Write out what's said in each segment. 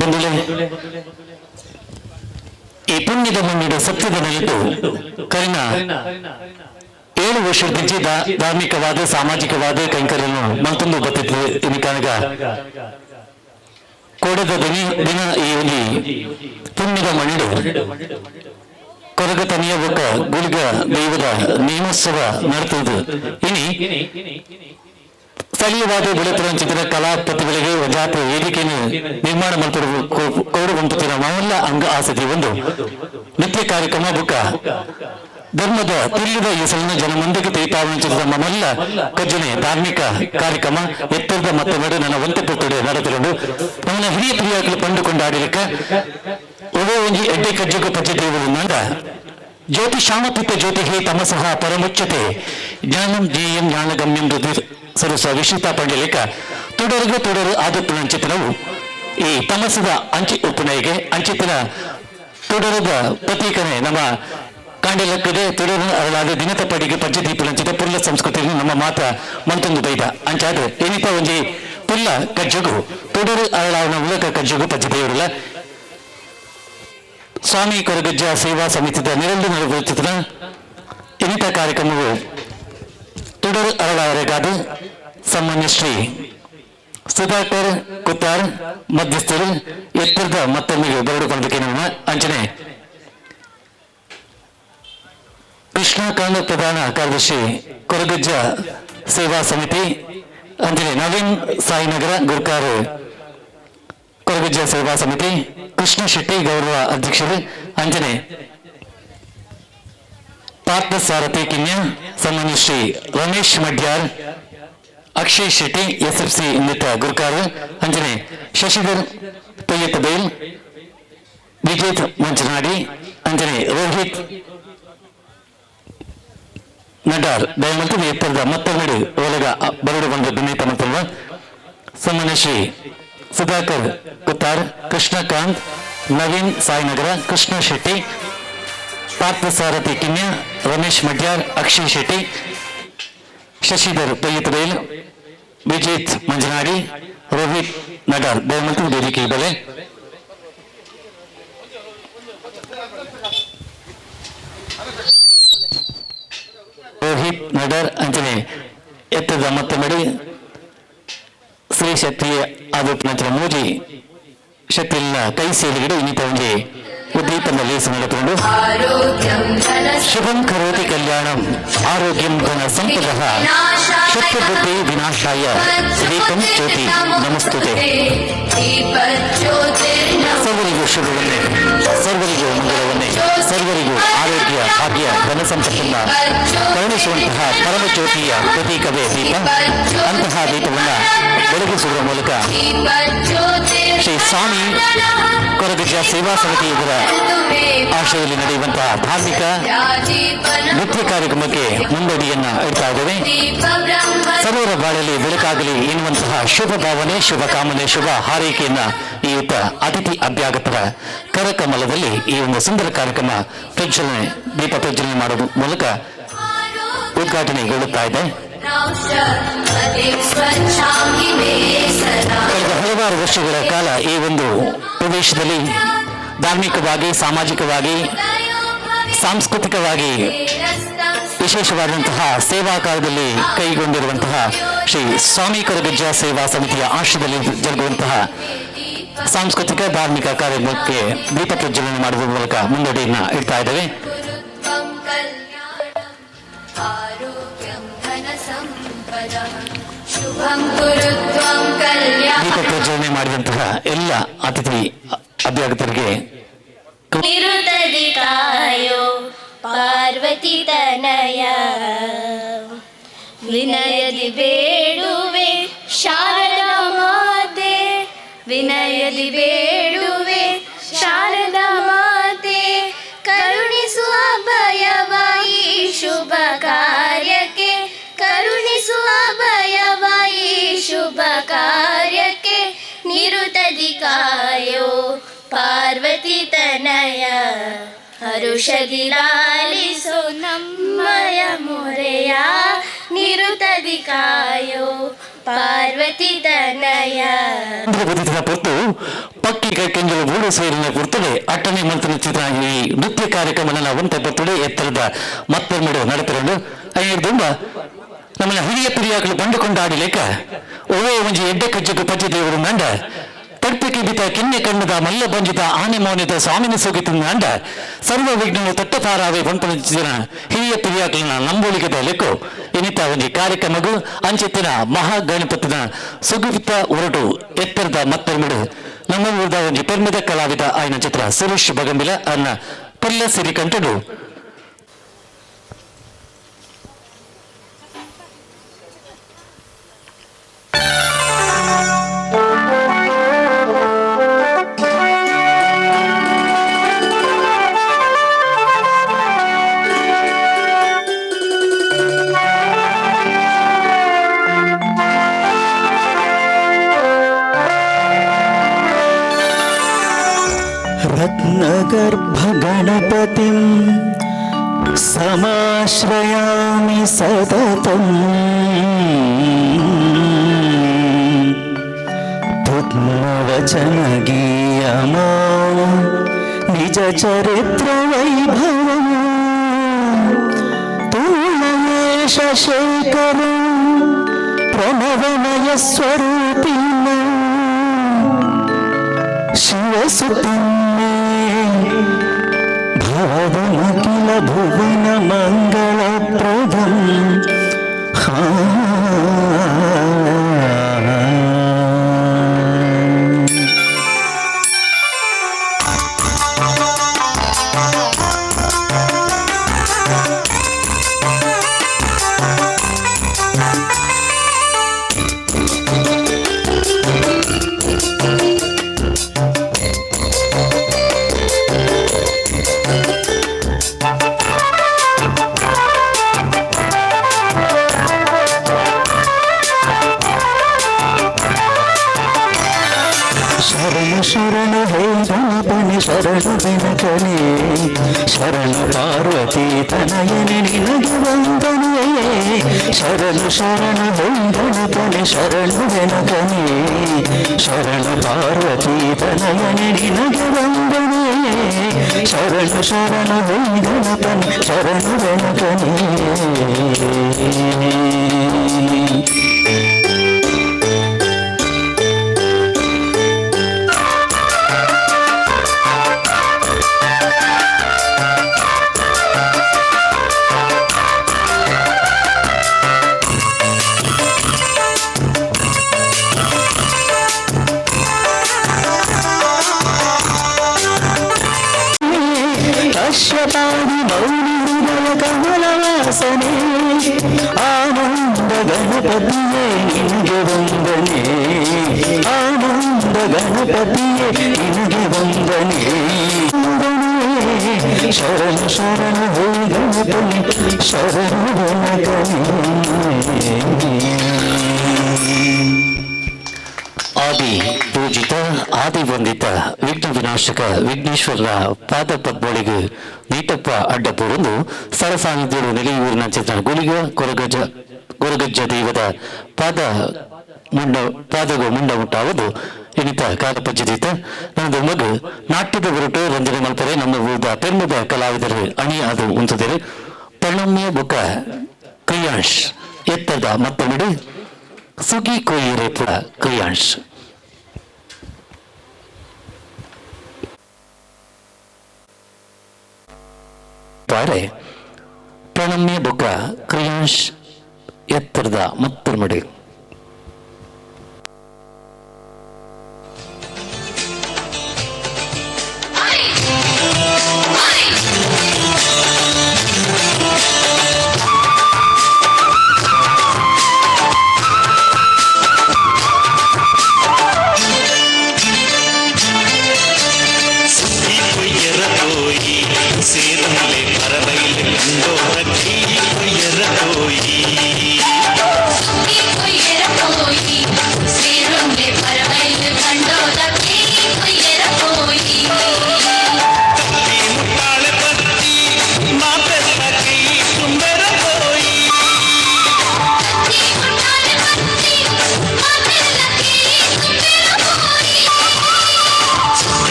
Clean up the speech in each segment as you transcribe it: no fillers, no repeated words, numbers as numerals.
ಬಂಧುಗಳೇ, ಈ ಪುಣ್ಯದ ಮಣ್ಣಿನ ಸತ್ಯದ ನೆಲೆದು ಕರಿನ 7 ವರ್ಷದಿಂದ ಧಾರ್ಮಿಕವಾದ ಸಾಮಾಜಿಕವಾದ ಕೈಂಕರ್ಯವನ್ನು ಮತ್ತೊಂದು ಬತ್ತಿತ್ತು ಇನ್ನು ಕನಗ ಕೋಡದ ದಿನ ಈ ಒಂದು ಪುಣ್ಯದ ಮಣ್ಣಿಡು ಕೊರಗ ತನಿಯ ಒಕ್ಕ ಗುಳಿಗ ದೈವದ ನೇಮೋತ್ಸವ ನಡೆಸುವುದು ಇನಿ ಸ್ಥಳೀಯವಾದ ಬೆಳೆತರಂಚಿತರ ಕಲಾಪತಿಗಳಿಗೆ ಜಾತ್ರೆ ವೇದಿಕೆಯನ್ನು ನಿರ್ಮಾಣ ಮಾಡಿರುವ ಕೌರವಂತತಿನ ಮಾವೆಲ್ಲ ಅಂಗ ಆಸಕ್ತಿ ಒಂದು ನಿತ್ಯ ಕಾರ್ಯಕ್ರಮ ಬುಕ್ಕ ಧರ್ಮದ ತುಲ್ಯದ ಈ ಸಣ್ಣ ಜನಮಂದಿಗೆ ತೈಪಾವಣಿಸಿದ ನಮ್ಮೆಲ್ಲ ಕಜ್ಜನೆ ಧಾರ್ಮಿಕ ಕಾರ್ಯಕ್ರಮ ಎತ್ತರದ ಮತ್ತು ನಡು ನನ್ನ ಒಂತೆ ಪುತ್ತಡೆ ನಡೆದುಕೊಂಡು ನನ್ನ ಹಿರಿಯ ಪ್ರಿಯಗಳು ಕಂಡುಕೊಂಡಾಡಲಿಕ್ಕೆ ಒಬ್ಬ ಒಂದು ಎಡ್ಡೆ ಕಜ್ಜಗ ಪದ್ಧತಿಯುವುದರಿಂದ ಜ್ಯೋತಿ ಶಾಮಪಿತ್ತ ಜ್ಯೋತಿ ಹೇ ತಮಸಹ ಪರಮುಚ್ಚತೆ ಜ್ಞಾನಂ ಜ್ಞೇಯಂ ಜ್ಞಾನಗಮ್ಯಂ ಸರಸ ವಿಶಿಷ್ಟ ಪಂಡಲಿಕ ತುಡರು ಆದಪ್ಪನ ಅಂಚಿತನವು ಈ ತಮಸದ ಅಂಚಿ ಉಪನಯಿಗೆ ಅಂಚಿತನ ತುಡರದ ಪ್ರತೀಕನೆ ನಮ್ಮ ಕಾಂಡಲಕ್ಕದೆ ತುಡರು ಅರಳಾದ ದಿನದ ಪಡಿಗೆ ಪಂಚತಿ ಪುಲಂಚಿತ ಪುಲ್ಲ ಸಂಸ್ಕೃತಿಯನ್ನು ನಮ್ಮ ಮಾತ ಮಂತೊಂದು ಬೈದ ಅಂಚಾದ ಏನಿತ ಒಂಜಿ ಪುಲ್ಲ ಕಜ್ಜಗು ತುಡರು ಅರಳಾವನ ಮೂಲಕ ಕಜ್ಜಗು ಪಂಚತಿಯವರಲ್ಲ ಸ್ವಾಮಿ ಕೊರಗಜ್ಜ ಸೇವಾ ಸಮಿತಿದ ನಿರಂತರ ನಡೆಯುತ್ತಿನ ಇನ್ನಿತ ಕಾರ್ಯಕ್ರಮವು ತುಡರು ಅರಳಾವರೆಗಾದ ಸನ್ಮಾನ್ಯ ಶ್ರೀ ಸುಧಾಕರ್ ಕುತ್ತಾರ್ ಮಧ್ಯಸ್ಥರು ಎತ್ತರದ ಮತ್ತೊಮ್ಮೆ ಬರಡುಕೊಂಡಕ್ಕೆ ನಮ್ಮ ಅಂಚನೆ ಕೃಷ್ಣಕಾಂತ ಪ್ರಧಾನ ಕಾರ್ಯದರ್ಶಿ ಕೊರಗಜ್ಜ ಸೇವಾ ಸಮಿತಿ ಅಂಜನೆ ನವೀನ್ ಸಾಯಿನಗರ ಗುರ್ಕಾರ್ ಕೊರಗಜ್ಜ ಸೇವಾ ಸಮಿತಿ ಕೃಷ್ಣ ಶೆಟ್ಟಿ ಗೌರವ ಅಧ್ಯಕ್ಷರು ಅಂಜನೆ ಪಾರ್ಥ ಸಾರಥಿ ಕಿನ್ಯ ಸನ್ಮಾನ್ಯ ಶ್ರೀ ರಮೇಶ್ ಮಡ್ಯಾರ್ ಅಕ್ಷಯ್ ಶೆಟ್ಟಿ SFC ಇನ್ನಿತ ಗುರ್ಕಾರ್ ಅಂಜನೆ ಶಶಿಧರ್ ಪಯ್ಯತ್ ಬೈಲ್ ವಿಜೇತ್ ಮಂಚನಾಡಿ ಅಂಜನೆ ರೋಹಿತ್ ನಡಾರ್ ದಯಮಂತು ಎತ್ತರದ ಮತ್ತೊಂದು ಒಳಗ ಬರಡುಗೊಂಡ ಭಿನ್ನತ ಮತ್ತೊಂದು ಸನ್ಮಾನ್ಯ ಶ್ರೀ ಸುಧಾಕರ್ ಕುತ್ತಾರ್ ಕೃಷ್ಣಕಾಂತ್ ನವೀನ್ ಸಾಯಿನಗರ ಕೃಷ್ಣ ಶೆಟ್ಟಿ ಪಾರ್ಥ ಸಾರಥಿ ಕಿನ್ಯ ರಮೇಶ್ ಮಡ್ಯಾರ್ ಅಕ್ಷಯ್ ಶೆಟ್ಟಿ ಶಶಿಧರ್ ಪಯ್ಯತ್ ಬೈಲ್ ವಿಜೇತ್ ಮಂಜನಾಡಿ ರೋಹಿತ್ ನಡಾರ್ ದಯಮಂತು ವೇದಿಕೆ ಬೆಲೆ ರೋಹಿತ್ ನಡಾರ್ ಅಂಜನೆ ಎತ್ತದ ಮತ್ತೊಂದು ಸ್ತ್ರೀ ಶಕ್ತಿ ಆದೋಪನಂತರ ಮೂಜಿ ಶಕ್ತಿಯನ್ನ ಕೈ ಸೇರಿಗಿಡು ಇನ್ನಿತ ಒಂದು ಉದ್ದೀಪನ ಲೇಸು ನಡೆದುಕೊಂಡು ಶುಭಂ ಕರೋತಿ ಕಲ್ಯಾಣಂ ಆರೋಗ್ಯಂ ಧನ ಸಂಪದಃ ಶತ್ರುಬುದ್ಧಿ ವಿನಾಶಾಯ ದೀಪಂ ಜ್ಯೋತಿ ನಮಸ್ತುತೆ. ಸರ್ವರಿಗೂ ಶುಭವನ್ನೇ, ಸರ್ವರಿಗೂ ಮಂಗಳವನ್ನೇ, ಸರ್ವರಿಗೂ ಆರೋಗ್ಯ ಭಾಗ್ಯ ಧನ ಸಂಪತ್ತನ್ನ ಕರುಣಿಸುವಂತಹ ಪರಮ ಜ್ಯೋತಿಯ ಪ್ರತೀಕವೇ ದೀಪ. ಅಂತಹ ದೀಪವನ್ನ ಬೆಳಗಿಸುವ ಮೂಲಕ ಶ್ರೀ ಸ್ವಾಮಿ ಕೊರಗಜ್ಜ ಸೇವಾ ಸಮಿತಿ ಇದರ ಆಶ್ರಯದಲ್ಲಿ ನಡೆಯುವಂತಹ ಧಾರ್ಮಿಕ ನೃತ್ಯ ಕಾರ್ಯಕ್ರಮಕ್ಕೆ ಮುಂದಡಿಯನ್ನ ಇಡ್ತಾ ಇದ್ದೇವೆ. ಸರ್ವರ ಬಾಳಲ್ಲಿ ಬೆಳಕಾಗಲಿ ಎನ್ನುವಂತಹ ಶುಭ ಭಾವನೆ, ಶುಭ ಕಾಮನೆ, ಶುಭ ಹಾರೈಕೆಯನ್ನ ಈ ಯುತ ಅತಿಥಿ ಅಭ್ಯಾಗತರ ಕರಕಮಲದಲ್ಲಿ ಈ ಒಂದು ಸುಂದರ ಕಾರ್ಯಕ್ರಮ ಪ್ರಜ್ವಲನೆ, ದೀಪ ಪ್ರಜ್ವಲನೆ ಮಾಡುವ ಮೂಲಕ ಉದ್ಘಾಟನೆಗೊಳ್ಳುತ್ತಾ ಇದೆ. ಕಳೆದ ಹಲವಾರು ವರ್ಷಗಳ ಕಾಲ ಈ ಒಂದು ಪ್ರದೇಶದಲ್ಲಿ ಧಾರ್ಮಿಕವಾಗಿ, ಸಾಮಾಜಿಕವಾಗಿ, ಸಾಂಸ್ಕೃತಿಕವಾಗಿ ವಿಶೇಷವಾದಂತಹ ಸೇವಾ ಕಾರ್ಯದಲ್ಲಿ ಕೈಗೊಂಡಿರುವಂತಹ ಶ್ರೀ ಸ್ವಾಮಿ ಕೊರಗಜ್ಜ ಸೇವಾ ಸಮಿತಿಯ ಆಶ್ರಯದಲ್ಲಿ ಜರುಗುವಂತಹ ಸಾಂಸ್ಕೃತಿಕ ಧಾರ್ಮಿಕ ಕಾರ್ಯಕ್ರಮಕ್ಕೆ ದೀಪ ಪ್ರಜ್ವಲನೆ ಮಾಡುವ ಮೂಲಕ ಮುನ್ನಡೆಯನ್ನ ಇಡ್ತಾ ಇದ್ದೇವೆ. ದೀಪ ಪ್ರಜ್ವಲನೆ ಮಾಡಿದಂತಹ ಎಲ್ಲ ಅತಿಥಿ ಅಭ್ಯಾಗತರಿಗೆ ಕಾಯೋ ಪಾರ್ವತಿ ತನಯ ವಿನಯದಿ ಬೇಡುವೆ ಶಾರದಾ ಮಾತೆ, ವಿನಯದಿ ಬೇಡುವೆ ಶಾರದಾ ಮಾತೆ, ಕರುಣಿಸು ಅಭಯವಾಯಿ ಶುಭ ಕಾರ್ಯಕ್ಕೆ, ಕರುಣಿಸು ಅಭಯವಾಯಿ ಶುಭ ಕಾರ್ಯಕ್ಕೆ, ನಿರುತದಿ ಕಾಯೋ ಪಾರ್ವತಿ ತನಯ, ಹರುಷದಿ ಲಾಲಿಸೋ ನಮ್ಮಯ ಮೊರೆಯ, ನಿರುತದಿ ಕಾಯೋ ಪಾರ್ವತಿ ತನಯ. ಪೊತ್ತು ಪಕ್ಕಿ ಕೆಂಜಲು ಮೂರು ಸೇರಿನ ಕುರ್ತದೆ ಅಟ್ಟನೆ ಮಂತ್ರ ಚಿತ್ರ ಈ ನೃತ್ಯ ಕಾರ್ಯಕ್ರಮ ಒಂಟೆ ಬರ್ತಡೆ ಎತ್ತರದ ಮತ್ತೊಮ್ಮೆ ನಡೆತಿರೋದು ಐದು ತುಂಬ ನಮ್ಮನ್ನ ಹಿರಿಯ ಪಿರಿಯಾಕಲು ಬಂಡುಕೊಂಡು ಲೆಕ್ಕ ಓವೇ ಒಂಜಿ ಎಡ್ಡೆ ಕಜ್ಜಕ್ಕೆ ಪಜ್ಜಿ ದೇವರು ನಂಡ ತಡ್ಪಿಕೆ ಬಿತ ಕಿನ್ನೆ ಕಣ್ಣದ ಮಲ್ಲ ಬಂಜಿತ ಆನೆ ಮೌನಿತ ಸ್ವಾಮಿನ ಸೋಗಿತ ಅಂಡ ಸರ್ವ ವಿಘ್ನ ತಟ್ಟತಾರಾವೆ ಬಂಪನ ಹಿರಿಯ ಪಿರಿಯಾಕಲಿನ ನಂಬೋಳಿಗದ ಲೆಕ್ಕು ಇನ್ನಿತ ಒಂಜಿ ಕಾರ್ಯಕ್ರಮಗೂ ಅಂಚೆತ್ತಿನ ಮಹಾಗಣಪತಿನ ಸುಗುಪಿತ ಹೊರಟು ಎತ್ತರದ ಮತ್ತೊಮ್ಮೆ ನಮ್ಮ ಊರದ ಒಂಜಿ ಪೆರ್ಮಿದ ಕಲಾವಿದ ಆಯ್ನ ಚಿತ್ರ ಸುರೇಶ್ ಬಗಂಬಿಲ ಅನ್ನ ಪಲ್ಲ ಸಿರಿ ಕಂಟಡು रत्नगर्भगणपतिं समाश्रयामि सततम् पुण्यवचनगीयमा निजचरित्रवैभवम् तुलयेश शेखरं प्रणवमयस्वरूपिणम् शिवसुतन्मे भवदमखिल भुवन मङ्गलप्रदम् ಶರಣ ಹೇ ಗಣಪನೆ ಶರಣ ಬೆನಕನೆ ಶರಣ ಪಾರ್ವತಿ ತನಯನೆ ನಿನಗೆ ವಂದನೆ ಶರಣ ಶರಣ ಹೇ ಗಣಪನೆ ಶರಣ ಬೆನಕನೆ ಶರಣ ಪಾರ್ವತಿ ತನಯನೆ ನಿನಗೆ ವಂದನೆ ಶರಣ ಶರಣ ಹೇ ಗಣಪನೆ ಶರಣ ಬೆನಕನೆ ಅಶ್ವತಾದಿ ಮೌನಿ ಹೃದಯ ಕಮಲವಾಸನೆ ಆನಂದ ಗಣಪತಿಯೇ ನಿನಗೆ ವಂದನೆ ಆನಂದ ಗಣಪತಿಯೇ ನಿನಗೆ ವಂದನೆ ಶರಣ ಶರಣ ಹೇ ಗಣಪತಿ ಶರಣ ಗಣಪತಿ ಆದಿ ಪೂಜಿತ ಆದಿ ವಂದಿತ ವಿಘ್ನ ವಿನಾಶಕ ವಿಘ್ನೇಶ್ವರರ ಪಾದ ಪದ್ಮಳಿಗೆ ನೀಟಪ್ಪ ಅಡ್ಡಪುರಂದು ಸರಸಾನಿಧ್ಯರು ನೆಲೆಯೂರಿನ ಚಿತ್ರ ಗುಳಿಗ ಕೊರಗಜ್ಜ ದೈವದ ಪಾದಗು ಮುಂಡ ಉಂಟಾವುದು ಇನ್ನಿತ ಕಾಲಪಜ್ಜಿತ ನನ್ನದು ಮಗು ನಾಟ್ಯದ ಹೊರಟು ರಂಜನೆ ಮಾಡ್ತಾರೆ ನಮ್ಮ ವಿವಿಧ ಪೆರ್ಮದ ಕಲಾವಿದರು ಅಣಿ ಅದು ಉಂಟುದರೆ ಪ್ರಣಮ್ಯ ಬುಕ ಕ್ರಿಯಾಂಶ್ ಎತ್ತದ ಮತ್ತೊಂದು ಸುಗಿ ಕೊಯ್ಯರೆ ಪುಡ ಕ್ರಿಯಾಂಶ್ ಪ್ರಣಮ್ಯ ಬುಕ ಕ್ರಿಯಾಂಶ್ ಎತ್ತರದ ಮತ್ತೊಂದು ಸೇರಲೆ ಪರಬೈಲೆ ಕಂಡೋರ ಕೈ ಕೊಯ್ಯರ ಹೋಯಿ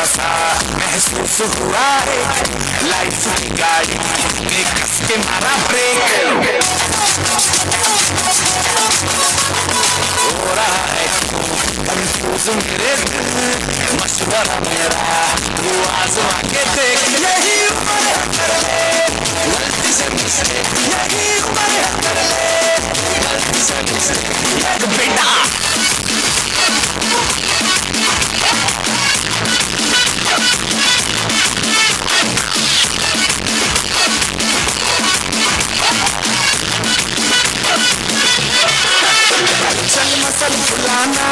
सा महसूस हुआ है लाइफ की गाड़ी ने कस के मारा ब्रेक हो रहा है कंफ्यूज मेरे दिल मशवरा मेरा तू आजमा के देख यही उम्र है कर ले गलती से मिस्टेक यही उम्र है कर ले गलती से मिस्टेक बेटा चल मसल फुलाना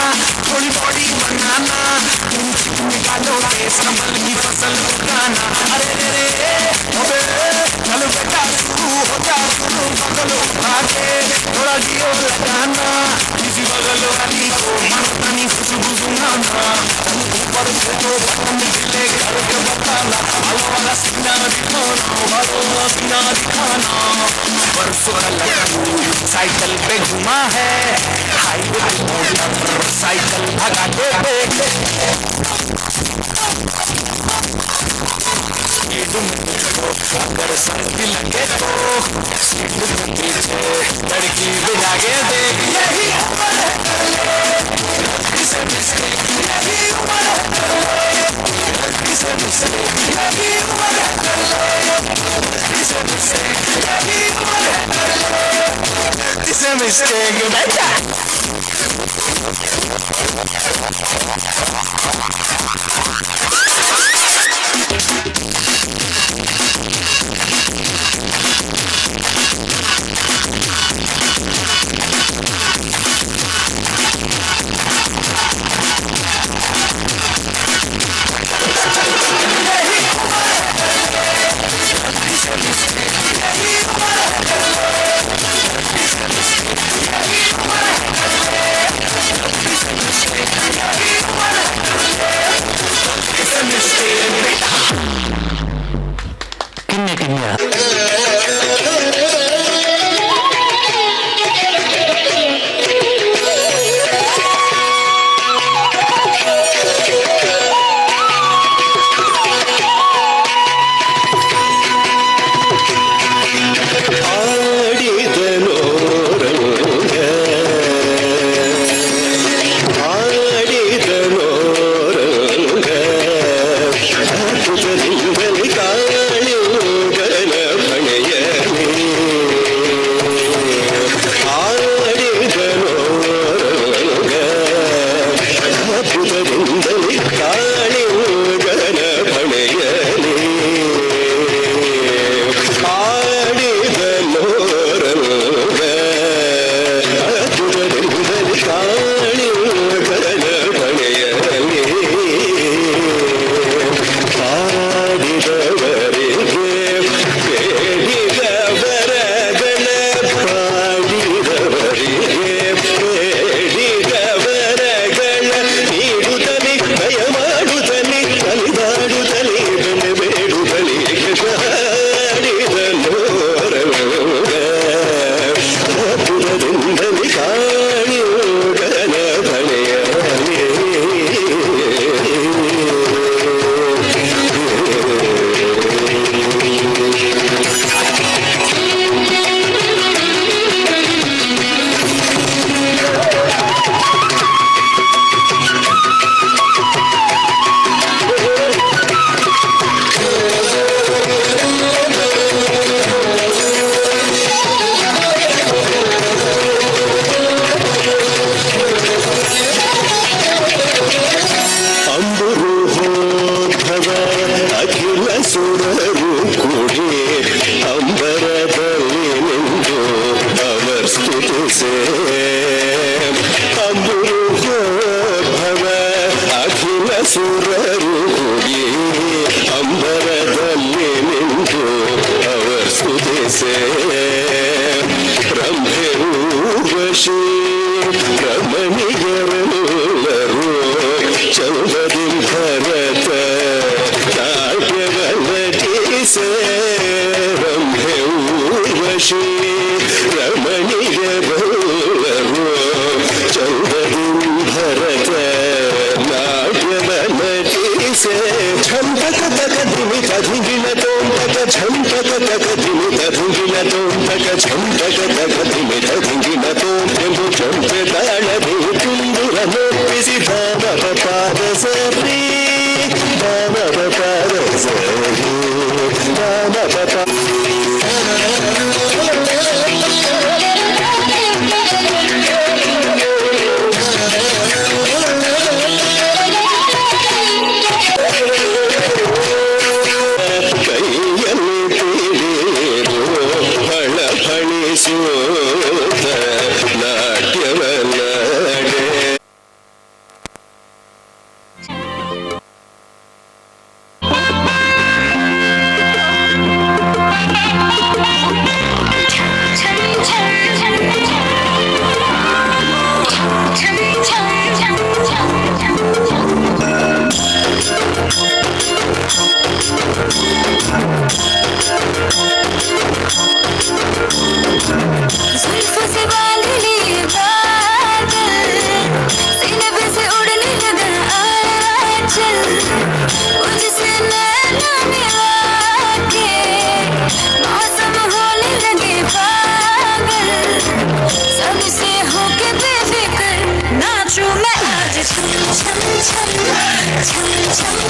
थोड़ी बॉडी बनाना निकालो के संभल की फसल उगाना अरे रे रे अबे चलो बेटा शुरू हो जा शुरू बगल उठा के थोड़ा जियो लगाना किसी बगल वाली को मर्दानी खुशबू सुनाना ऊपर से जो बटन मिले घर के बताना वाला वाला सीना दिखाना वाला सीना दिखाना परसों लगा साइकिल पे घुमा है हाईवे मोटर साइकिल भगा के देख अगर सर्दी लगे तो सीट के पीछे लड़की बिठा के देख यही उम्र है कर ले गलती से मिस्टेक यही उम्र है कर ले गलती से मिस्टेक यही उम्र है कर ले गलती से मिस्टेक यही उम्र है कर ले गलती से मिस्टेक बेटा किन्ने किन्ने से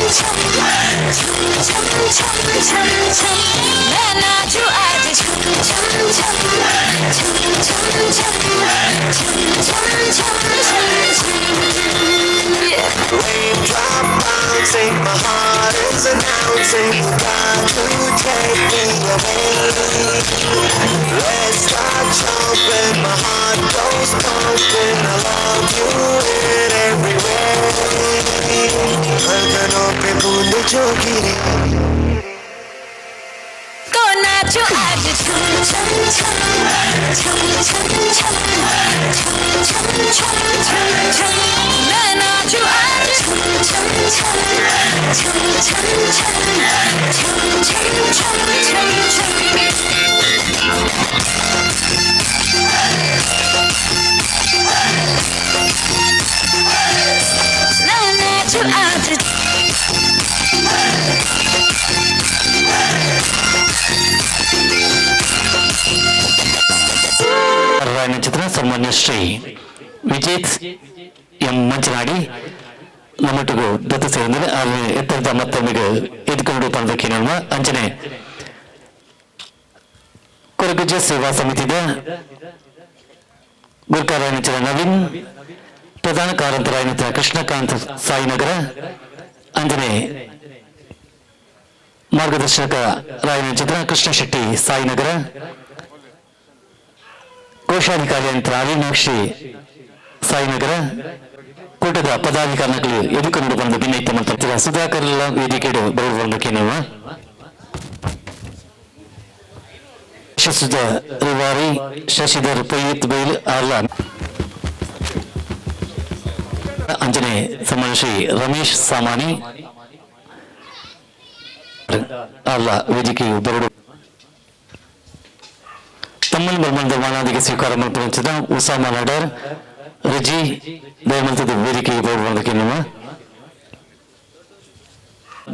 मैं नाचूं आज छम छम छम Raindrop bouncing, my heart is announcing, got to take me away. Let's start jumping, my heart goes pumping, I love you in every way. Kalkanon pe bhool jogi re. तो नाचूं आज छम छम छम छम छम छम छम छम छम छम मैं नाचूं आज छम छम छम छम छम छम छम छम छम छम मैं नाचूं आज ರಾಯನ ಚಿತ್ರ ಸನ್ಮಾನ್ಯ ಶ್ರೀ ವಿಜೇತ್ ಎಂ ಮಂಚನಾಡಿ ನಮ್ಮೊಟ್ಟಿಗೂ ದತ್ತು ಸೇರಿದರೆ ಅಲ್ಲಿ ಎತ್ತರದ ಮತ್ತೊಂದಿಗೆ ಎದ್ಕೊಂಡು ತಂದಕ್ಕೆ ನಮ್ಮ ಅಂಜನೆ ಕೊರಗುಜ್ಜ ಸೇವಾ ಸಮಿತಿದ ಗುರ್ಕಾರಾಯಣ ಚಿತ್ರ ನವೀನ್ ಪ್ರಧಾನ ಕಾರ್ಯಂತರಾಯನ ಚಿತ್ರ ಕೃಷ್ಣಕಾಂತ್ ಸಾಯಿನಗರ ಅಂಜನೆ ಮಾರ್ಗದರ್ಶಕ ರಾಯನ ಚಿತ್ರ ಕೃಷ್ಣ ಶೆಟ್ಟಿ ಸಾಯಿನಗರ ಕೋಶಾಧಿಕಾರಿ ಅಂತ ಅವಿನಾಕ್ಷಿ ಸಾಯಿನಗರ ಕೂಟದ ಪದಾಧಿಕಾರಿಗಳು ಎದುಕೊಂಡು ಬಂದು ಭಿನ್ನೈತೆ ಮತ್ತು ಸುಧಾಕರ್ ವೇದಿಕೆಡು ಬರುವ ಬಂದಕ್ಕೆ ನೀವು ಶಶಿಧ ರಿವಾರಿ ಶಶಿಧರ್ ಪೊಯ್ಯತ್ ಬೈಲ್ ಅಲ್ಲ ಅಂಜನೆ ಸನ್ಮಾನ್ಯ ಶ್ರೀ ರಮೇಶ್ ಸಾಮಾನಿ ಅಲ್ಲ ವೇದಿಕೆಯು ಬರಡು ತಮ್ಮಲ್ ಬರ್ಮಂದ ಮಾನಾದಿಗೆ ಸ್ವೀಕಾರ ಮಾಡಿದ ಉಸಾಮಾ ನಡರ್ ರಿಜಿ ದಯಮಂತದ ವೇದಿಕೆಗೆ ಬರುವುದಕ್ಕೆ ನಮ್ಮ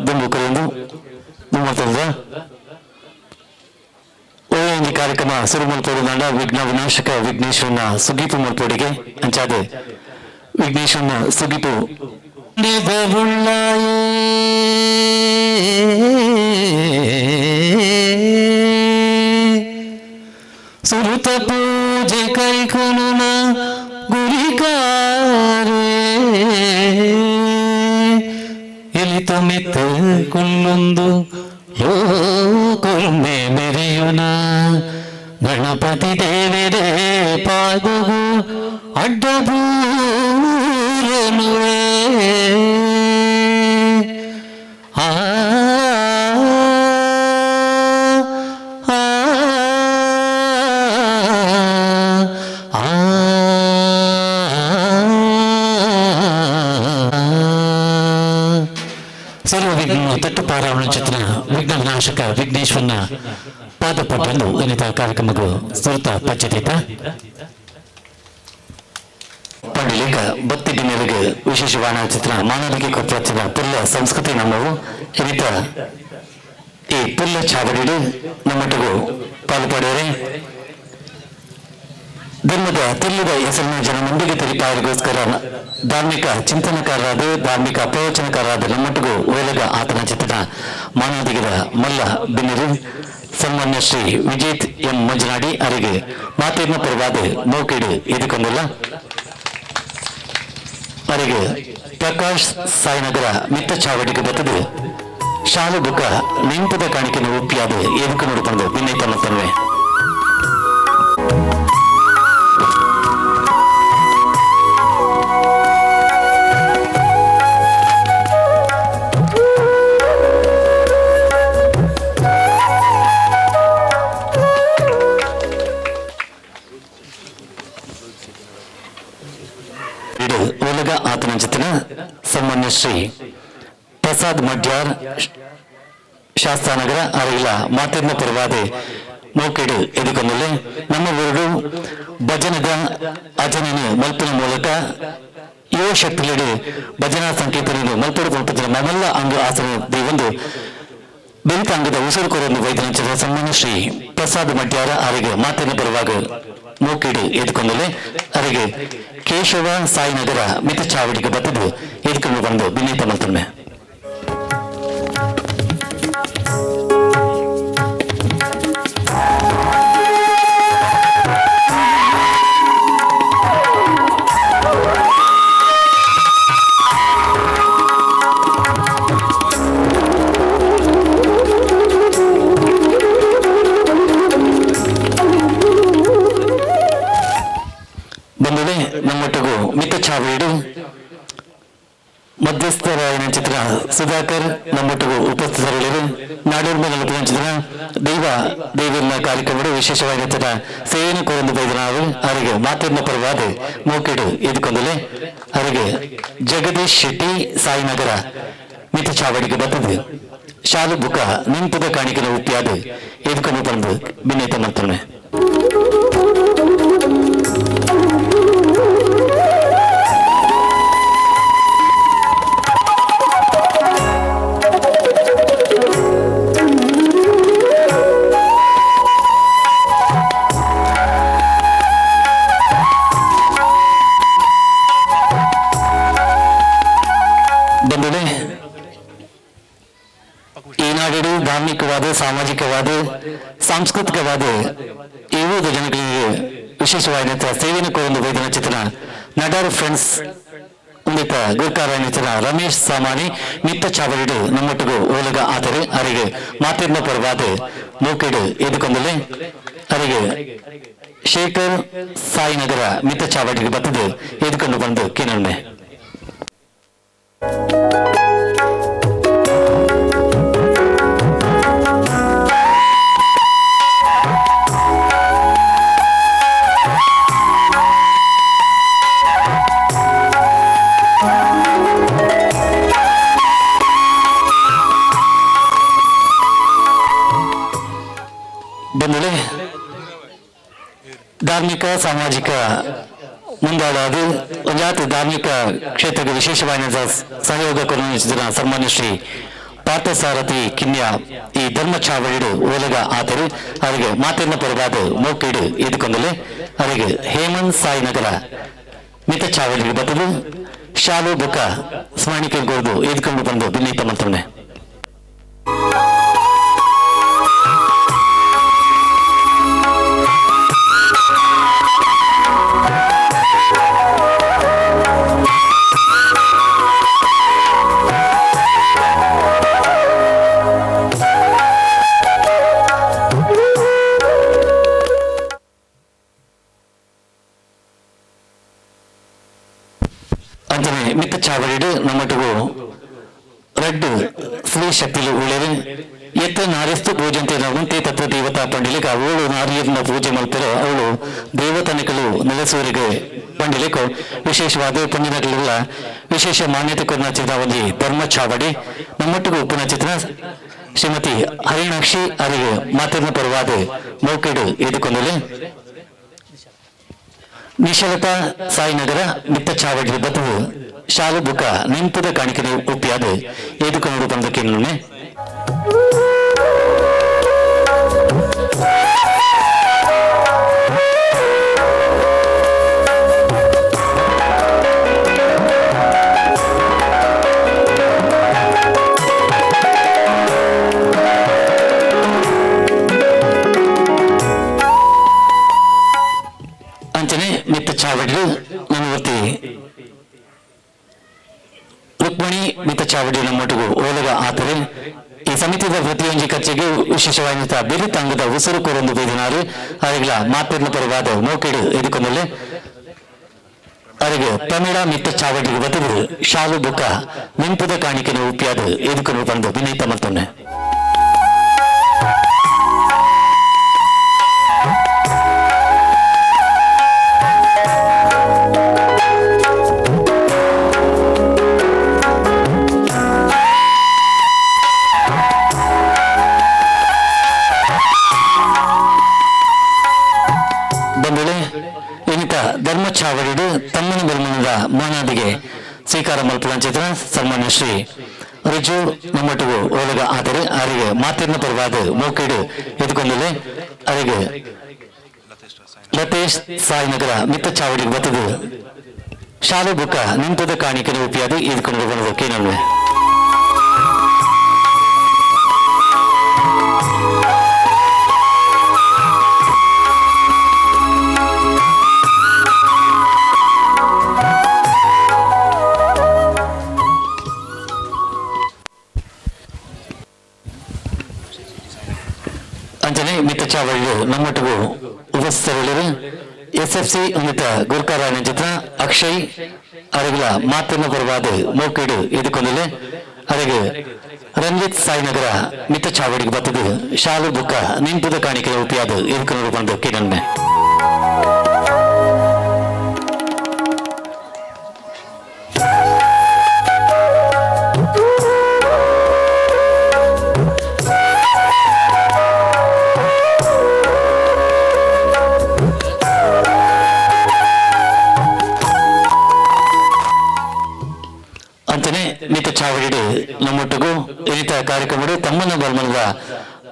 ದುಂಬು ಕರೆಯೊಂದು ದುಮ್ಮತದ ಈ ಕಾರ್ಯಕ್ರಮ ಸುರುಮಲ್ಪೋಡು ದಂಡ ವಿಘ್ನ ವಿನಾಶಕ ವಿಘ್ನೇಶ್ವರನ ಸುಗೀಪು ಮಲ್ಪೋಡಿಗೆ ಅಂಚಾದ ವಿಘ್ನೇಶ್ವರನ ಸುಗೀಪು ಸುರುತ ಪೂಜೆ ಕೈಕೊನುನ ಗುರಿಕಾರೆ ಎಲಿತ ಮೆತ್ತ ಕುಲ್ಲೊಂದು ಲೋಕೊಮ್ಮೆ ಮೆರೆಯುನ ಗಣಪತಿ ದೇವರೇ ಪಾದವು ಅಡ್ಡಬೂರನುವೆ ಆ ಸರ್ವ ವಿಘ್ನ ತಟ್ಟುಪಾರಾವಣ ಚಿತ್ರ ವಿಘ್ನ ವಿನಾಶಕ ವಿಘ್ನೇಶ್ವರನ ಪಾದಪಟ್ಟಂದು ಗಣಿತ ಕಾರ್ಯಕ್ರಮಗಳು ಸುರತ ಪಚ್ಚತೀತ ಪಂಡಿಲಿಕ ಭಕ್ತಿ ದಿನರಿಗೆ ವಿಶೇಷವಾದ ಚಿತ್ರ ಮಾನವಿಕೆ ಕೊಪ್ಪಚ್ಚಿದ ಪುಲ್ಲ ಸಂಸ್ಕೃತಿ ನಮ್ಮವು ಇರಿತ ಈ ಪುಲ್ಲ ಚಾವಡಿಡು ನಮ್ಮೊಟ್ಟಿಗೂ ಪಾಲ್ಪಡೆಯರೆ ಧರ್ಮದ ತಿಲ್ಲದ ಹೆಸರಿನ ಜನ ಮುಂದಿಗೆ ತರಿಪಾಯರಿಗೋಸ್ಕರ ಧಾರ್ಮಿಕ ಚಿಂತನಕಾರರಾದ ಧಾರ್ಮಿಕ ಪ್ರವಚನಕಾರರಾದ ನಮ್ಮೊಟ್ಟಿಗೂ ಓಲಗ ಆತನ ಚಿತ್ರಣ ಮಾನವದಿಗದ ಮಲ್ಲ ಬಿನ್ನಿರು ಸನ್ಮಾನ್ಯ ಶ್ರೀ ವಿಜೇತ್ ಎಂ ಮಂಜನಾಡಿ ಅವರಿಗೆ ಮಾತೇರ್ನ ಪರವಾದ ಮೌಕೇಡು ಎದುಕೊಂಡಿಲ್ಲ ಅವರಿಗೆ ಪ್ರಕಾಶ್ ಸಾಯಿನಗರ ಮಿತ್ತ ಚಾವಡಿಗೆ ಬತ್ತದು ಶಾಲು ಬುಕ್ಕ ನೆಂಪದ ಕಾಣಿಕೆಯನ್ನು ಒಪ್ಪಿಯಾದ ಎದುಕು ನೋಡಿಕೊಂಡು ಭಿನ್ನೈತನ ತನ್ವೆ ಓಲಗ ಆತನ ಚಿತ್ರ ಸನ್ಮಾನ್ಯ ಶ್ರೀ ಪ್ರಸಾದ್ ಮಡ್ಯಾರ್ ಶಾಸ್ತಾನಗರ ಅರಿಲ್ಲ ಮಾತಿನ ಪರವಾದ ಮೌಕೆಡು ಎದುಕೊಂಡಲ್ಲಿ ನಮ್ಮ ಊರು ಭಜನದ ಅಜನನು ಮಲ್ಪಿನ ಮೂಲಕ ಯುವ ಶಕ್ತಿಗಳು ಭಜನಾ ಸಂಕೇತವನ್ನು ಮಲ್ಪಡು ಕೊಂಡ ನಮ್ಮೆಲ್ಲ ಅಂಗ ಆಸನ ಒಂದು ಬೆಳಿತ ಅಂಗದ ಉಸಿರು ಕೊರೊಂದು ವೈದ್ಯನಿಂದ ಸನ್ಮಾನ್ಯ ಶ್ರೀ ಪ್ರಸಾದ್ ಮಡ್ಯಾರ ಅವರಿಗೆ ಮಾತಿನ ಪರವಾಗ ಮೌಕೆಡು ಎದುಕೊಂಡಲ್ಲಿ ಅವರಿಗೆ ಕೇಶವ ಸಾಯಿನಗರ ಮಿತ ಚಾವಡಿಗೆ ಬತ್ತದು ಎದುಕೊಂಡು ಬಂದು ಭಿನ್ನೈತ ಮಲ್ತೊಮ್ಮೆ ಬಂಧುಗಳೇ ನಮ್ಮೊಟ್ಟಿಗೂ ಮಿತ ಚಾವಡಿಡು ಮಧ್ಯಸ್ಥರಾಯನ ಚಿತ್ರ ಸುಧಾಕರ್ ನಮ್ಮೊಟ್ಟಿಗೂ ಉಪಸ್ಥಿತರಿರುವರು. ನಾಡೂರು ಮೇಲೆ ಚಿತ್ರ ದೈವ ದೈವನ ಕಾರ್ಯಕ್ರಮ ವಿಶೇಷವಾಗಿ ಚಿತ್ರ ಸೇವೆಯನ್ನು ಕೋರೊಂದು ಬೈದ ನಾವು ಅವರಿಗೆ ಮಾತಿನ ಪರವಾದ ಮೋಕೆಡು ಎದುಕೊಂಡಲೆ ಅವರಿಗೆ ಜಗದೀಶ್ ಶೆಟ್ಟಿ ಸಾಯಿನಗರ ಮಿತ ಚಾವಡಿಗೆ ಬರ್ತದೆ ಶಾಲು ಬುಕ ನಿಂಪದ ಕಾಣಿಕೆನ ಉಪ್ಪಿಯಾದ ಎದುಕೊಂಡು ಬಂದು ಭಿನ್ನೈತ ಮಾಡ್ತಾನೆ. ಬಂಧುಗಳೇ, ಈನಾಡು ಧಾರ್ಮಿಕವಾದ ಸಾಮಾಜಿಕವಾದ ಸಾಂಸ್ಕೃತಿಕವಾದ ಇವುದ ಜನಗಳಿಗೆ ವಿಶೇಷವಾದ ಸೇವೆಯನ್ನು ಕೋರೊಂದು ಬೈದನ ಚಿತ್ರ ನಡಾರ್ ಫ್ರೆಂಡ್ಸ್ ಉಂದಿತ ಗುರ್ಕಾರಾಯಣ ಚಿತ್ರ ರಮೇಶ್ ಸಾಮಾನಿ ಮಿತ್ತ ಚಾವಡಿಡು ನಮ್ಮೊಟ್ಟಿಗೂ ಓಲಗ ಆದರೆ ಅವರಿಗೆ ಮಾತಿನ ಪರವಾದ ಮೂಕೆಡು ಎದುಕೊಂಡಲೆ ಅವರಿಗೆ ಶೇಖರ್ ಸಾಯಿನಗರ ಮಿತ್ತ ಚಾವಡಿಗೆ ಬರ್ತದೆ ಎದುಕೊಂಡು ಬಂದು ಕಿನೊಮ್ಮೆ. ಬಂಧುಗಳೇ, ಧಾರ್ಮಿಕ ಸಾಮಾಜಿಕ ಮುಂದಾಳಾದ ಜಾತಿ ಧಾರ್ಮಿಕ ಕ್ಷೇತ್ರಕ್ಕೆ ವಿಶೇಷವಾದ ಸಹಯೋಗ ಕೊಡುವ ಸನ್ಮಾನ್ಯ ಶ್ರೀ ಪಾರ್ಥಸಾರಥಿ ಕಿನ್ಯ ಈ ಧರ್ಮ ಚಾವಡಿಡು ಓಲಗ ಆದರೆ ಅವರಿಗೆ ಮಾತಿನ ಪರವಾದ ಮೋಕೆಡು ಎದುಕೊಂಡಲೆ ಅವರಿಗೆ ಹೇಮಂತ್ ಸಾಯಿನಗರ ಮಿತ ಚಾವಡಿಗೆ ಬದಲು ಶಾಲು ಬುಕ ಸ್ಮರಣಿಕೆ ಗೋರ್ದು ಎದುಕೊಂಡು ಬಂದು ಭಿನ್ನೈತ ಮಂತ್ರನೆ. ಅಂಜನೆ ಮಿತ್ತ ಚಾವಡಿಡು ನಮ್ಮೊಟ್ಟಿಗೂ ರೆಡ್ ಸ್ತ್ರೀ ಶಕ್ತಿಲು ಉಳ್ಳೇರು ಎತ್ತ ನಾರಿಸ್ತು ಪೂಜಂತೆ ನವಂತೆ ತತ್ವ ದೇವತಾ ಪಂಡಿಲಿಕ ಅವಳು ನಾರಿಯನ್ನ ಪೂಜೆ ಮಾಡ್ತಾರೆ ಅವಳು ದೇವತನಿಕಲು ನೆಲೆಸುವರಿಗೆ ಪಂಡಿಲಿಕ ವಿಶೇಷವಾದ ಪಂಡಿನಗಳೆಲ್ಲ ವಿಶೇಷ ಮಾನ್ಯತೆ ಕೊರನ ಚಿತ್ರ ಒಂದು ಧರ್ಮ ಚಾವಡಿ ನಮ್ಮೊಟ್ಟಿಗೂ ಉಪ್ಪಿನ ಚಿತ್ರ ಶ್ರೀಮತಿ ಹರಿಣಾಕ್ಷಿ ಅವರಿಗೆ ಮಾತಿನ ಪರವಾದ ಮೌಕೆಡು ಎದುಕೊಂಡಲೆ ನಿಶಲತಾ ಸಾಯಿನಗರ ಮಿತ್ತ ಚಾವಡಿ ಬತ್ತವು ಶಾಲು ಬುಕ ನಿಂಪದ ಕಾಣಿಕೆ ಉಪ್ಪಿಯಾದ ಎದುಕೊಂಡು ಬಂದಕ್ಕೆ ನೊಮ್ಮೆ. ಅಂಚನೆ ಮಿತ್ತ ಚಾವಡಿ ನಮ್ಮವರ್ತಿ ರುಕ್ಮಣಿ ಮಿತ ಚಾವಡಿ ನಮ್ಮೊಟ್ಟಿಗೂ ಓಲಗ ಆದರೆ ಈ ಸಮಿತಿಯ ಪ್ರತಿಯೊಂದು ಕಚೇರಿಗೆ ವಿಶೇಷವಾದ ಬಿರುತಾಂಗದ ಉಸಿರು ಕೋರೊಂದು ಬೈದಿನಾರು ಅವರಿಗಳ ಮಾತಿನ ಪರವಾದ ಮೋಕೆಡು ಎದುಕೊಂಡಲೆ ಅವರಿಗೆ ಪ್ರಮೀಳ ಮಿತ್ತ ಚಾವಡಿಗೆ ಬದಲು ಶಾಲು ಬುಕ ನಿಂಪದ ಕಾಣಿಕೆನ ಉಪ್ಪಿಯಾದ ಎದುಕೊಂಡು ಬಂದು ಭಿನ್ನೈತ ಮತ್ತೊಮ್ಮೆ. ಧರ್ಮ ಚಾವಡಿಡು ತಮ್ಮನ ಬೆಲ್ಮನದ ಮಾನಾದಿಗೆ ಸ್ವೀಕಾರ ಮಲ್ಪನ ಚಿತ್ರ ಸನ್ಮಾನ್ಯ ಶ್ರೀ ರಿಜು ನಮ್ಮೊಟ್ಟಿಗೂ ಓಲಗ ಆದರೆ ಅವರಿಗೆ ಮಾತಿನ ಪರವಾದ ಮೋಕೆಡು ಎದುಕೊಂಡಲೆ ಅವರಿಗೆ ಲತೇಶ್ ಸಾಯಿನಗರ ಮಿತ್ತ ಚಾವಡಿಗೆ ಬತ್ತದು ಶಾಲು ಬುಕ ನಿಂಪದ ಕಾಣಿಕೆ ಉಪಿಯಾದ ಎದುಕೊಂಡು ಬಂದು ಕೇನಲ್ವೇ. ಅಂಜನೆ ಮಿತ್ತ ಚಾವಡಿಯು ನಮ್ಮೊಟ್ಟಿಗೂ ಉಪಸ್ಥಿತರಿರುವರು. SFC ಉನ್ನತ ಗುರುಕಾರಾಯಣ ಚಿತ್ರ ಅಕ್ಷಯ್ ಅರಗಿಲ ಮಾತಿನ ಪರವಾದ ಮೋಕಿಡು ಎದುಕೊಂಡಲೆ ಅರಗೆ ರಂಜಿತ್ ಸಾಯಿನಗರ ಮಿತ್ತ ಚಾವಡಿಗೆ ಬತ್ತದು ಶಾಲು ಬುಕ್ಕ ನಿಂಪುದ ಕಾಣಿಕೆ ಉಪಿಯಾದ ಎದುಕೊಂಡು ಬಂದು ಕಿರಣ್ಮೆ ಅಂಚನೆ ಮಿತ ಚಾವಡಿಡು ನಮ್ಮೊಟ್ಟಿಗೂ ಇನಿತ ಕಾರ್ಯಕ್ರಮಡು ತಮ್ಮನ್ನ ಬರ್ಮನದ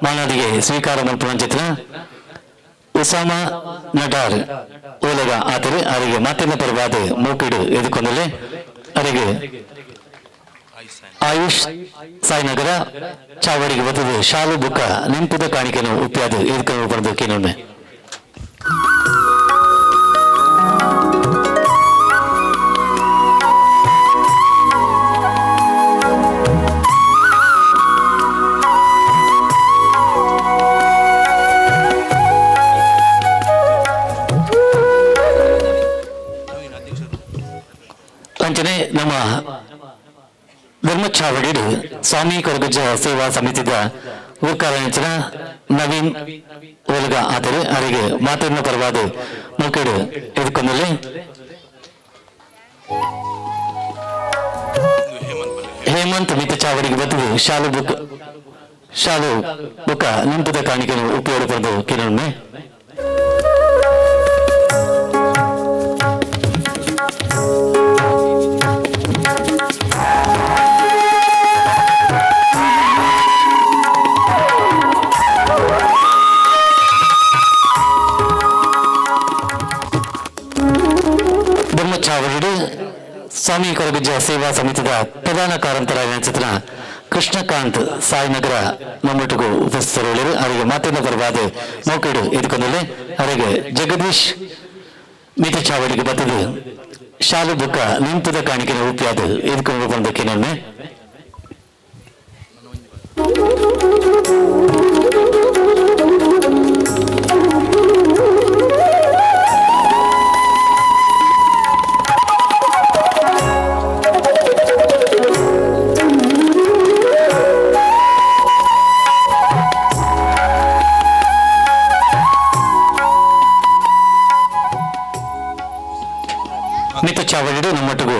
ಮಾನದಿಗೆ ಸ್ವೀಕಾರ ಮಲ್ಪನ ಚಿತ್ರ ಉಸಾಮ ನಟಾರ್ ಓಲಗ ಆತರು ಅವರಿಗೆ ಮಾತಿನ ಪರವಾದ ಮೂಕಿಡು ಎದುಕೊಂಡಲೆ ಅವರಿಗೆ ಆಯುಷ್ ಸಾಯಿನಗರ ಚಾವಡಿಗೆ ಬತ್ತದು ಶಾಲು ಬುಕ್ಕ ನಿಂಪುದ ಕಾಣಿಕೆಯನ್ನು ಉಪ್ಪಿಯಾದ ಎದುಕೊಂಡು ಬಂದು ಕೇನೊಮ್ಮೆ ಅಂಚನೆ ನಮ್ಮ ಧರ್ಮಚಾವಡಿಡು ಸ್ವಾಮಿ ಕೊರಗಜ್ಜ ಸೇವಾ ಸಮಿತಿದ ಊರ್ಕಾರಣಿಂಚಿನ ನವೀನ್ ಓಲಗ ಆದರೆ ಅವರಿಗೆ ಮಾತಿನ ಪರವಾದ ಮೂಕೆಡು ಎದುಕೊಂಡಲ್ಲಿ ಹೇಮಂತ್ ಮಿತ ಚಾವಡಿಗೆ ಬರ್ತದೆ ಶಾಲು ಬುಕ್ಕ ನಿಂಪುದ ಕಾಣಿಕೆಯನ್ನು ಉಪಯೋಗ ಪಡೆದು ಕಿರಣೊಮ್ಮೆ ಚಾವಡಿಡು ಸ್ವಾಮಿ ಕೊರಗಜ್ಜ ಸೇವಾ ಸಮಿತಿದ ಪ್ರಧಾನ ಕಾರ್ಯಂತರಾಗಿನ ಚಿತ್ರ ಕೃಷ್ಣಕಾಂತ್ ಸಾಯಿನಗರ ನಮ್ಮೊಟ್ಟಿಗೂ ಉಪಸ್ಥಿತರಿರುವರು ಅವರಿಗೆ ಮಾತಿನ ಪರವಾದ ಮೌಕೆಡು ಎದುಕೊಂಡಲ್ಲಿ ಅವರಿಗೆ ಜಗದೀಶ್ ಮಿತ ಚಾವಡಿಗೆ ಬರ್ತದೆ ಶಾಲು ಬುಕ್ಕ ನಿಂಪುದ ಕಾಣಿಕೆನ ಉಪಿಯಾದ ಎದುಕೊಂಡು ಬಂದಕ್ಕೆ ನನ್ನೆ ಮಿತ ಚಾವಡಿಡು ನಮ್ಮೊಟ್ಟಿಗೂ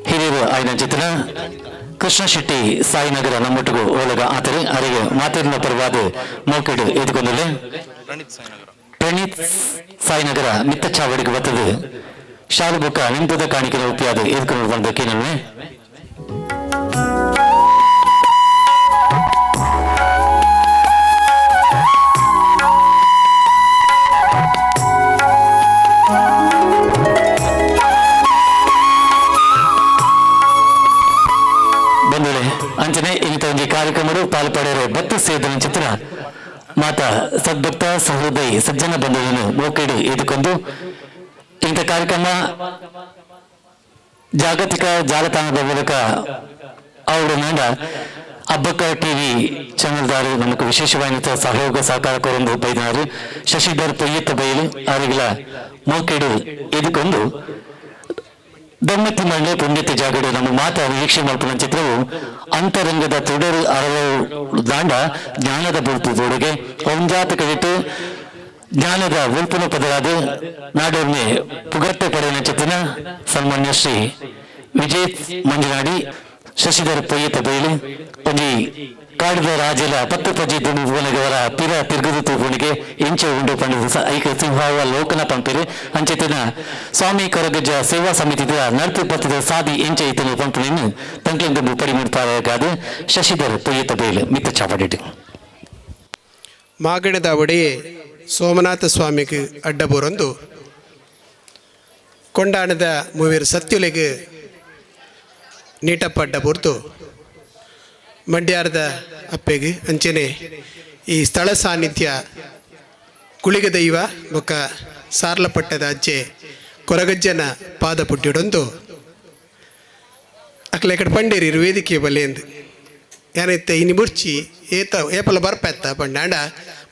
ಹಿರಿಯರು ಆಯ್ದ ಚಿತ್ರ ಕೃಷ್ಣ ಶೆಟ್ಟಿ ಸಾಯಿನಗರ ನಮ್ಮೊಟ್ಟಿಗೂ ಓಲಗ ಆತರೆ ಅವರಿಗೆ ಮಾತಿನ ಪರವಾದ ಮೌಕೆಡು ಎದುಕೊಂಡಲೆ ಪ್ರಣೀತ್ ಸಾಯಿನಗರ ಮಿತ್ತ ಚಾವಡಿಗೆ ಬರ್ತದೆ ಶಾಲು ಬುಕ್ಕ ನಿಂಪುದ ಕಾಣಿಕೆನ ಉಪಿಯಾದ ಎದುಕೊಂಡು ಬಂದಕ್ಕೆ ನನ್ನೆ ಅಂಚನೆ ಇಂಥ ಒಂದು ಕಾರ್ಯಕ್ರಮಗಳು ಪಾಲ್ಪಡೆಯರೆ ಬತ್ತು ಸೇದನ ಚಿತ್ರ ಮಾತಾ ಸದ್ಭಕ್ತ ಸಹೃದಯಿ ಸಜ್ಜನ ಬಂಧುಗಳನ್ನು ಮೋಕೆಡು ಎದುಕೊಂಡು ಇಂಥ ಕಾರ್ಯಕ್ರಮ ಜಾಗತಿಕ ಜಾಲತಾಣದ ಮೂಲಕ ಅವರು ನಾಡ ಅಬ್ಬಕ್ಕ ಟಿವಿ ಚಾನೆಲ್ದಾರು ನಮಗೆ ವಿಶೇಷವಾದ ಸಹಯೋಗ ಸಹಕಾರ ಕೋರೊಂದು ಬೈದಾರು ಶಶಿಧರ್ ಪೊಯ್ಯತ್ತ ಬಯಲು ಅವರಿಗಳ ಮೋಕೆಡು ಎದುಕೊಂಡು ದಮ್ಮತಿ ಮಳ್ಳೆ ಪುಣ್ಯತೆ ಜಾಗಡು ನಮ್ಮ ಮಾತಾ ವೀಕ್ಷೆ ಮಲ್ಪನ ಚಿತ್ರವು ಅಂತರಂಗದ ತುಡರು ಅರವು ದಾಂಡ ಜ್ಞಾನದ ಬುಲ್ಪು ತೋಡುಗೆ ಒಂಜಾತ ಕವಿಟ್ಟು ಜ್ಞಾನದ ಉಲ್ಪುನ ಪದರಾದ ನಾಡೊಮ್ಮೆ ಪುಗಟ್ಟೆ ಪಡೆಯ ಚಿತ್ರನ ಸನ್ಮಾನ್ಯ ಶ್ರೀ ವಿಜಯ್ ಮಂಜನಾಡಿ ಶಶಿಧರ್ ಪೊಯ್ಯತ ಬಯಲು ಒಂಜಿ ಕಾಡಿದ ರಾಜಲ ಪತ್ತು ಪಜಿ ದುಡಿವನಗವರ ಪಿರ ತಿರುಗದು ತೂಪುಣಿಗೆ ಇಂಚೆ ಉಂಡು ಪಂಡಿತ ಐಕ ಸಿಂಹಾವ ಲೋಕನ ಪಂಪಿರು ಅಂಚೆತಿನ ಸ್ವಾಮಿ ಕೊರಗಜ್ಜ ಸೇವಾ ಸಮಿತಿದ ನರ್ತು ಪತ್ತದ ಸಾದಿ ಇಂಚೆ ಇತನ ಪಂಪಿನ ತಂಕ್ಲಿಂದ ಪಡಿ ಮುಡ್ಪಾರಾದ ಶಶಿಧರ್ ಪೊಯ್ಯತ ಬಯಲು ಮಿತ್ತ ಚಾವಡಿಡು ಮಾಗಣದ ಒಡೆಯೇ ಸೋಮನಾಥ ಸ್ವಾಮಿಗೆ ಅಡ್ಡಬೋರೊಂದು ಕೊಂಡಾಣದ ಮೂವಿರು ಸತ್ಯುಲೆಗೆ ನೀಟಪ್ಪ ಅಡ್ಡ ಬೋರ್ತು ಮಂಡ್ಯಾರದ ಅಪ್ಪೆಗೆ ಅಂಚನೆ ಈ ಸ್ಥಳ ಸಾನ್ನಿಧ್ಯ ಕುಳಿಗ ದೈವ ಬೊಕ್ಕ ಸಾರ್ಲಪಟ್ಟದ ಅಜ್ಜೆ ಕೊರಗಜ್ಜನ ಪಾದ ಪುಟ್ಟಿಡೊಂದು ಅಕ್ಲ ಕಡೆ ಪಂಡೇರಿ ವೇದಿಕೆ ಬಲ್ಲೆಂದು ಏನೈತೆ ಇನಿ ಮುರ್ಚಿ ಏತ ಏಪಲ ಬರ್ಪೆತ್ತ ಪಂಡಾಂಡ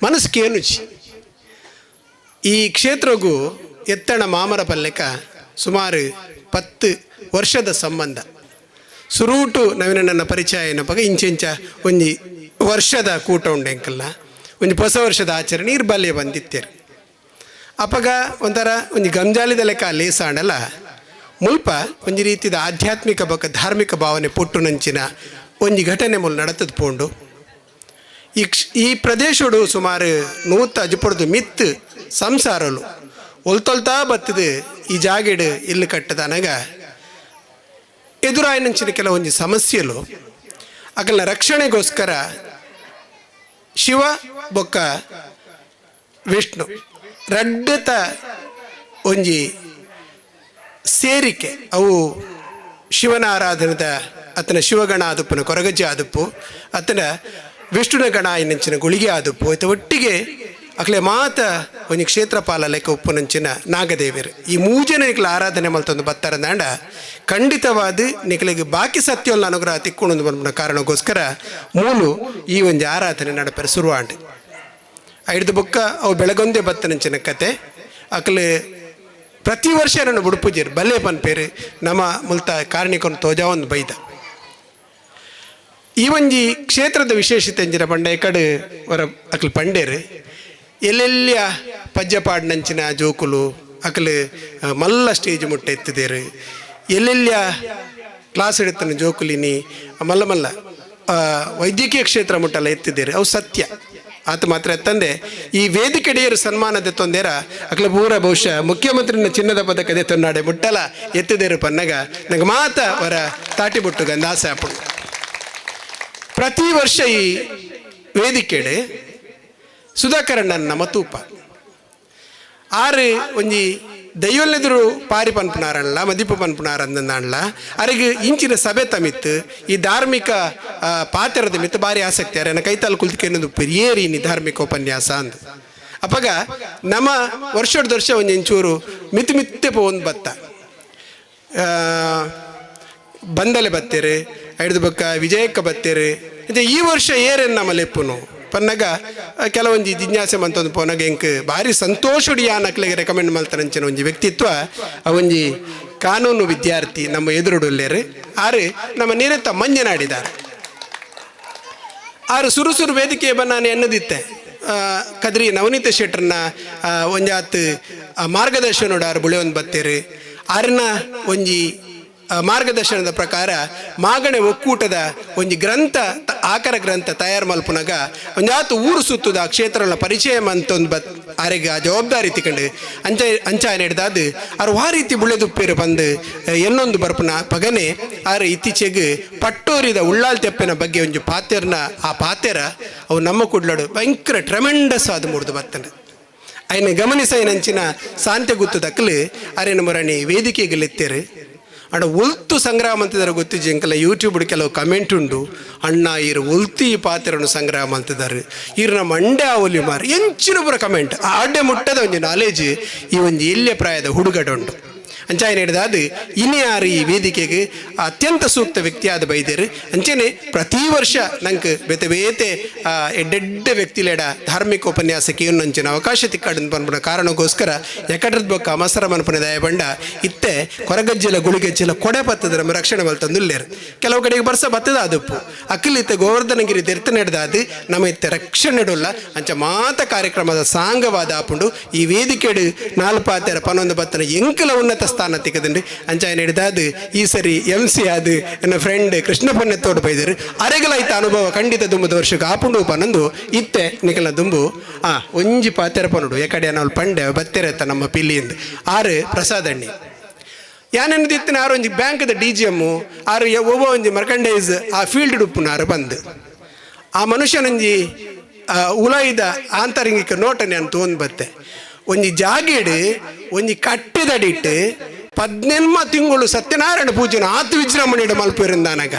ಮನಸ್ಸಿಗೆ ಏನುಚಿ ಈ ಕ್ಷೇತ್ರಗೂ ಎತ್ತಣ ಮಾಮರ ಪಲ್ಲೆಕ ಸುಮಾರು 10 ವರ್ಷದ ಸಂಬಂಧ. ಸುರೂಟು ನವೀನ ಪರಿಚಯ ಏನಪ್ಪಾಗ ಇಂಚೆಂಚ ಒಂಜಿ ವರ್ಷದ ಕೂಟ ಉಂಡೆಂಕಲ್ಲ, ಒಂಜಿ ಹೊಸ ವರ್ಷದ ಆಚರಣೆ ಇರ್ ಬಲ್ಯ ಬಂದಿತ್ತೇರು. ಅಪ್ಪಗ ಒಂಥರ ಒಂಜಿ ಗಂಜಾಲಿದ ಲೆಕ್ಕ ಲೇಸಾಂಡಲ್ಲ ಮುಲ್ಪ ಒಂಜಿ ರೀತಿದ ಆಧ್ಯಾತ್ಮಿಕ ಬೊಕ್ಕ ಧಾರ್ಮಿಕ ಭಾವನೆ ಪೊಟ್ಟು ನಂಚಿನ ಒಂಜಿ ಘಟನೆ ಮುಲ್ ನಡತದ ಪೋಂಡು. ಈ ಪ್ರದೇಶಡು ಸುಮಾರು 100 ಅಜಪಡ್ದು ಮಿತ್ ಸಂಸಾರಲು ಒಲ್ತೊಲ್ತಾ ಬತ್ತದು ಈ ಜಾಗೆಡು ಇಲ್ಲಿ ಕಟ್ಟದನಗ ಎದುರಾಯಿನಂಚಿನ ಕೆಲವೊಂದು ಸಮಸ್ಯೆಲು ಅಕಲ್ನ ರಕ್ಷಣೆಗೋಸ್ಕರ ಶಿವ ಬೊಕ್ಕ ವಿಷ್ಣು ರಡ್ಡತ ಒಂಜಿ ಸೇರಿಕೆ ಅವು ಶಿವನ ಆರಾಧನದ ಅತನ ಶಿವಗಣ ಆದುಪ್ಪನ ಕೊರಗಜ್ಜೆ ಆದುಪ್ಪು ಅತನ ವಿಷ್ಣುನ ಗಣ ಇನ್ನಂಚಿನ ಗುಳಿಗೆ ಆದುಪ್ಪು ಆಯ್ತು ಒಟ್ಟಿಗೆ ಅಕ್ಲೆ ಮಾತ ಒಂಜಿ ಕ್ಷೇತ್ರಪಾಲ ಲೆಕ್ಕ ಉಪ್ಪುನಂಚಿನ ನಾಗದೇವಿಯರು ಈ ಮೂಜನ ನಿಕ್ಲ ಆರಾಧನೆ ಮಲ್ತೊಂದು ಬತ್ತಾರಂದಾಂಡ ಖಂಡಿತವಾದ ನಿಕ್ಲಿಗೆ ಬಾಕಿ ಸತ್ಯೋಲ್ಲ ಅನುಗ್ರಹ ತಿಕ್ಕೊಂಡು ಬಂದ ಕಾರಣಕ್ಕೋಸ್ಕರ ಮೂಲು ಈ ಒಂದು ಆರಾಧನೆ ನಡಪೆರ ಶುರುವಾಂಡೆ ಐಡ್ದು ಬುಕ್ಕ ಅವು ಬೆಳಗೊಂದೆ ಬತ್ತನಂಚಿನ ಕತೆ ಅಕ್ಲೆ ಪ್ರತಿ ವರ್ಷ ನನ್ನ ಬುಡುಪೂಜೆರು ಬಲ್ಲೆ ಪನ್ಪೇರು ನಮ್ಮ ಮುಲ್ತ ಕಾರಣಿಕೊಂಡು ತೋಜಾ ಒಂದು ಬೈದ. ಈ ಒಂಜಿ ಕ್ಷೇತ್ರದ ವಿಶೇಷತೆ ಅಂಜಿನ ಪಂಡ ಕಡೆ ಹೊರ ಅಕ್ಲು ಪಂಡೇರು ಎಲ್ಲೆಲ್ಲಿಯ ಪಜ್ಜಪಾಡ್ನಂಚಿನ ಜೋಕುಲು ಅಕಲು ಮಲ್ಲ ಸ್ಟೇಜ್ ಮುಟ್ಟ ಎತ್ತಿದೇರು ಎಲ್ಲೆಲ್ಲಿಯ ಕ್ಲಾಸ್ ಹಿಡಿತನ ಜೋಕುಲಿನಿ ಮಲ್ಲ ಮಲ್ಲ ವೈದ್ಯಕೀಯ ಕ್ಷೇತ್ರ ಮುಟ್ಟಲ್ಲ ಎತ್ತಿದ್ದೇರು ಅವು ಸತ್ಯ ಆತ ಮಾತ್ರ ಎತ್ತಂದೆ ಈ ವೇದಿಕೆಡೆಯರು ಸನ್ಮಾನದ ತೊಂದೇರ ಅಕ್ಲ ಪೂರ ಬಹುಶಃ ಮುಖ್ಯಮಂತ್ರಿನ ಚಿನ್ನದ ಪದಕದೆ ತೊನ್ನಾಡೆ ಮುಟ್ಟಲ ಎತ್ತಿದೇರು ಪನ್ನಗ ನಂಗೆ ಮಾತ ಅವರ ತಾಟಿ ಮುಟ್ಟು ಗಂದಾಸೆ ಹಾಪುಡು. ಪ್ರತಿ ವರ್ಷ ಈ ವೇದಿಕೆಡೆ ಸುಧಾಕರಣ್ಣನ ಮತೂಪ ಆರು ಒಂಜಿ ದೈವಲ್ಲೆದುರು ಪಾರಿ ಪನ್ಪುನಾರಲ್ಲ ಮದಿಪು ಪನ್ಪುನಾರಂದಲ್ಲ ಅರಿಗೆ ಇಂಚಿನ ಸಭೆ ತಮಿತ್ತು ಈ ಧಾರ್ಮಿಕ ಪಾತ್ರದ ಮಿತ್ತು ಭಾರಿ ಆಸಕ್ತಿ ಅರೆ ಕೈತಾಲ್ ಕುಲ್ತಿಕೆ ಅನ್ನೋದು ಪೆರಿಯೇರಿನಿ ಧಾರ್ಮಿಕ ಉಪನ್ಯಾಸ ಅಂದ ಅಪ್ಪಗ ನಮ್ಮ ವರ್ಷದ ವರ್ಷ ಒಂದು ಇಂಚೂರು ಮಿತ್ತು ಮಿತ್ತೆ ಒಂದು ಬತ್ತ ಬಂದಲೆ ಬತ್ತೇರು ಐಡ್ದು ಬಕ್ಕ ವಿಜಯಕ್ಕ ಬತ್ತೇರು ಈ ವರ್ಷ ಏರೇನು ನಮ್ಮ ಲೆಪ್ಪುನು ಪನ್ನಗ ಕೆಲವೊಂದು ಜಿಜ್ಞಾಸೆ ಮಂತೊಂದು ಪೋನಾಗ ಎಂಕ್ ಭಾರಿ ಸಂತೋಷಡಿ ಯಾನಕ್ಲೆಗೆ ರೆಕಮೆಂಡ್ ಮಲ್ತಾರಂಚಿನ ಒಂಜಿ ವ್ಯಕ್ತಿತ್ವ ಒಂಜಿ ಕಾನೂನು ವಿದ್ಯಾರ್ಥಿ ನಮ್ಮ ಎದುರುಡುಲ್ಲೇರು ಆರು ನಮ್ಮ ನೀರೆತ್ತ ಮಂಜನಾಡಿದಾರೆ ಆರು ಸುರು ವೇದಿಕೆ ನಾನು ಎನ್ನದಿತ್ತೆ ಕದ್ರಿ ನವನೀತ ಶೆಟ್ಟರ್ನ ಒಂಜಾತ್ ಮಾರ್ಗದರ್ಶನೋಡ ಆರು ಬುಳೆ ಒಂದು ಬತ್ತೇರು ಆರನ್ನ ಒಂಜಿ ಮಾರ್ಗದರ್ಶನದ ಪ್ರಕಾರ ಮಾಗಣೆ ಒಕ್ಕೂಟದ ಒಂಜಿ ಗ್ರಂಥ ಆಕರ ಗ್ರಂಥ ತಯಾರು ಮಲ್ಪುನಾಗ ಒಂಜಾತು ಊರು ಸುತ್ತದ ಕ್ಷೇತ್ರಗಳ ಪರಿಚಯ ಮಂತೊಂದು ಆರೆಗೆ ಆ ಜವಾಬ್ದಾರಿ ತಿಕೊಂಡು ಅಂಚಾಯನ ಹಿಡ್ದಾದು ಅವ್ರು ಆ ರೀತಿ ಬುಳೆದುಪ್ಪೇರು ಬಂದು ಇನ್ನೊಂದು ಬರ್ಪುನ ಪಗನೆ ಆರು ಇತ್ತೀಚೆಗೆ ಪಟ್ಟೋರಿದ ಉಳ್ಳಾಲ್ ತೆಪ್ಪನ ಬಗ್ಗೆ ಒಂದು ಪಾತ್ಯರ್ನ ಆ ಪಾತ್ಯರ ಅವು ನಮ್ಮ ಕುಡ್ಲಾಡು ಭಯಂಕರ ಟ್ರೆಮೆಂಡಸ್ ಆದ ಮುಡ್ದು ಬರ್ತನೆ ಅಯ್ಯನ ಗಮನಿಸೈನಂಚಿನ ಸಾಂತ್ಯ ಗುತ್ತದಕ್ಕಲು ಅರೇನು ಮರಣಿ ವೇದಿಕೆಗೆ ಲೆತ್ತೇರು ಅಣ್ಣ ಒಲ್ತು ಸಂಗ್ರಹ ಅಂತಿದ್ದಾರೆ ಗೊತ್ತಿಜ್ಜಿ ಎಂಕಲ್ಲ ಯೂಟ್ಯೂಬ್ ಕೆಲವು ಕಮೆಂಟ್ ಉಂಡು ಅಣ್ಣ ಈರು ಒಲ್ತಿ ಈ ಪಾತ್ರೆಯನ್ನು ಸಂಗ್ರಹ ಅಂತಿದ್ದಾರೆ ಈರು ನಮ್ಮ ಮಂಡ್ಯ ಅವಲಿ ಮಾರು ಎಂಚಿನ ಪುರ ಕಮೆಂಟ್ ಆಡೆ ಮುಟ್ಟದ ಒಂದು ನಾಲೇಜ್ ಈ ಒಂದು ಎಲ್ಯ ಪ್ರಾಯದ ಹುಡುಗಡ ಉಂಟು ಅಂಚಾಯನ ಹಿಡಿದಾದು ಇನ್ಯಾರು ಈ ವೇದಿಕೆಗೆ ಅತ್ಯಂತ ಸೂಕ್ತ ವ್ಯಕ್ತಿಯಾದ ಬೈದೇರು ಅಂಚೆನೆ ಪ್ರತಿ ವರ್ಷ ನಂಗೆ ಬೇತೆ ಬೇತೆ ಎಡ್ಡೆಡ್ಡ ವ್ಯಕ್ತಿಲೇಡ ಧಾರ್ಮಿಕ ಉಪನ್ಯಾಸಕ್ಕೆ ಇನ್ನು ಅಂಚಿನ ಅವಕಾಶ ತಿಕ್ಕಾಡು ಬಂದ್ಬಿಡ ಕಾರಣಕ್ಕೋಸ್ಕರ ಎಕಡ್ರದ ಬೊಕ್ಕ ಅಮಸರ ಮನ್ಪನೆ ದಯ ಬಂಡ ಇತ್ತೆ ಕೊರಗಜ್ಜಲ ಗುಳಿಗೆಜ್ಜಲ ಕೊಡೆ ಬತ್ತದ ನಮ್ಮ ರಕ್ಷಣೆ ಬಲ್ತಂದುಲ್ಲೇರು ಕೆಲವು ಕಡೆಗೆ ಬರ್ಸ ಬತ್ತದ ಅದಪ್ಪು ಅಕ್ಕಲಿತ್ತೆ ಗೋವರ್ಧನಗಿರಿ ತೆರ್ತ ನಡೆದಾದು ನಮ್ಮ ಇತ್ತೆ ರಕ್ಷಣೆ ಇಡೋಲ್ಲ ಅಂಚ ಮಾತ ಕಾರ್ಯಕ್ರಮದ ಸಾಂಗವಾದ ಆಪುಂಡು ಈ ವೇದಿಕೆಡು ನಾಲ್ಪಾತ್ಯರ ಪನ್ನೊಂದು ಬತ್ತನ ಎಂಕಲ ಉನ್ನತ ಸ್ಥಾನ ತಿಕ್ಕದಂಡು ಅಂಚಾಯನ ಹಿಡಿದಾದು ಈ ಸರಿ MC ಆದು ನನ್ನ ಫ್ರೆಂಡ್ ಕೃಷ್ಣ ಪೊನ್ನೆತ್ತೋಡು ಬೈದರು ಅರೆಗಲಾಯ್ತ ಅನುಭವ ಖಂಡಿತ ದುಂಬದ ವರ್ಷಕ್ಕೆ ಆಪುಂಡು ಪನೊಂದು ಇತ್ತೆ ನಿಕಲ್ನ ದುಂಬು ಒಂಜಿ ಪಾತೆರ ಪನುಡು ಎಕಡೆ ನಾವು ಪಂಡೆ ಬತ್ತೆರೆತ್ತ ನಮ್ಮ ಪಿಲ್ಲಿಯಿಂದ ಆರು ಪ್ರಸಾದಣ್ಣಿ ಯಾನೆಂದಿತ್ತಿನ ಆರು ಒಂಜಿ ಬ್ಯಾಂಕ್ದ DGM ಆರು ಒಬ್ಬ ಒಂಜಿ ಮರ್ಕಂಡೈಸ್ ಆ ಫೀಲ್ಡ್ ಉಪ್ಪುನಾರು ಬಂದು ಆ ಮನುಷ್ಯನೊಂಜಿ ಉಲಾಯಿದ ಆಂತರಂಗಿಕ ನೋಟನೆ ಅಂತ ಒಂದು ಬತ್ತೆ ಒಂಜಿ ಜಾಗೇಡು ಒಂಜಿ ಕಟ್ಟೆದಡಿಟ್ಟು 18 ತಿಂಗಳು ಸತ್ಯನಾರಾಯಣ ಪೂಜೆನ ಆತು ವಿಜೃಂಭಣೆ ಮಲ್ಪೇರಿಂದಾನಾಗ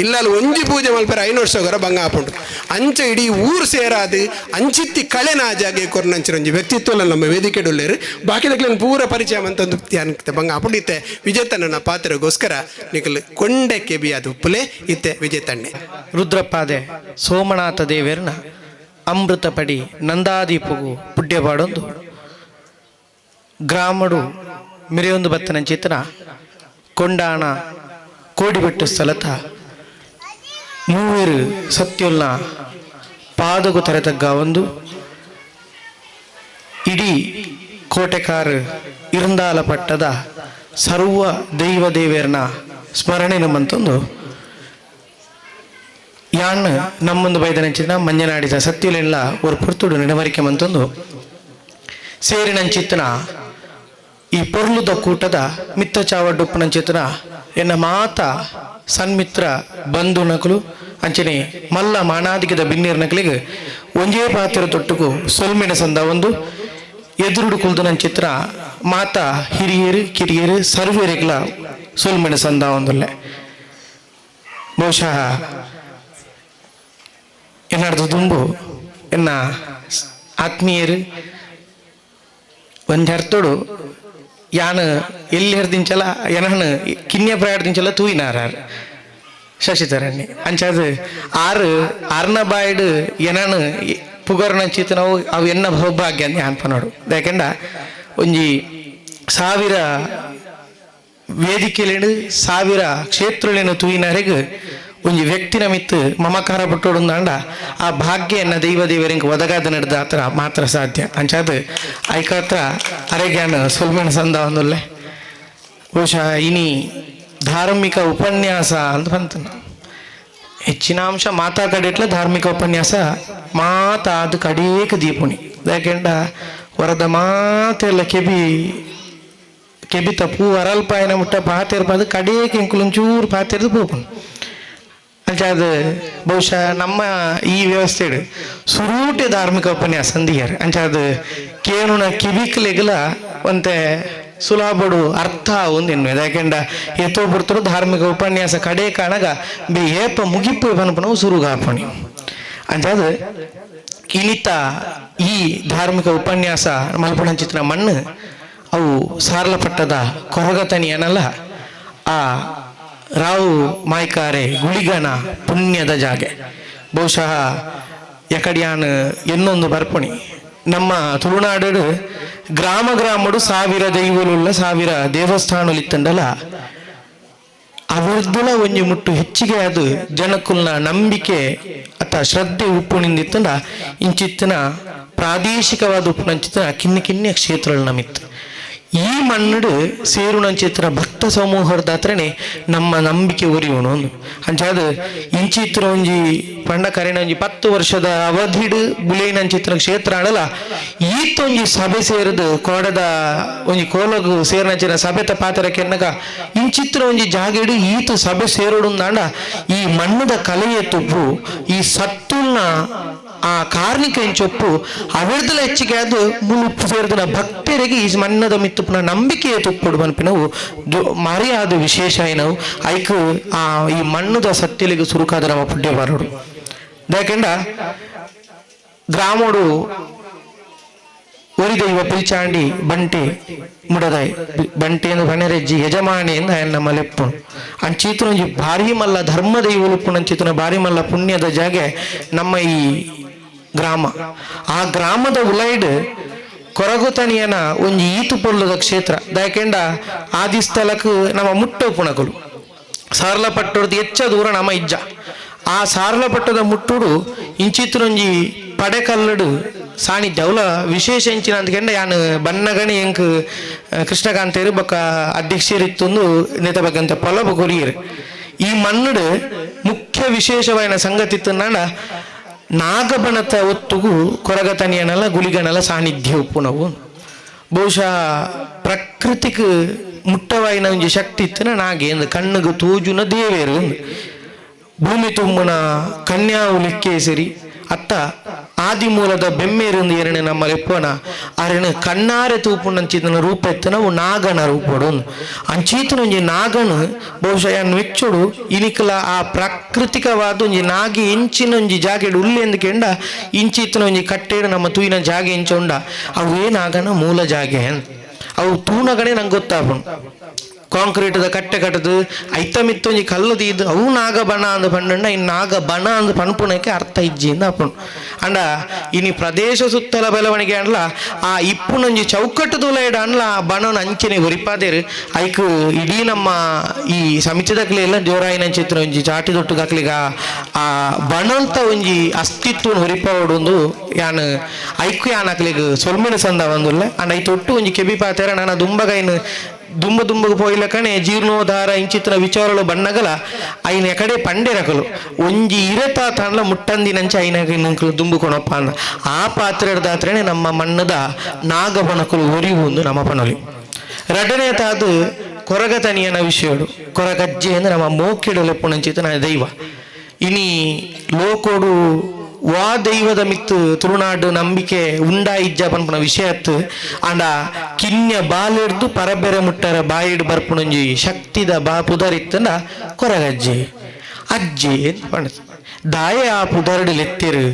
ಇಲ್ಲಲ್ಲಿ ಒಂಜಿ ಪೂಜೆ ಮಲ್ಪೇರ 5 ವರ್ಷ ಬಂಗ ಹಾಪುಂಡು ಅಂಚ ಇಡೀ ಊರು ಸೇರಾದು ಅಂಚಿತ್ತಿ ಕಳೆನ ಆ ಜಾಗೆ ಕೊರ್ನಂಚಿನ ಒಂಜಿ ವ್ಯಕ್ತಿತ್ವ ನಮ್ಮ ವೇದಿಕೆಡುಲ್ಲೇರು ಬಾಕಿದಕ್ಲೇನು ಪೂರ ಪರಿಚಯ ಅಂತಂದು ಬಂಗ ಹಾಪುಂಡು ಇತ್ತೆ ವಿಜೇತನ ಪಾತ್ರಗೋಸ್ಕರ ನಿಕಲು ಕೊಂಡೆಕ್ಕೆ ಬಿಯಾದು ಉಪ್ಪುಲೆ ಇತ್ತೆ ವಿಜೇತಣ್ಣೆ ರುದ್ರಪಾದೆ ಸೋಮನಾಥ ದೇವೇರ್ನ ಅಮೃತ ಪಡಿ ನಂದಾದೀಪಗು ಪುಡ್ಯಪಾಡೊಂದು ಗ್ರಾಮಡು ಮಿರಿಯೊಂದು ಬತ್ತನ ಚಿತ್ರ ಕೊಂಡಾಣ ಕೋಡಿಬೆಟ್ಟು ಸ್ಥಳತ ಮೂವೇರು ಸತ್ಯುಲ್ನ ಪಾದಗು ತರೆತಗ್ಗ ಒಂದು ಇಡೀ ಕೋಟೆಕಾರ್ ಇರಂದಾಲ ಪಟ್ಟದ ಸರ್ವ ದೈವ ದೇವೇರ್ನ ಸ್ಮರಣೆ ನಮ್ಮಂತೊಂದು ಯಾನ್ ನಮ್ಮೊಂದು ಬೈದನಂಚಿನ ಮಂಜನಾಡಿದ ಸತ್ಯುಲೆಲ್ಲ ஒரு ಪುರ್ತುಡು ನೆನವರಿಕೆ ಮಂತೊಂದು ಸೇರಿನಂಚಿತ್ತನ ಈ ಪೊರ್ಲುದ ಕೂಟದ ಮಿತ್ತ ಚಾವಡ್ಡುಪ್ಪನಂಚಿತ್ತನ ಎನ್ನ ಮಾತ ಸನ್ಮಿತ್ರ ಬಂಧು ನಕಲು ಅಂಚನೆ ಮಲ್ಲ ಮಾನಾದಿಕದ ಬಿನ್ನೀರ್ ನಕಲಿಗೆ ಒಂಜೇ ಪಾತ್ರ ತೊಟ್ಟುಕು ಸೊಲ್ಮೆನ ಸಂದ ಒಂದು ಎದುರುಡು ಕುಲ್ದನಂಚಿತ್ರ ಮಾತ ಹಿರಿಯರು ಕಿರಿಯರು ಸರ್ವೇರಿಗಳ ಸೊಲ್ಮೆನ ಸಂದ ಒಂದೊಲ್ಲೆ ಬಹುಶಃ ಎನ್ನಡ್ದು ದುಂಬು ಎನ್ನ ಆತ್ಮೀಯರು ಒಂದರ್ಥೋಡು ಯಾನು ಎಲ್ಲಿ ಹರಿದಿಂಚಲ್ಲ ಏನನ್ನು ಕಿನ್ಯ ಪ್ರಯಾಡ್ದಿಂಚಲ್ಲ ತೂಯಿನಾರ ಶಶಿಧರಣ್ಣಿ ಅಂಚಾದ ಆರ್ನ ಬಾಯ್ಡು ಏನನು ಪುಗರ್ನ ಚಿತ್ತ ನಾವು ಅವು ಎನ್ನ ಸೌಭಾಗ್ಯ ಅಂತ ಅನ್ಪನೋಡು ಯಾಕೆಂಡ ಒಂಜಿ 1000 ವೇದಿಕೆಲೇನು 1000 ಕ್ಷೇತ್ರಲೇನು ತೂಯಿನಾರೆಗೆ ಒಂಜಿ ವ್ಯಕ್ತಿನ ಮಿತ್ತು ಮಮಕಾರ ಪಟ್ಟೋಡು ಅಂಡ ಆ ಭಾಗ್ಯ ಎನ್ನ ದೈವ ದೇವರಿಗೆ ಒದಗಾದ ನಡೆದ ಹತ್ರ ಮಾತ್ರ ಸಾಧ್ಯ ಅಂಚಾದ ಐಕತ್ರ ಅರೆಗ್ಯಾನ ಸೊಲ್ಮೆಣ ಸಂದ ಒಂದೊಲ್ಲೆ ಬಹುಶಃ ಇನಿ ಧಾರ್ಮಿಕ ಉಪನ್ಯಾಸ ಅಂತ ಬಂತು ಹೆಚ್ಚಿನ ಅಂಶ ಮಾತಾ ಕಡೆಟ್ಲ ಧಾರ್ಮಿಕ ಉಪನ್ಯಾಸ ಮಾತಾದ ಕಡೇಕ ದೀಪುಣಿ ಯಾಕೆಂಡ ವರದ ಮಾತೆಲ್ಲ ಕೆಬಿ ತಪ್ಪು ವರಲ್ಪಾಯನ ಮುಟ್ಟ ಪಾತಿರ್ಬಾದು ಕಡೇಕ ಇಂಕುಲೊಂಚೂರು ಪಾತಿರ್ದು ಪೋಪುನು ಅಂಚಾದ ಬಹುಶಃ ನಮ್ಮ ಈ ವ್ಯವಸ್ಥೆ ಸುರೂಟೆ ಧಾರ್ಮಿಕ ಉಪನ್ಯಾಸ ಅಂದಿಯಾರ ಅಂಚಾದ ಕೇನುನ ಕಿವಿಕ್ಲೆಗಲ ಒಂತೆ ಸುಲಭಡು ಅರ್ಥ ಒಂದೆನ್ನು ಯಾಕೆಂಡ ಎತ್ತೋ ಬಿಡ್ತಾರೋ ಧಾರ್ಮಿಕ ಉಪನ್ಯಾಸ ಕಡೆ ಕಾಣಗ ಬಿ ಏಪ ಮುಗಿಪು ಪನಪನವು ಸುರುಗಾಪಣಿ ಅಂಚಾದ ಇನಿತ ಈ ಧಾರ್ಮಿಕ ಉಪನ್ಯಾಸ ಮಲ್ಪಣಂಚಿತ್ರ ಮಣ್ಣು ಅವು ಸಾರ್ಲಪಟ್ಟದ ಕೊರಗತನಿ ಏನಲ್ಲ ಆ ರಾವು ಮಾಯ್ಕಾರೆ ಗುಳಿಗನ ಪುಣ್ಯದ ಜಾಗೆ ಬಹುಶಃ ಯಕಡಿಯಾನ್ ಎನ್ನೊಂದು ಬರ್ಪಣಿ ನಮ್ಮ ತುಳುನಾಡು ಗ್ರಾಮಡು 1000 ದೈವಲುಳ್ಳ 1000 ದೇವಸ್ಥಾನಲಿತ್ತಂಡಲ ಅವರ್ದುಲ ಒಂಜಿ ಮುಟ್ಟು ಹೆಚ್ಚಿಗೆ ಅದು ಜನಕ್ಕುಲ್ನ ನಂಬಿಕೆ ಅಥವಾ ಶ್ರದ್ಧೆ ಉಪ್ಪು ನಿಂದಿತ್ತಂಡ ಇಂಚಿತ್ತಿನ ಪ್ರಾದೇಶಿಕವಾದ ಉಪ್ಪುನಂಚಿತ್ತಿನ ಕಿನ್ನೆ ಕ್ಷೇತ್ರಗಳು ನಮಿತ್ತು ಈ ಮಣ್ಣು ಸೇರುನಂಚಿತ್ರ ಭಕ್ತ ಸಮೂಹದ ಹತ್ರನೇ ನಮ್ಮ ನಂಬಿಕೆ ಉರಿಯೋಣ ಅಂಚಾದ ಇಂಚಿತ್ರ ಒಂಜಿ ಪಂಡ ಕರೆನ ಒಂಜಿ 10 ವರ್ಷದ ಅವಧಿಡು ಬುಲೇನಂಚಿತ್ರ ಕ್ಷೇತ್ರ ಆಡಲ್ಲ ಈತೊಂಜಿ ಸಭೆ ಸೇರಿದು ಕೋಡದ ಒಂಜಿ ಕೋಲಗು ಸೇರಿನಂಚಿನ ಸಭೆತ ಪಾತ್ರಕ್ಕೆ ಎನ್ನಗ ಇಂಚಿತ್ರ ಒಂಜಿ ಜಾಗೆಡು ಈತು ಸಭೆ ಸೇರೋಡು ಅಂಡ ಈ ಮಣ್ಣದ ಕಲೆಯ ತುಪ್ಪು ಈ ಸತ್ತುಲ್ನ ಆ ಕಾರ್ಣಿಕ ಇಂಚೊಪ್ಪು ಅವಿರ್ದಲ ಹೆಚ್ಚಿಗೆ ಅದು ಮುಳುಪ್ಪು ಸೇರಿದ ಭಕ್ತರಿಗೆ ಈ ಮಣ್ಣದ ಮಿತ್ತುಪುನ ನಂಬಿಕೆಯ ತುಪ್ಪುಡು ಮನ್ಪಿನವು ಮರ್ಯಾದ ವಿಶೇಷ ಏನವು ಐಕ್ ಆ ಈ ಮಣ್ಣದ ಸತ್ಯಲಿಗೆ ಸುರುಕಾದ ನಮ್ಮ ಪುಡ್ಯ ಬರೋಡು ಯಾಕೆಂಡ ಗ್ರಾಮೋಡು ಒರಿದೈವ ಪಿಲ್ಚಾಂಡಿ ಬಂಟೆ ಮುಡದಾಯ್ ಬಂಟೆ ಎಂದು ಬಣರೆಜ್ಜಿ ಯಜಮಾನಿ ಎಂದು ఆయన ನಮ್ಮ ಲೆಪ್ಪುನು ಅಂಚೀತನೊಂಜಿ ಭಾರಿ ಮಲ್ಲ ಧರ್ಮ ದೈವಲುಪ್ಪುನ ಅಂಚಿತನ ಭಾರಿ ಮಲ್ಲ ಪುಣ್ಯದ ಜಾಗೆ ನಮ್ಮ ಈ ಗ್ರಾಮ ಆ ಗ್ರಾಮದ ಉಲೈಡ್ ಕೊರಗುತನಿಯನ ಒಂಜಿ ಈತು ಪೊರ್ಲದ ಕ್ಷೇತ್ರ ಯಾಕೆಂಡ ಆದಿ ಸ್ಥಳಕ್ಕೆ ನಮ್ಮ ಮುಟ್ಟೋಪುಣಕಲು ಸಾರ್ಲಪಟ್ಟೋರ್ದು ಹೆಚ್ಚ ದೂರ ನಮ್ಮ ಇಜ್ಜ ಆ ಸಾರ್ಲಪಟ್ಟದ ಮುಟ್ಟುಡು ಇಂಚಿತ್ರೊಂಜಿ ಪಡೆಕಲ್ಲಡು ಸಾನ್ನಿಧ್ಯ ಅವಲ ವಿಶೇಷ ಇಂಚಿನ ಅಂದ್ಕೆಂಡ ಯಾನು ಬನ್ನಗಣಿ ಎಂಕ್ ಕೃಷ್ಣಕಾಂತೇರು ಬೊಕ್ಕ ಅಧ್ಯಕ್ಷರಿತ್ತೊಂದು ನೆತ ಬಗ್ಗಂತ ಪೊಲಬ ಕೊರಿಯರು ಈ ಮಣ್ಣುಡು ಮುಖ್ಯ ವಿಶೇಷವಾದ ಸಂಗತಿ ಇತ್ತಂಡ ನಾಗಬಣತ ಒತ್ತುಗು ಕೊರಗತನಿಯನಲ್ಲ ಗುಳಿಗನಲ್ಲ ಸಾನ್ನಿಧ್ಯ ಉಪ್ಪುನವು ಬಹುಶಃ ಪ್ರಕೃತಿಗೆ ಮುಟ್ಟವಾಯಿನ ಒಂಜಿ ಶಕ್ತಿ ಇತ್ತನ ನಾಗೆ ಕಣ್ಣುಗು ತೋಜುನ ದೇವೇರು ಭೂಮಿ ತುಂಬುನ ಕನ್ಯಾವು ಲೆಕ್ಕೇಸರಿ ಅತ್ತ ಆದಿ ಮೂಲದ ಬೆಮ್ಮೇರಿಂದ ಎರಡನೇ ನಮ್ಮ ಲೆಪ್ಪನ ಅರೆನ ಕಣ್ಣಾರೆ ತೂಪುನಂಚಿತನ ರೂಪ ಎತ್ತನವು ನಾಗನ ರೂಪಡು ಅಂಚೀತನೊಂಜಿ ನಾಗನು ಬಹುಶಃ ಯಾನ್ ವೆಚ್ಚೋಡು ಇನಿಕಲ ಆ ಪ್ರಾಕೃತಿಕವಾದ ಒಂಜಿ ನಾಗಿ ಇಂಚಿನೊಂಜಿ ಜಾಗೆಡು ಉಲ್ಲೆಂದು ಕೆಂಡ ಇಂಚಿತನೊಂಜಿ ಕಟ್ಟೆಡು ನಮ್ಮ ತೂಯಿನ ಜಾಗೆ ಇಂಚೊಂಡ ಅವೇ ನಾಗನ ಮೂಲ ಜಾಗೆ ಅವು ತೂನಗಣೆ ನಂಗೆ ಗೊತ್ತಾಪುನು ಕಾಂಕ್ರೀಟ್ದ ಕಟ್ಟೆ ಕಟ್ಟದು ಐತ ಮಿತ್ತೊಂಜಿ ಕಲ್ಲು ತೀದು ಅವು ನಾಗ ಬಣ ಅಂದು ಪಂಡ ಇನ್ನು ನಾಗ ಬಣ ಅಂದು ಪನ್ಪುನಕ್ಕೆ ಅರ್ಥ ಇಜ್ಜಿ ಅಂದು ಅಪ್ಪುನು ಅಂಡ ಇನಿ ಪ್ರದೇಶ ಸುತ್ತಲ ಬೆಳವಣಿಗೆ ಅಂಡ್ಲ ಆ ಇಪ್ಪುನೊಂಜಿ ಚೌಕಟ್ಟು ತುಲೆಡ ಅಂಡ್ಲ ಆ ಬಣನ ಅಂಚನೆ ಒರಿಪಾದೇರು ಐಕ್ ಇಡೀ ನಮ್ಮ ಈ ಸಮಿತಿದಕ್ಲೆ ಎಲ್ಲ ಜೋರಾಯಿನಂಚಿತ್ರ ಒಂಜಿ ಚಾಟಿ ದೊಟ್ಟುಗಕ್ಲಿಗ ಆ ಬಣಂತ ಒಂಜಿ ಅಸ್ತಿತ್ವ ಹೊರಿಪಾವೊಂದು ಯಾನ್ ಐಕು ಯಾನ್ ಅಕ್ಲಿಗ್ ಸೊಲ್ಮೆಣ ಸಂದ ಬಂದುಲ್ಲ ಅಂಡ್ ಐ ತೊಟ್ಟು ಒಂಜಿ ಕೆಬಿ ಪಾತೆರ ನನ್ನ ದುಂಬಗೈನ್ ದುಂಬುಗೆ ಪೋಯಿಲ ಕಣೆ ಜೀರ್ಣೋದ್ಧಾರ ಇಂಚಿತ್ರ ವಿಚಾರಗಳು ಬಣ್ಣಗಲ ಐನ ಎಕಡೆ ಪಂಡೆರಕಲು ಒಂಜಿ ಇರತ ತಾಂಡ್ಲ ಮುಟ್ಟಂದಿನಂಚ ಐನಗೆ ನಂಕಲು ದುಂಬು ಕೊಣಪ್ಪ ಅಂದ ಆ ಪಾತ್ರೆಡ್ದಾತ್ರೇನೆ ನಮ್ಮ ಮಣ್ಣದ ನಾಗಬಣಕಲು ಒರಿವು ನಮ್ಮ ಪಣಲಿ ರಡನೇ ತಾದು ಕೊರಗತನಿಯನ ವಿಷಯಡು ಕೊರಗಜ್ಜೆ ಅಂದ್ರೆ ನಮ್ಮ ಮೋಕಿಡಲು ಪುಣಂಚಿತ ದೈವ ಇನಿ ಲೋಕೋಡು ವಾ ದೈವದ ಮಿತ್ತು ತುಳುನಾಡು ನಂಬಿಕೆ ಉಂಡಾಯಿಜ್ಜ ಪನ್ಪುನ ವಿಷಯತ್ತು ಅಂಡ ಕಿನ್ಯ ಬಾಲೆಡ್ದು ಪರಬೆರೆ ಮುಟ್ಟರ ಬಾಯಿಡ್ ಬರ್ಪುಣಂಜಿ ಶಕ್ತಿದ ಬಾ ಪುದರಿತ್ತಂಡ ಕೊರಗಜ್ಜೆ ಅಜ್ಜೆ ಪಂಡ ದಾಯ ಆ ಪುದರ್ಡ್ ಲೆತ್ತಿರು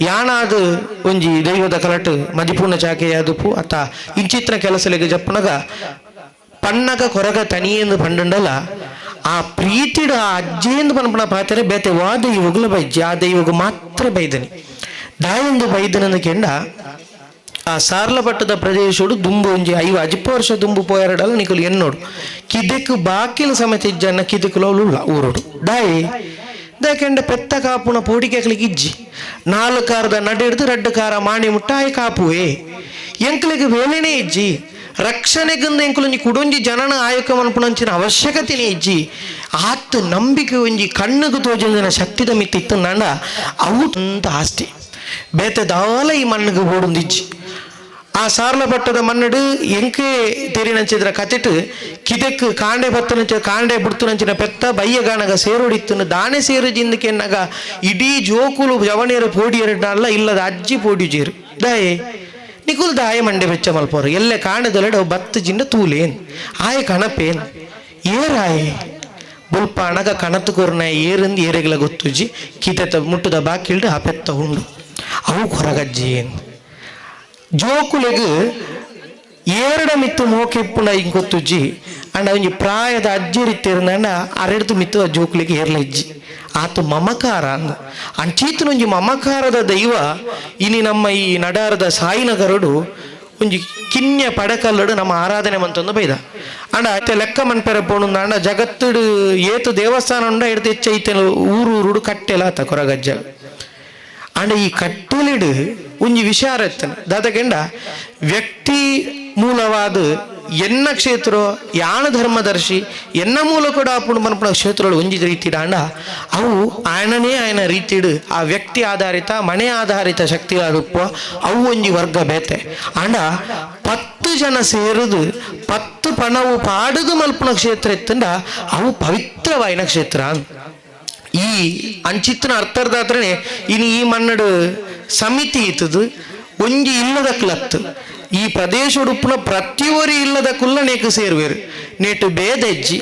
ಯಾನಾದು ಒಂಜಿ ದೈವದ ಕಲಟು ಮದಿಪೂರ್ಣ ಚಾಕೆಯಾದುಪು ಅತ್ತ ಇಂಚಿತ್ರ ಕೆಲಸಲೆಗೆ ಜಪ್ಪನಗ ಪನ್ನಗ ಕೊರಗ ತನಿಯೆಂದು ಪಂಡುಂಡಲ್ಲ ಆ ಪ್ರೀತಿಡ ಆ ಅಜ್ಜೆಂದು ಪನ್ಪಣ ಪಾತ್ರೆ ಬೇತೆ ವಾ ದೈವಗುಲ ಬೈಜ್ಜೆ ಆ ದೈವಗು ಮಾತ್ರ ಬೈದನಿ ದಾಯಂದು ಬೈದನಂದು ಕೆಂಡ ಆ ಸಾರ್ಲಪಟ್ಟದ ಪ್ರದೇಶೋಡು ದುಂಬು ಒಂಜಿ 5 ವರ್ಷ ದುಂಬು ಪೋಯರಡಲ್ಲ ನಿಕಲು ಎನ್ನೋಡು ಕಿದೆಕ್ಕು ಬಾಕಿಲು ಸಮೇತ ಇಜ್ಜನ್ನ ಕಿದೆಕುಲವುಲ್ಲ ಊರೋಡು ದಾಯಿ ದಾಕೆಂಡ ಪೆತ್ತ ಕಾಪುನ ಪೋಡಿಕೆಕ್ಲಿಗೆ ಇಜ್ಜಿ 4 ಕಾರದ ನಡಿಡ್ದು 2 ಕಾರ ಮಾಣಿ ಮುಟ್ಟ ಆಯ್ ಕಾಪುವೆ ಎಂಕ್ಲಿಗೆ ವೇಳೆನೇ ಇಜ್ಜಿ ರಕ್ಷಣೆಗಂದ ಎಂಕುಲೊಂಜಿ ಕುಡೊಂಜಿ ಜನನ ಆಯಕ ಮನ್ಪುನಂಚಿನ ಅವಶ್ಯಕತೆನೇ ಇಜ್ಜಿ ಆತ್ ನಂಬಿಕೆ ಒಂಜಿ ಕಣ್ಣುಗು ತೋಜೊಂದಿನ ಶಕ್ತಿದ ಮಿತ್ತಿತ್ತು ನಂಡ ಅವು ಅಂತ ಆಸ್ತಿ ಬೇತೆ ದಾಲ ಈ ಮಣ್ಣಿಗೆ ಓಡೊಂದಿಜ್ಜಿ ಆ ಸಾರ್ಲಪಟ್ಟದ ಮನ್ನಡು ಎಂಕೆ ತೆರಿನಂಚಿದ್ರ ಕತೆಟ್ ಕಿದೆಕ್ ಕಾಂಡೆ ಬತ್ತನಂಚ ಕಾಂಡೆ ಬುಡ್ತುನಂಚಿನ ಪೆತ್ತ ಬಯ್ಯಗಾನಗ ಸೇರೋಡಿತ್ತು ದಾನೆ ಸೇರು ಜಿಂದಕೆನ್ನಾಗ ಇಡೀ ಜೋಕುಲು ಜವಣಿಯರ ಪೋಡಿಯರಲ್ಲ ಇಲ್ಲದ ಅಜ್ಜಿ ಪೋಡಿಜೇರು ದಾಯೆ ನಿಕುಲ್ ದಾಯ ಮಂಡೆ ಬೆಚ್ಚ ಮಲ್ಪೋರು ಎಲ್ಲೆ ಕಾಣದೊಲೆಡ ಬತ್ತು ಜಿಂಡ ತೂಲೇನ್ ಆಯ ಕಣಪೇನ್ ಏರಾಯೆ ಬುಲ್ಪ ಅಣಗ ಕಣತು ಕೊರ್ನ ಏರಿಂದ ಏರೆಗಳ ಗೊತ್ತುಜ್ಜಿ ಕಿತೆತ ಮುಟ್ಟದ ಬಾಕಿಲ್ಡು ಆ ಪೆತ್ತ ಉಂಡು ಅವು ಕೊರಗಜ್ಜಿ ಏನ್ ಜೋಕುಲೆಗ್ ಏರಡ ಮಿತ್ತು ಮೋಕೆಪ್ಪುಂಡ ಹಿಂಗೆ ಗೊತ್ತುಜ್ಜಿ ಅಂಡ ಒಂಜಿ ಪ್ರಾಯದ ಅಜ್ಜಿರಿತ್ತೇರ್ನಂಡ ಅರೆಡ್ದು ಮಿತ್ತು ಆ ಜೋಕುಲಿಗೆ ಏರ್ಲ ಇಜ್ಜಿ ಆತು ಮಮಕಾರ ಅಂದ ಅಂಚೀತನೊಂಜಿ ಮಮಕಾರದ ದೈವ ಇನಿ ನಮ್ಮ ಈ ನಡಾರದ ಸಾಯಿನಗರಡು ಒಂಜಿ ಕಿನ್ಯ ಪಡಕಲ್ಲಡು ನಮ್ಮ ಆರಾಧನೆ ಮಂತೊಂದು ಬೈದ ಅಂಡ ಐತೆ ಲೆಕ್ಕ ಮನ್ಪೆರ ಪೋಣು ಅಂಡ ಜಗತ್ತುಡು ಏತು ದೇವಸ್ಥಾನ ಉಂಡ ಎಡ್ದು ಹೆಚ್ಚೈತೆ ಊರು ಕಟ್ಟೆಲ ಆತ ಕೊರಗಜ್ಜ ಅಂಡ ಈ ಕಟ್ಟೆಲಿಡು ಒಂಜಿ ವಿಚಾರ ಎತ್ತನ ದಾದಗೆಂಡ ವ್ಯಕ್ತಿ ಮೂಲವಾದ ಎನ್ನ ಕ್ಷೇತ್ರ ಯಾಣ ಧರ್ಮದರ್ಶಿ ಎನ್ನ ಮೂಲ ಕೂಡ ಪುಣ ಮನ್ಪುಣ ಕ್ಷೇತ್ರಗಳು ಒಂಜಿ ರೀತಿಡ ಅಂಡ ಅವು ಆಯನ ರೀತಿಡು ಆ ವ್ಯಕ್ತಿ ಆಧಾರಿತ ಮನೆ ಆಧಾರಿತ ಶಕ್ತಿಗಳಪ್ಪ ಅವು ಒಂಜಿ ವರ್ಗ ಬೇತೆ ಅಂಡ 10 ಜನ ಸೇರುದು 10 ಪಣವು ಪಾಡುದು ಮಲ್ಪುಣ ಕ್ಷೇತ್ರ ಎತ್ತಂಡ ಅವು ಪವಿತ್ರವಾಯಿನ ಕ್ಷೇತ್ರ ಈ ಅಂಚಿತ್ತಿನ ಅರ್ಥದಾತ್ರನೇ ಇನ್ನು ಈ ಮನ್ನಡು ಸಮಿತಿ ಇತ್ತದು ಒಂಜಿ ಇಲ್ಲದ ಕ್ಲತ್ತು ಈ ಪ್ರದೇಶ ಉಡುಪುನ ಪ್ರತಿಯೊರಿ ಇಲ್ಲದ ಕುಲ್ಲ ನೇಕು ಸೇರುವೇರು ನೇಟು ಭೇದ ಇಜ್ಜಿ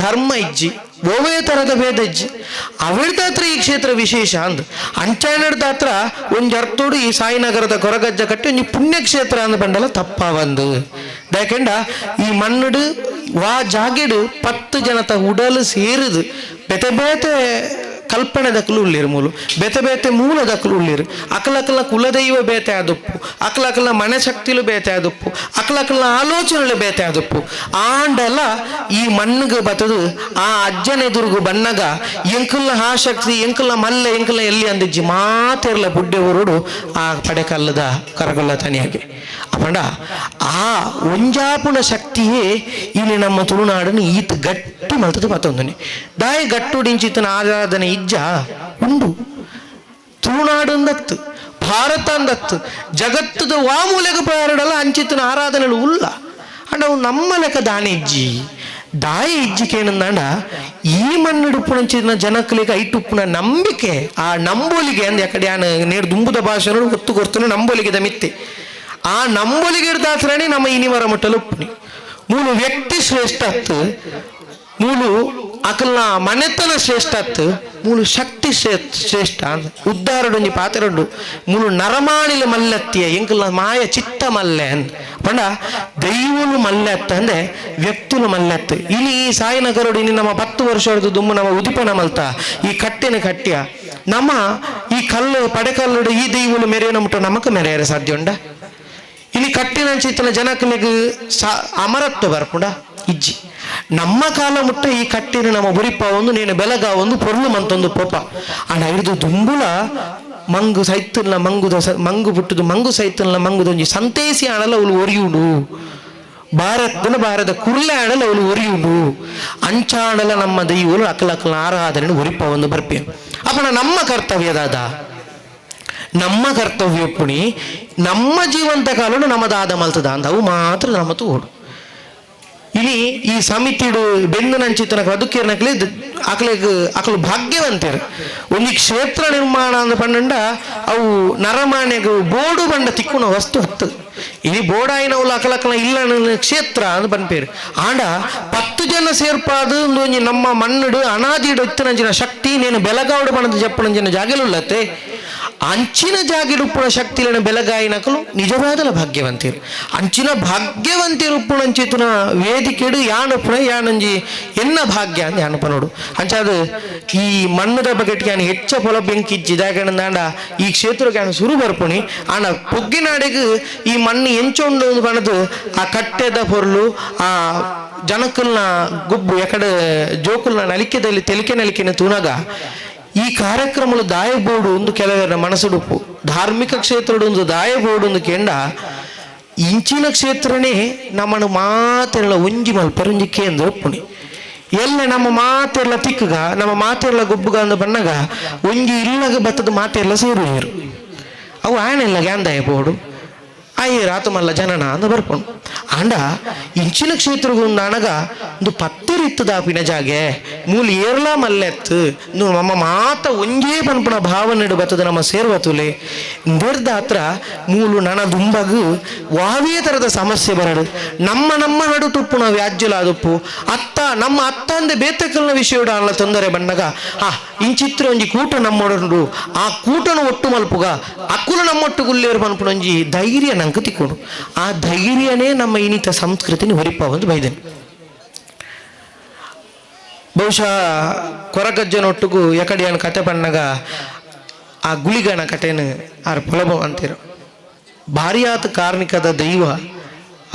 ಧರ್ಮ ಇಜ್ಜಿ ಓವೇ ತರದ ಭೇದ ಇಜ್ಜಿ ಅವಿಡ್ದಾತ್ರ ಈ ಕ್ಷೇತ್ರ ವಿಶೇಷ ಅಂದ್ ಅಂಚಾನಡ್ದಾತ್ರ ಒಂಜಿ ಅರ್ಥೋಡು ಈ ಸಾಯಿನಗರದ ಕೊರಗಜ್ಜ ಕಟ್ಟಿ ಒಂಜಿ ಪುಣ್ಯಕ್ಷೇತ್ರ ಅಂದ ಬಂಡಲ ತಪ್ಪವಂದು ಯಾಕೆಂಡ ಈ ಮಣ್ಣುಡು ವಾ ಜಾಗೆಡು 10 ಜನತ ಉಡಲು ಸೇರುದು ಬೇತೆ ಬೇತೆ ಕಲ್ಪನೆ ದಕ್ಕಲು ಉಳ್ಳೇರು ಮೂಲು ಬೇತೆ ಬೇತೆ ಮೂಲ ದಕ್ಕಲು ಉಳ್ಳೇರು ಅಕಲಕಲ್ನ ಕುಲದೈವ ಬೇತೆ ಆದಪ್ಪು ಅಕಲಕಲ್ನ ಮನೆ ಶಕ್ತಿಲು ಬೇತೆ ಆದಪ್ಪು ಅಕಲಕಲ್ನ ಆಲೋಚನೆಗಳು ಬೇತೆ ಆದಪ್ಪು ಆಂಡಲ ಈ ಮಣ್ಣಿಗೆ ಬತ್ತದು ಆ ಅಜ್ಜನೆದುರುಗು ಬಣ್ಣಗ ಎಂಕಲ್ನ ಆ ಶಕ್ತಿ ಎಂಕಲ್ನ ಮಲ್ಲೆ ಎಂಕಲ್ನ ಎಲ್ಲಿ ಅಂದಿಜ್ಜಿ ಮಾತೆರ್ಲ ಬುಡ್ಡೆ ಊರುಡು ಆ ಪಡೆಕಲ್ಲದ ಕರಗಲ್ಲ ತನಿಯಾಗೆ ಅಪಂಡ ಆ ಒಂಜಾಪುನ ಶಕ್ತಿಯೇ ಇಲ್ಲಿ ನಮ್ಮ ತುಳುನಾಡನ್ನು ಈತ ಗಟ್ಟಿ ಮಲ್ತದ ಮತ್ತೊಂದನೆ ದಾಯ ಗಟ್ಟುಡಿಂಚಿತನ ಆರಾಧನೆ ಇಜ್ಜ ಉಂಡು ತುಳುನಾಡು ಅಂದತ್ತು ಭಾರತ ಅಂದತ್ತು ಜಗತ್ತದ ವಾಮೂಲೆಗ ಪಾರಡಲ್ಲ ಅಂಚಿತನ ಆರಾಧನೆಗಳು ಉಲ್ಲ ಅಂಡ ಅವು ನಮ್ಮ ಲೆಕ್ಕ ದಾನೆ ಇಜ್ಜಿ ದಾಯ ಇಜ್ಜಿಕೇನಂದಾಂಡ ಈ ಮಣ್ಣುಡುಪುಣಂಚಿನ ಜನಕ್ಕಲಿಗೆ ಐಟುಪ್ಪುನ ನಂಬಿಕೆ ಆ ನಂಬೋಲಿಗೆ ಅಂದ ಯಾಕಡೆ ನೇರು ದುಂಬುದ ಭಾಷೆ ಗೊತ್ತು ಕೊರ್ತನು ನಂಬೋಲಿಗೆ ದಮಿತ್ತೆ ಆ ನಂಬೋಲಿಗೆ ಇರ್ದಾತ್ರನೇ ನಮ್ಮ ಇನಿವರ ಮುಟ್ಟಲು ಉಪ್ಪುನಿ ಮೂಲು ವ್ಯಕ್ತಿ ಶ್ರೇಷ್ಠತ್ತು ಮೂಲು ಅಕಲ್ನ ಮನೆತನ ಶ್ರೇಷ್ಠತ್ತು ಮೂಲು ಶಕ್ತಿ ಶ್ರೇಷ್ಠ ಉದ್ದಾರಡೊಂಜಿ ಪಾತೆರಡು ಮೂಲು ನರಮಾಣಿಲು ಮಲ್ಲತ್ತಿಯ ಎಂಕಲ್ನ ಮಾಯ ಚಿತ್ತ ಮಲ್ಲೆ ಅಂದ್ ಪಂಡ ದೈವಲು ಮಲ್ಲೆತ್ತ ಅಂದ್ರೆ ವ್ಯಕ್ತಿಲು ಮಲ್ಲೆತ್ತು ಇಲ್ಲಿ ಈ ಸಾಯಿನಗರಡು ಇನ್ನು ನಮ್ಮ 10 ವರ್ಷ ದುಮ್ಮು ನಮ್ಮ ಉದಿಪನ ಮಲ್ತ ಈ ಕಟ್ಟೆನ ಕಟ್ಟ್ಯ ನಮ್ಮ ಈ ಕಲ್ಲು ಪಡೆಕಲ್ಲು ಈ ದೈವಲು ಮೆರೆಯೋ ಮುಟ್ಟ ನಮಕ್ ಮೆರೆಯರ ಸಾಧ್ಯ ಉಂಡ ಇಲ್ಲಿ ಕಟ್ಟಿನ ಚಿತ್ತನ ಜನಕಲಿಗೆ ಅಮರತ್ವ ಬರ್ಪುಂಡ ಇಜ್ಜಿ ನಮ್ಮ ಕಾಲ ಮುಟ್ಟ ಈ ಕಟ್ಟಿನ ನಮ್ಮ ಬುರಿಪ ಒಂದು ನೀನು ಬೆಲಗ ಒಂದು ಪೊರ್ಲು ಮಂತೊಂದು ಪೋಪ ಅಣ್ಣ ಹಿಡಿದು ದುಂಬುಲ ಮಂಗು ಸೈತಲ್ನ ಮಂಗು ಬಿಟ್ಟದು ಮಂಗು ಸೈತಲ್ನ ಮಂಗುದೊಂಜಿ ಸಂತೇಸಿ ಆಣಲ ಅವಳು ಒರಿಯುಡು ಭಾರತದ ಕುರ್ಲೆ ಆಣಲ ಅವಳು ಒರಿಯುಡು ಅಂಚಾಣಲ ನಮ್ಮ ದೈವಲು ಅಕ್ಕಲಕ್ಕಲ ಆರಾಧನೆ ಒರಿಪ ಒಂದು ಬರ್ಪೆ ಅಪ್ಪಣ ನಮ್ಮ ಕರ್ತವ್ಯದಾದ ನಮ್ಮ ಕರ್ತವ್ಯ ಪುಣಿ ನಮ್ಮ ಜೀವಂತ ಕಾಲನು ನಮ್ಮದಾದ ಮಲ್ತದ ಅಂತ ಅವು ಮಾತ್ರ ನಮ್ಮ ತೋಡು ಇಲ್ಲಿ ಈ ಸಮಿತಿಡು ಬೆನ್ನು ನಂಚಿತನ ಬದುಕಿರ್ನಕ್ಲಿ ಅಕಲು ಭಾಗ್ಯವಂತರು ಒಂದು ಕ್ಷೇತ್ರ ನಿರ್ಮಾಣ ಅಂತ ಪಂಡ ಅವು ನರಮಾನ್ಯಗ ಬೋಡು ಬಂಡ ತಿಕ್ಕುನ ವಸ್ತು ಹತ್ತು ಇಲ್ಲಿ ಬೋಡಾಯಿನವುಲು ಅಕಲಕ್ಕಲ ಇಲ್ಲ ಕ್ಷೇತ್ರ ಅಂತ ಬಂದ್ಪೇರು ಆಂಡ 10 ಜನ ಸೇರ್ಪಾದು ಒಂದು ನಮ್ಮ ಮಣ್ಣುಡು ಅನಾದಿಡು ಇತ್ತಿನಂಚಿನ ಶಕ್ತಿ ನೀನು ಬೆಲಗಾವಡು ಬಣ್ಣದ ಜಪ್ಪಣಂಚಿನ ಜಾಗಲುಲ್ಲತ್ತೆ ಅಂಚಿನ ಜಾಗಿಡುಪ್ಪುಣ ಶಕ್ತಿಲಿನ ಬೆಲಗಾಯಿನಕಲು ನಿಜವಾದಲ ಭಾಗ್ಯವಂತಿರು ಅಂಚಿನ ಭಾಗ್ಯವಂತಿರುಪ್ಪುಣಂಚಿತುನ ವೇದಿಕೆಡು ಯಾನುಪ್ಪುಣ ಯಾನಂಜಿ ಎನ್ನ ಭಾಗ್ಯ ಅಂತ ಯಾನಪ್ಪ ನೋಡು ಅಂಚಾದು ಈ ಮಣ್ಣದ ಬಗೆಟ್ಗೆ ಯಾನು ಹೆಚ್ಚ ಪೊಲ ಬೆಂಕಿಜ್ಜಿ ದಾಗಣದಾಂಡ ಈ ಕ್ಷೇತ್ರಕ್ಕೆ ಯಾನು ಸುರು ಬರ್ಪುಣಿ ಆಣ ಪೊಗ್ಗಿನಾಡಿಗೆ ಈ ಮಣ್ಣು ಎಂಚೊಂಡು ಬಣದು ಆ ಕಟ್ಟೆದ ಪೊರ್ಲು ಆ ಜನಕಲ್ನ ಗುಬ್ಬು ಎಕಡೆ ಜೋಕುಲ್ನ ನಲಿಕೆದಲ್ಲಿ ತೆಲಿಕೆ ನಲಿಕೆನ ತೂನಾಗ ಈ ಕಾರ್ಯಕ್ರಮಗಳು ದಾಯಬೋಡು ಒಂದು ಕೆಲವರ ಮನಸ್ಸುಡುಪ್ಪು ಧಾರ್ಮಿಕ ಕ್ಷೇತ್ರಡು ಒಂದು ದಾಯಬೋಡು ಒಂದು ಕೆಂಡ ಇಂಚಿನ ಕ್ಷೇತ್ರನೇ ನಮ್ಮನ್ನು ಮಾತೆಲ್ಲ ಒಂಜಿ ಮಲ್ಪರಂಜಿ ಕೇಂದ್ರ ಒಪ್ಪುಣಿ ಎಲ್ಲ ನಮ್ಮ ಮಾತೆಲ್ಲ ತಿಕ್ಕಗ ನಮ್ಮ ಮಾತೆಲ್ಲ ಗೊಬ್ಬುಗ ಅಂದ ಬಣ್ಣಗ ಒಂಜಿ ಇಲ್ಲಗ ಬತ್ತದ ಮಾತೆಲ್ಲ ಸೇರು ಅವು ಆಯನೆಲ್ಲ ಗ್ಯಾಂದಾಯಬೋಡು ಅಯ್ಯರು ಆತಮಲ್ಲ ಜನನ ಅಂದ ಬರ್ಕೊಂಡು ಆಂಡ ಇಂಚಿನ ಕ್ಷೇತ್ರಗೂ ಅಣಗ ಒಂದು 10 ದಾಪಿನ ಜಾಗೆ ಮೂಲು ಏರ್ಲ ಮಲ್ಲೆತ್ತು ನಮ್ಮ ಮಾತ ಒಂಜೇ ಪನ್ಪುಣ ಭಾವನೆಡು ಬತ್ತದ ನಮ್ಮ ಸೇರ್ವತುಲೆ ನಿರ್ದ ಹತ್ರ ಮೂಲು ನನ ದುಂಬಗು ವಾವೇ ತರದ ಸಮಸ್ಯೆ ಬರಡು ನಮ್ಮ ನಡು ತುಪ್ಪುನ ವ್ಯಾಜ್ಯಲಾದಪ್ಪು ನಮ್ಮ ಅತ್ತ ಅಂದೆ ಬೇತಕಲ್ನ ವಿಷಯಡು ಅಲ್ಲ ತೊಂದರೆ ಬಂದಾಗ ಇಂಚಿತ್ರ ಒಂಜಿ ಕೂಟ ನಮ್ಮೊಡಂಡು ಆ ಕೂಟನ ಒಟ್ಟು ಮಲ್ಪುಗ ಅಕ್ಕುಲು ನಮ್ಮೊಟ್ಟು ಗುಲ್ಲೇರು ಪನ್ಪುಣಂಜಿ ಧೈರ್ಯ ನಂಗೆ ತಿಕ್ಕೊಂಡು ಆ ಧೈರ್ಯನೇ ನಮ್ಮ ಇನಿತ ಸಂಸ್ಕೃತಿನ ಹೊರಿಪ ಒಂದು ಬೈದನು ಬಹುಶಃ ಕೊರಗಜ್ಜನೊಟ್ಟಿಗೂ ಎಕಡಿಯನ್ ಕತೆ ಪಣ್ಣಗ ಆ ಗುಳಿಗನ ಕಟೆನು ಆರ ಪೊಲಬ ಅಂತೀರ ಭಾರಿ ಆತ ಕಾರ್ಮಿಕದ ದೈವ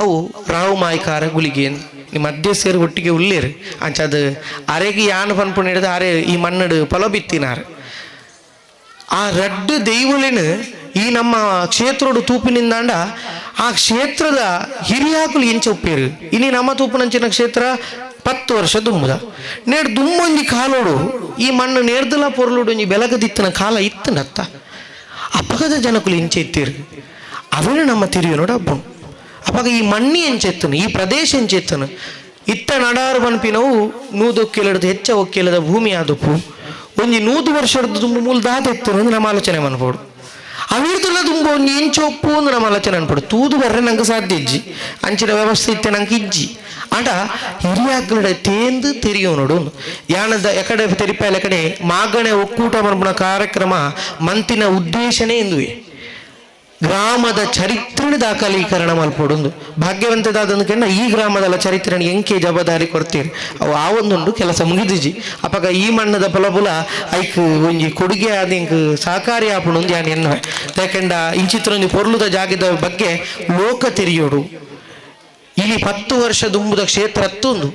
ಅವು ರಾವು ಮಾಯ್ಕಾರ ಗುಳಿಗೆ ನಿಮ್ಮ ಮಧ್ಯ ಸೇರಿ ಒಟ್ಟಿಗೆ ಉಳ್ಳೇರು ಅಂಚದು ಅರೆಗೆ ಯಾನು ಪನ್ಪುಣ ಹಿಡಿದು ಅರೆ ಈ ಮಣ್ಣಡು ಪೊಲಬಿತ್ತಿನಾರ ಆ ರಡ್ಡು ದೈವಲಿನ ಈ ನಮ್ಮ ಕ್ಷೇತ್ರೋಡು ತೂಪಿನಿಂದಾಂಡ ಆ ಕ್ಷೇತ್ರದ ಹಿರಿಯಾಕುಲು ಎಂಚ ಒಪ್ಪೇರು ಇನಿ ನಮ್ಮ ತೂಪುನಂಚಿನ ಕ್ಷೇತ್ರ 10 ವರ್ಷ ದುಂಬುದ ನೇಡು ದುಂಬೊಂಜಿ ಕಾಲೋಡು ಈ ಮಣ್ಣು ನೇರ್ದಲ ಪೊರ್ಲುಡು ಒಂಜಿ ಬೆಲಗದಿತ್ತನ ಕಾಲ ಇತ್ತನತ್ತ ಅಪಗದ ಜನಕುಲು ಎಂಚ ಎತ್ತೇರು ಅವನು ನಮ್ಮ ತಿರಿಯೋನೋಡು ಹಬ್ಬನು ಅಪಗ ಈ ಮಣ್ಣಿ ಎಂಚೆತ್ತನು ಈ ಪ್ರದೇಶ ಎಂಚೆತ್ತನು ಇತ್ತ ನಡಾರು ಪನ್ಪಿನವು 100 ಒಕ್ಕೆಲಡದು ಹೆಚ್ಚ ಒಕ್ಕೆಲದ ಭೂಮಿ ಆದಪ್ಪು ಒಂಜಿ 100 ವರ್ಷದ ದುಂಬು ಮೂಲ ದಾದ ಎತ್ತನು ಅಂದ್ರೆ ನಮ್ಮ ಆಲೋಚನೆ ಮನ್ಬೋದು ಅವಿರ್ದುಲ್ಲ ದುಂಬು ಒಂದು ಎಂಚು ಒಪ್ಪು ಅಂದ್ರೆ ನಮ್ಮ ಆಲೋಚನೆ ಅನ್ಪಡು ತೂದು ಬರ್ರೆ ನಂಗೆ ಸಾಧ್ಯ ಇಜ್ಜಿ ಅಂಚಿನ ವ್ಯವಸ್ಥೆ ಇತ್ತೆ ನಂಗೆ ಇಜ್ಜಿ ಆಟ ಹಿರಿಯಾಗ್ಲಡೆ ತೇಂದು ತೆರಿಯೋ ನೋಡು ಯಾನದ ಎಕಡೆ ತೆರಿಪಾಯಲ ಕಡೆ ಮಾಗಣೆ ಒಕ್ಕೂಟ ಮರ್ಪಣ ಕಾರ್ಯಕ್ರಮ ಮಂತಿನ ಉದ್ದೇಶನೇ ಎಂದುವೆ ಗ್ರಾಮದ ಚರಿತ್ರೆ ದಾಖಲೀಕರಣ ಮಲ್ಪೊಡೊಂದು ಭಾಗ್ಯವಂತದಾದಂದು ಕೆಂಡ ಈ ಗ್ರಾಮದ ಚರಿತ್ರೆ ಎಂಕೆ ಜವಾಬ್ದಾರಿ ಕೊಡ್ತೀರಿ ಅವು ಆ ಒಂದುಂಡು ಕೆಲಸ ಮುಗಿದಿಜಿ ಅಪಗ ಈ ಮಣ್ಣದ ಪೊಲಪುಲ ಐಕ್ ಒಂಜಿ ಕೊಡುಗೆ ಆದ ಇಂಕ್ ಸಹಕಾರಿ ಆಪುಂಡು ಒಂದು ಯಾನ್ ಎನ್ನುವೆ ಯಾಕೆಂಡ ಇಂಚಿತ್ರೊಂದು ಪೊರ್ಲುದ ಜಾಗದ ಬಗ್ಗೆ ಲೋಕ ತೆರಿಯೋಡು ಇಲ್ಲಿ 10 ವರ್ಷ ದುಂಬುದ ಕ್ಷೇತ್ರ ಹತ್ತೊಂದು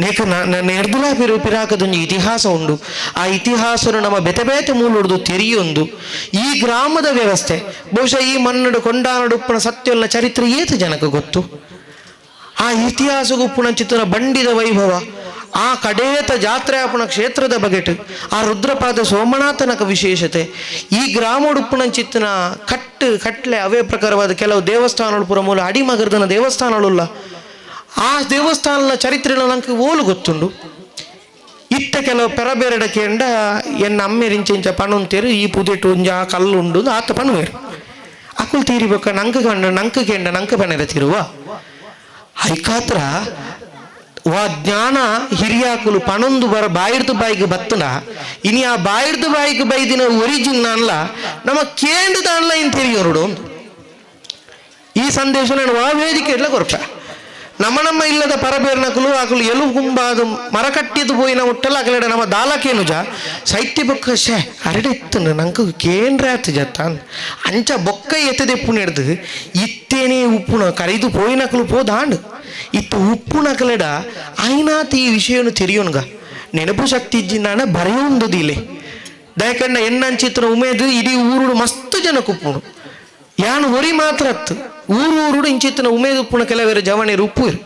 ನೇಕ ನೆರ್ದುಲ ಪಿರಾಕದೊಂದು ಇತಿಹಾಸ ಉಂಡು ಆ ಇತಿಹಾಸನು ನಮ್ಮ ಬೆತೆ ಬೇತೆ ಮೂಲುಡ್ದು ತೆರಿಯೊಂದು ಈ ಗ್ರಾಮದ ವ್ಯವಸ್ಥೆ ಬಹುಶಃ ಈ ಮಣ್ಣಡು ಕೊಂಡಾನಡುಪ್ಪನ ಸತ್ಯಲ್ಲ ಚರಿತ್ರೆ ಏತು ಜನಕ್ಕೆ ಗೊತ್ತು ಆ ಇತಿಹಾಸಗೂ ಪುಣಚಿತ್ತನ ಬಂಡಿದ ವೈಭವ ಆ ಕಡೇತ ಜಾತ್ರೆ ಆಪುಣ ಕ್ಷೇತ್ರದ ಬಗೆಟ್ ಆ ರುದ್ರಪಾದ ಸೋಮನಾಥನಕ ವಿಶೇಷತೆ ಈ ಗ್ರಾಮಡುಪ್ಪುಣಚಿತ್ತನ ಕಟ್ಲೆ ಅವೇ ಪ್ರಕಾರವಾದ ಕೆಲವು ದೇವಸ್ಥಾನಗಳು ಪುರ ಮೂಲ ಅಡಿಮಗರ್ದನ ದೇವಸ್ಥಾನಗಳುಲ್ಲ ಆ ದೇವಸ್ಥಾನದ ಚರಿತ್ರೆ ನಂಗೆ ಓಲು ಗೊತ್ತುಂಡು ಇತ್ತ ಕೆಲವು ಪೆರಬೇರಡ ಕೇಂಡ ಎನ್ನ ಅಮ್ಮೆರಿಂಚೆಂಚ ಪಣುಂತೇರು ಈ ಪುದೆಟು ಒಂಜ ಕಲ್ಲುಂಡು ಆತ ಪಣುವೇರು ಅಕ್ಕುಲು ತೀರಿಬೇಕ ನಂಗೆ ಕೇಂಡ ನಂಗೆ ಪಣೆರ ತಿರುವ ಐಕಾತ್ರ ವಾ ಜ್ಞಾನ ಹಿರಿಯಾಕುಲು ಪಣೊಂದು ಬಾಯಿಡ್ದು ಬಾಯಿಗೆ ಬತ್ತನ ಇನಿ ಆ ಬಾಯಿಡ್ದು ಬಾಯಿಗೆ ಬೈದಿನ ಒರಿಜಿನ್ ಅನ್ಲ ನಮ್ಮ ಕೇಂದ್ರದ ಅನ್ಲ ಇನ್ ತೆರಿಯೋರು ಒಂದು ಈ ಸಂದೇಶ ನಾನು ವಾ ವೇದಿಕೆ ಎಲ್ಲ ಕೊರಪ ನಮ್ಮ ಇಲ್ಲದ ಪರಬೇರ್ನಕಲು ಆಕಲು ಎಲು ಗುಂಬಾದು ಮರ ಕಟ್ಟಿದ್ದು ಪೋಯಿನ ಮುಟ್ಟಲ್ಲ ಅಕಲೆಡ ನಮ್ಮ ದಾಲಕೇನುಜ ಸೈಟ್ಯ ಬೊಕ್ಕ ಶೇ ಅರಡೆ ಇತ್ತು ನಂಗೆ ಕೇಂದ್ರ ಆತು ಜತ್ತ ಅಂಚ ಬೊಕ್ಕ ಎತ್ತದೆ ಉಪ್ಪು ನೆಡ್ದು ಇತ್ತೇನೆ ಉಪ್ಪುನ ಕರೆದು ಪೋಯಿನಕಲು ಪೋದಾಂಡು ಇತ್ತು ಉಪ್ಪು ನಕಲೆಡ ಆಯ್ನಾತ್ ಈ ವಿಷಯವನ್ನು ತೆರಿಯೋನ್ಗ ನೆನಪು ಶಕ್ತಿ ಇಜ್ಜಿನ ಬರೆಯೊಂದುದಿಲೆ ದಯಕಂಡ ಎನ್ನಂಚಿತ್ರ ಉಮೇದು ಇಡೀ ಊರುಡು ಮಸ್ತ್ ಜನ ಕುಪ್ಪುಡು ಯಾನು ಹೊರಿ ಮಾತ್ರ ಅತ್ತು ಊರು ಇಂಚಿತ್ತಿನ ಉಮೇದು ಉಪ್ಪುಣ ಕೆಲವರ ಜವಣೆರು ಉಪ್ಪು ಇರು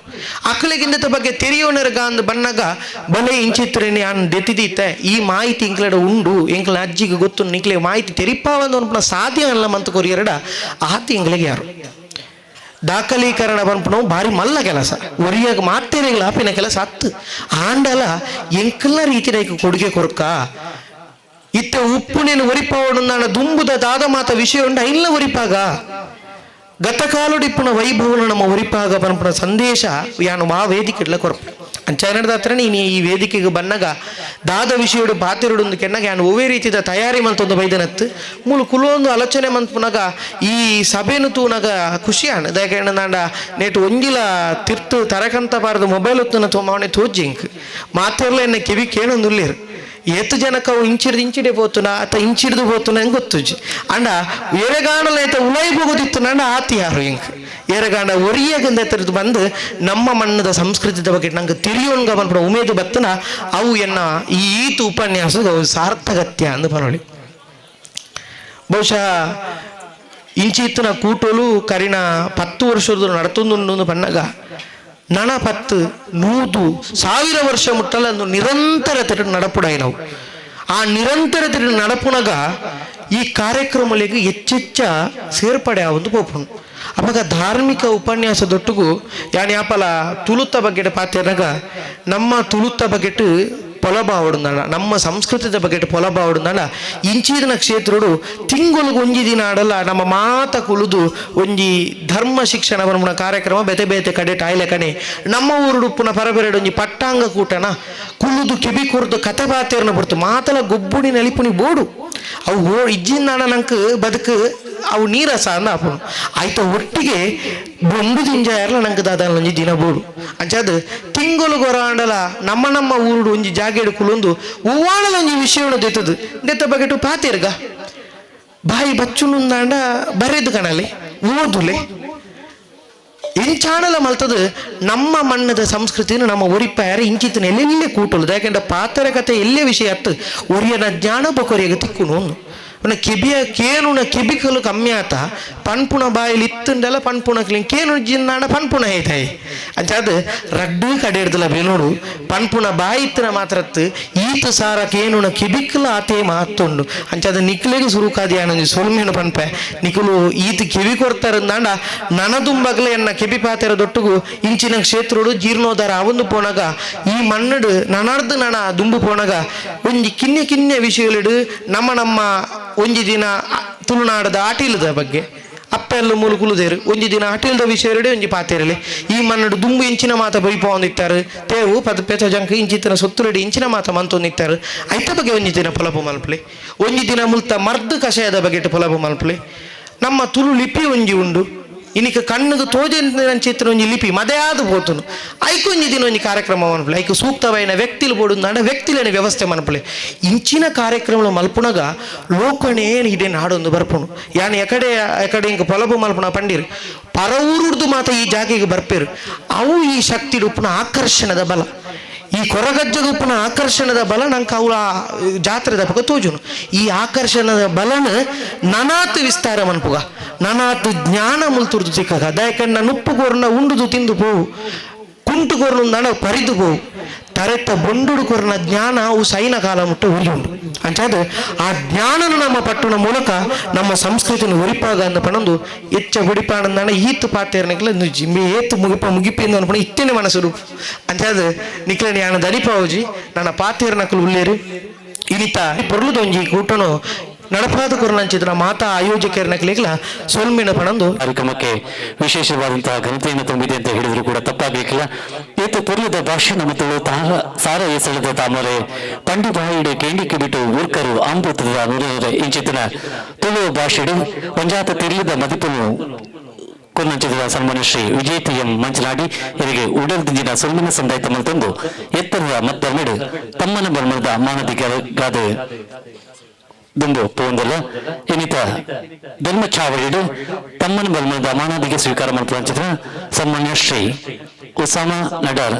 ಅಕ್ಕಳಿಗಿಂದ ಬಗ್ಗೆ ತೆರಿಯೋನರ್ಗ ಅಂದ ಬನ್ನಾಗ ಬಲೆ ಇಂಚಿತ್ರೇನೆ ಯಾನು ದೆತ್ತಿದೀತೆ ಈ ಮಾಹಿತಿ ಇಂಕ್ಲಡ ಉಂಡು ಎಂಕ್ಲ ಅಜ್ಜಿಗೆ ಗೊತ್ತು ನಿಕ್ಲೆ ಮಾಹಿತಿ ತೆರಿಪಾವಂದು ಅನ್ಪುಣ ಸಾಧ್ಯ ಅಲ್ಲ ಮಂತ ಕೊರಿಯರಡ ಆತಿ ಇಂಗ್ಲಿಗೆ ಯಾರು ದಾಖಲೀಕರಣ ಬಂದ್ಪು ಭಾರಿ ಮಲ್ಲ ಕೆಲಸ ಒರಿಯಾಗ ಮಾತೇನೆಗಳ ಆಪಿನ ಕೆಲಸ ಹತ್ತು ಆಂಡಲ ಎಂಕಲ್ಲ ರೀತಿಯ ಕೊಡುಗೆ ಕೊರಕ ಇತ್ತ ಉಪ್ಪು ನೀನು ಒರಿಪಾವಡು ನಾನು ದುಂಬುದ ದಾದ ಮಾತ ವಿಷಯ ಉಂಡ ಇಲ್ಲ ಒರಿಪಾಗ ಗತಕಾಲುಡಿಪ್ಪುನ ವೈಭವನ ನಮ್ಮ ಒರಿಪಾಗ ಪಂಪುನ ಸಂದೇಶ ಯಾನು ಮಾ ವೇದಿಕೆ ಕೊರಪು ಅಂಚನದ ಹತ್ರ ನೀನು ಈ ವೇದಿಕೆಗೆ ಬನ್ನಾಗ ದಾದ ವಿಷಯಡು ಬಾತಿರುಡು ಕೆನ್ನಾಗ ಯಾನು ಒವೇ ರೀತಿಯ ತಯಾರಿ ಮಂತೊಂದು ಬೈದನತ್ತು ಮೂಲು ಕುಲೊಂದು ಆಲೋಚನೆ ಮಂತ್ಪುನಾಗ ಈ ಸಭೆನು ತೂನಾಗ ಖುಷಿಯಾಣ ದಯಕಂಡ ನಾಂಡ ನೇಟು ಒಂಜಿಲ ತಿರ್ತು ತರಕಂತ ಬಾರದು ಮೊಬೈಲ್ ಹೊತ್ತನ ತೊಂಬವನೆ ತೋಜ್ಜಿಂಕ್ ಮಾತಿರ್ಲ ಎನ್ನ ಕಿವಿ ಕೇಳೊಂದುಲ್ಲೇರು ಏತು ಜನಕ ಅವು ಇಂಚಿಡೆ ಪೋತುನ ಅತ್ತ ಇಂಚಿಡ್ದು ಪೋತುನ ಹೆಂಗೆ ಗೊತ್ತುಜಿ ಅಂಡ ಎರೆಗಾಣಲ ಐತ ಉಳೈ ಹೋಗೋದಿತ್ತು ನಂಡ ಆತಿ ಯಾರು ಹೆಂಗೆ ಎರೆಗಾಂಡ ಒರಿಯಾಗಂದ ತೆರೆದು ಬಂದು ನಮ್ಮ ಮಣ್ಣದ ಸಂಸ್ಕೃತಿದ ಬಗ್ಗೆ ನಂಗೆ ತಿರಿಯೋನ್ಗ ಬಂದ್ಬಿಡ ಉಮೇದು ಬತ್ತನ ಅವು ಎನ್ನ ಈ ಈತು ಉಪನ್ಯಾಸ ಸಾರ್ಥಗತ್ಯ ಅಂದು ಪನೊಳಿ ಬಹುಶಃ ಇಂಚಿತ್ತಿನ ಕೂಟೋಲು ಕರಿನ 10 ವರ್ಷದ ನಡತೊಂದು ಬನ್ನಾಗ ನಣ 10 100 1000 ವರ್ಷ ಮುಟ್ಟಲ್ಲ ಒಂದು ನಿರಂತರತೆ ನಡಪುಡಾಯಿ ನಾವು ಆ ನಿರಂತರತೆ ನಡಪುನಗ ಈ ಕಾರ್ಯಕ್ರಮಗಳಿಗೆ ಹೆಚ್ಚೆಚ್ಚ ಸೇರ್ಪಡೆ ಆವೊಂದು ಪೋಪುನು ಅವಾಗ ಧಾರ್ಮಿಕ ಉಪನ್ಯಾಸದೊಟ್ಟಿಗೂ ಯಾನ್ ಯಾಪಲ ತುಳುತ್ತ ಬಗೆಟ್ ಪಾತ್ಯನಾಗ ನಮ್ಮ ತುಳುತ್ತ ಬಗೆಟ್ ಪೊಲಬಾವಡುಂದಣ ನಮ್ಮ ಸಂಸ್ಕೃತಿದ ಬಗೆಟ್ ಪೊಲಬಾವಡುಂದಣ ಇಂಚಿನ ಕ್ಷೇತ್ರಡು ತಿಂಗಳಿಗೆ ಒಂಜಿ ದಿನ ಆಡಲ್ಲ ನಮ್ಮ ಮಾತ ಕುಳಿದು ಒಂಜಿ ಧರ್ಮ ಶಿಕ್ಷಣ ಬನ್ಮುನ ಕಾರ್ಯಕ್ರಮ ಬೇತೆ ಬೇತೆ ಕಡೆ ಟಾಯ್ಲೆ ಕಣೆ ನಮ್ಮ ಊರುಡು ಪುನಃ ಪರಬೇರೆ ಒಂಜಿ ಪಟ್ಟಾಂಗ ಕೂಟನ ಕುಳಿದು ಕಿಬಿ ಕುರ್ದು ಕತೆ ಬಾತೇರ್ನ ಬಿಡ್ತು ಮಾತಲ ಗೊಬ್ಬುಡಿ ನಲಿಪುನಿ ಬೋಡು ಅವು ಇಜ್ಜಿನ ನಂಗೆ ಬದುಕು ಅವು ನೀರಸ ಅಂದ ಅಪ್ಪನು ಆಯ್ತು ಒಟ್ಟಿಗೆ ಬೊಂಡು ದಿಂಜ ಯಾರಲ್ಲ ನಂಗೆ ದಾದ ಒಂಜಿ ದಿನ ಬೋಡು ಅಂಚದು ತಿಂಗಳು ಗೊರಾಂಡಲ ನಮ್ಮ ಊರುಡು ಒಂಜಿ ಜಾಗೇಡು ಕುಲೊಂದು ಹೂವಾಣಲ ಒಂಜಿ ವಿಷಯವನ್ನು ದೆತ್ತದು ದೆತ್ತ ಬಗೆಟು ಪಾತೇರ್ಗ ಬಾಯಿ ಬಚ್ಚುನುಂದಾಂಡ ಬರೆದು ಕಣಲೆ ಓದುಲೆ ಎಂಚಾಣಲ ಮಲ್ತದು ನಮ್ಮ ಮಣ್ಣದ ಸಂಸ್ಕೃತಿನ ನಮ್ಮ ಒರಿಪಾಯರ ಇಂಚಿತ್ತಿನ ಎಲ್ಲೆಲ್ಲೇ ಕೂಟಲು ಯಾಕೆಂದ್ರೆ ಪಾತ್ರ ಕತೆ ಎಲ್ಲೇ ವಿಷಯ ಅತ್ತು ಒರಿಯನ ಜ್ಞಾನ ಬೊಕೊರಿಯಾಗ ತಿಕ್ಕುನು ಕಿಬಿಯ ಕೇನುನ ಕಿಬಿಕಲು ಕಮ್ಮಿ ಆತ ಪನ್ಪುಣ ಬಾಯಲ್ಲಿ ಇತ್ತುಂಡಲ್ಲ ಪನ್ಪುಣ ಕ್ಲೀನ್ ಕೇನು ಜಿನ್ನಾಣ ಪನ್ಪುಣ ಹೇತಾಯಿ ಅಂಚಾದ ರಡ್ಡು ಕಡೆ ಇಡ್ದಲ್ಲ ಬೇನೋಡು ಪನ್ಪುಣ ಬಾಯಿ ಇತ್ತಿನ ಮಾತ್ರತ್ತು ಈತ ಸಾರ ಕೇನುನ ಕಿಬಿಕಲ ಆತೇ ಮಾತುಂಡು ಅಂಚಾದ ನಿಕ್ಲೆಗೆ ಸುರುಕಾದಿ ಅನ್ನೊಂದು ಸೊಲ್ಮೇನು ಪನ್ಪೆ ನಿಕಲು ಈತ ಕಿವಿ ಕೊಡ್ತಾರಂದಾಂಡ ನನದುಂಬಗಲ ಎನ್ನ ಕಿಬಿ ಪಾತೆರದೊಟ್ಟಿಗೂ ಇಂಚಿನ ಕ್ಷೇತ್ರಡು ಜೀರ್ಣೋದ್ಧಾರ ಅವೊಂದು ಪೋಣಾಗ ಈ ಮಣ್ಣಡು ನನರ್ದು ನನ ದುಂಬು ಪೋಣಾಗ ಒಂಜಿ ಕಿನ್ನೆ ವಿಷಯಗಳಿಡು ನಮ್ಮ ಒಂಜಿ ದಿನ ತುಳುನಾಡದ ಆಟಿಲದ ಬಗ್ಗೆ ಅಪ್ಪೆಲ್ಲ ಮುಳುಗುಳುದೇರು ಒಂಜಿ ದಿನ ಆಟಿಲ್ದ ವಿಷಯ ಒಂಜಿ ಪಾತೆರಲಿ ಈ ಮನ್ನಡು ದುಂಬು ಇಂಚಿನ ಮಾತ ಬೈಪೊಂದಿತ್ತಾರೆ ತೇವು ಪೆಚ ಜಂಕ ಇಂಚಿತ್ತಿನ ಸೊತ್ತುರಡಿ ಇಂಚಿನ ಮಾತ ಮಂತೊಂದಿತ್ತಾರೆ ಐತ ಬಗ್ಗೆ ಒಂಜಿ ದಿನ ಪೊಲಪು ಮಲ್ಪಲಿ ಒಂಜಿ ದಿನ ಮುಲ್ತ ಮರ್ದು ಕಷಾಯದ ಬಗ್ಗೆ ಪೊಲಪು ಮಲ್ಪಲಿ ನಮ್ಮ ತುಳು ಲಿಪಿ ಒಂಜಿ ಉಂಡು ಇನ್ನಿಕ ಕಣ್ಣಿಗೆ ತೋಜಂಚಿತ್ರ ಒಂಜಿ ಲಿಪಿ ಮದೇ ಆದು ಪೋತುನು ಐಕು ಒಂಜಿ ದಿನ ಒಂಜಿ ಕಾರ್ಯಕ್ರಮ ಮನ್ಪಲೆ ಐಕು ಸೂಕ್ತವೈನ ವ್ಯಕ್ತಿಲು ಬೋಡುಂದಾಂಡ ವ್ಯಕ್ತಿಲೇನ ವ್ಯವಸ್ಥೆ ಮನ್ಪಲೆ ಇಂಚಿನ ಕಾರ್ಯಕ್ರಮ ಮಲ್ಪುಣಗ ಲೋಕಣೆ ಹಿಡೇ ನಾಡೊಂದು ಬರ್ಪುಣು ಯಾನ್ ಎಕಡೆ ಇಂಕ ಪೊಲಪು ಮಲ್ಪುಣ ಪಂಡಿರು ಪರ ಊರುಡ್ದು ಮಾತ ಈ ಜಾಗೆಗೆ ಬರ್ಪೇರು ಅವು ಈ ಶಕ್ತಿ ಉಪ್ಪುನ ಆಕರ್ಷಣದ ಬಲ ಈ ಕೊರಗಜ್ಜಗ ಉಪ್ಪುನ ಆಕರ್ಷಣದ ಬಲ ನಂಗೆ ಅವಳ ಜಾತ್ರೆದ ಪಕ್ಕ ತೋಜುನು ಈ ಆಕರ್ಷಣದ ಬಲನ ನನಾತ್ ವಿಸ್ತಾರ ಮನ್ಪುಗ ನನಾತ್ ಜ್ಞಾನ ಮುಲ್ತುರ್ದು ಸಿಕ್ಕಾಗ ದಯಕಂಡ ನುಪ್ಪು ಕೊರ್ನ ಉಂಡುದು ತಿಂದು ಪೋವು ಕುಂಟು ಕೊರ್ನ ಪರಿದು ಪೋವು ತರೆತ್ತ ಬೊಂಡುಡು ಕೊರ್ನ ಜ್ಞಾನ ಅವು ಸೈನ ಕಾಲ ಮುಟ್ಟ ಉರಿಯುಂಡು ಅಂಚಾದ ಆ ಜ್ಞಾನನ ನಮ್ಮ ಪಟ್ಟಣ ಮೂಲಕ ನಮ್ಮ ಸಂಸ್ಕೃತಿನ ಒರಿಪಾಗ ಅಂದ ಪಣಂದು ಹೆಚ್ಚ ಹೊಡಿಪಾಣಂದಾಣ ಈತು ಪಾತೇರ್ನಿಕ್ಲ ಜಿಂಬೆ ಏತು ಮುಗಿಪಿಂದ ಅನ್ಪಣ ಇತ್ತೇನೆ ಮನಸ್ಸು ಅಂಚಾದ ನಿಕ್ಲ ಯಾನ ದಡಿಪಾವುಜಿ ನನ್ನ ಪಾತೇರ್ನಕಲು ಉಳ್ಳೇರು ಇನಿತ ಪೊರ್ಲುದೊಂಜಿ ಕೂಟನು ನಡಪಾದ ಕೊರನಂಚಿದ್ರ ಮಾತಾ ಆಯೋಜಕರನಕ್ಲಿಗ್ಲ ಸೋಲ್ಮಿನ ಪಣಂದು ಕಾರ್ಯಕ್ರಮಕ್ಕೆ ವಿಶೇಷವಾದಂತಹ ಘನತೆಯನ್ನು ತುಂಬಿದೆ ಅಂತ ಹೇಳಿದ್ರು ಕೂಡ ತಪ್ಪಾಗಲಿಕ್ಕಿಲ್ಲ ಏತು ಪೊರ್ಲದ ಭಾಷಣ ಮತ್ತು ಸಾರ ಎಸಳದ ತಾಮರೆ ಪಂಡಿ ಬಾಯಿಡೆ ಕೇಂಡಿಕೆ ಬಿಟ್ಟು ಊರ್ಕರು ಅಮೃತದ ನೂರ ಇಂಚಿತ್ತಿನ ತುಳು ಭಾಷೆಡು ಒಂಜಾತ ತಿರ್ಲಿದ ಮದಿಪನು ಕೊನ್ನಂಚಿದ ಸನ್ಮಾನ್ಯ ಶ್ರೀ ವಿಜಯ್ ಎಂ ಮಂಜನಾಡಿ ಇವರಿಗೆ ಉಡಲ್ದಿಂಜಿನ ಸೊಲ್ಲಿನ ಸಂದಾಯ ತಂದು ಎತ್ತರದ ಮತ್ತೊಮ್ಮೆ ತಮ್ಮನ ಬರ್ಮದ ಮಾನದಿಗಾದ ದುಂಬು ಪೋಂದಲ್ಲ ಇನ್ನಿತ ಧರ್ಮ ಚಾವಡಿಡು ತಮ್ಮನ ಬರ್ಮದ ಮಾನದಿಗೆ ಸ್ವೀಕಾರ ಮಾಡ್ತಾ ಸನ್ಮಾನ್ಯ ಶ್ರೀ ಉಸಾಮಾ ನಡಾರ್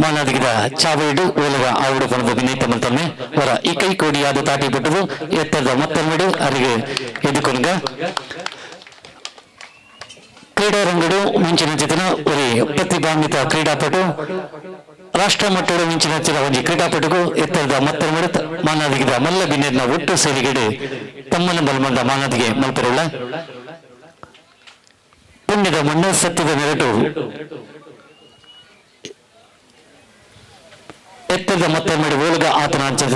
ಮಾನದಿಗದ ಚಾವಡಿಡು ಓಲಗ ಆವಿಡು ಪಣದ ವಿನೀತ ಮತ್ತೊಮ್ಮೆ ಅವರ ಈ ಕೈ ಕೋಡಿಯಾದ ತಾಟಿ ಬಿಟ್ಟದು ಎತ್ತರದ ಮತ್ತೊಮ್ಮೆಡು ಅರಿಗೆ ಎದುಕೊಂಡ ಕ್ರೀಡಾರಂಗಡು ಮಿಂಚಿನ ಚಿತ್ರ ಒರಿ ಪ್ರತಿಭಾನ್ವಿತ ಕ್ರೀಡಾಪಟು ರಾಷ್ಟ್ರ ಮಟ್ಟದ ಮಿಂಚಿನ ಚಿತ್ರ ಒಂಜಿ ಕ್ರೀಡಾಪಟುಗೂ ಎತ್ತರದ ಮತ್ತೊಮ್ಮೆ ಮಾನದಿಗದ ಮಲ್ಲ ಬಿನ್ನೆರ್ನ ಒಟ್ಟು ಸೇರಿಗೆಡು ತಮ್ಮನ ಬಲಮಂದ ಮಾನದಿಗೆ ಮಲ್ಪರುಳ್ಳ ಪುಣ್ಯದ ಮಣ್ಣ ಸತ್ಯದ ನೆರಟು ಎತ್ತರದ ಮತ್ತೊಮ್ಮೆ ಓಲಗ ಆತನ ಅಂಚದ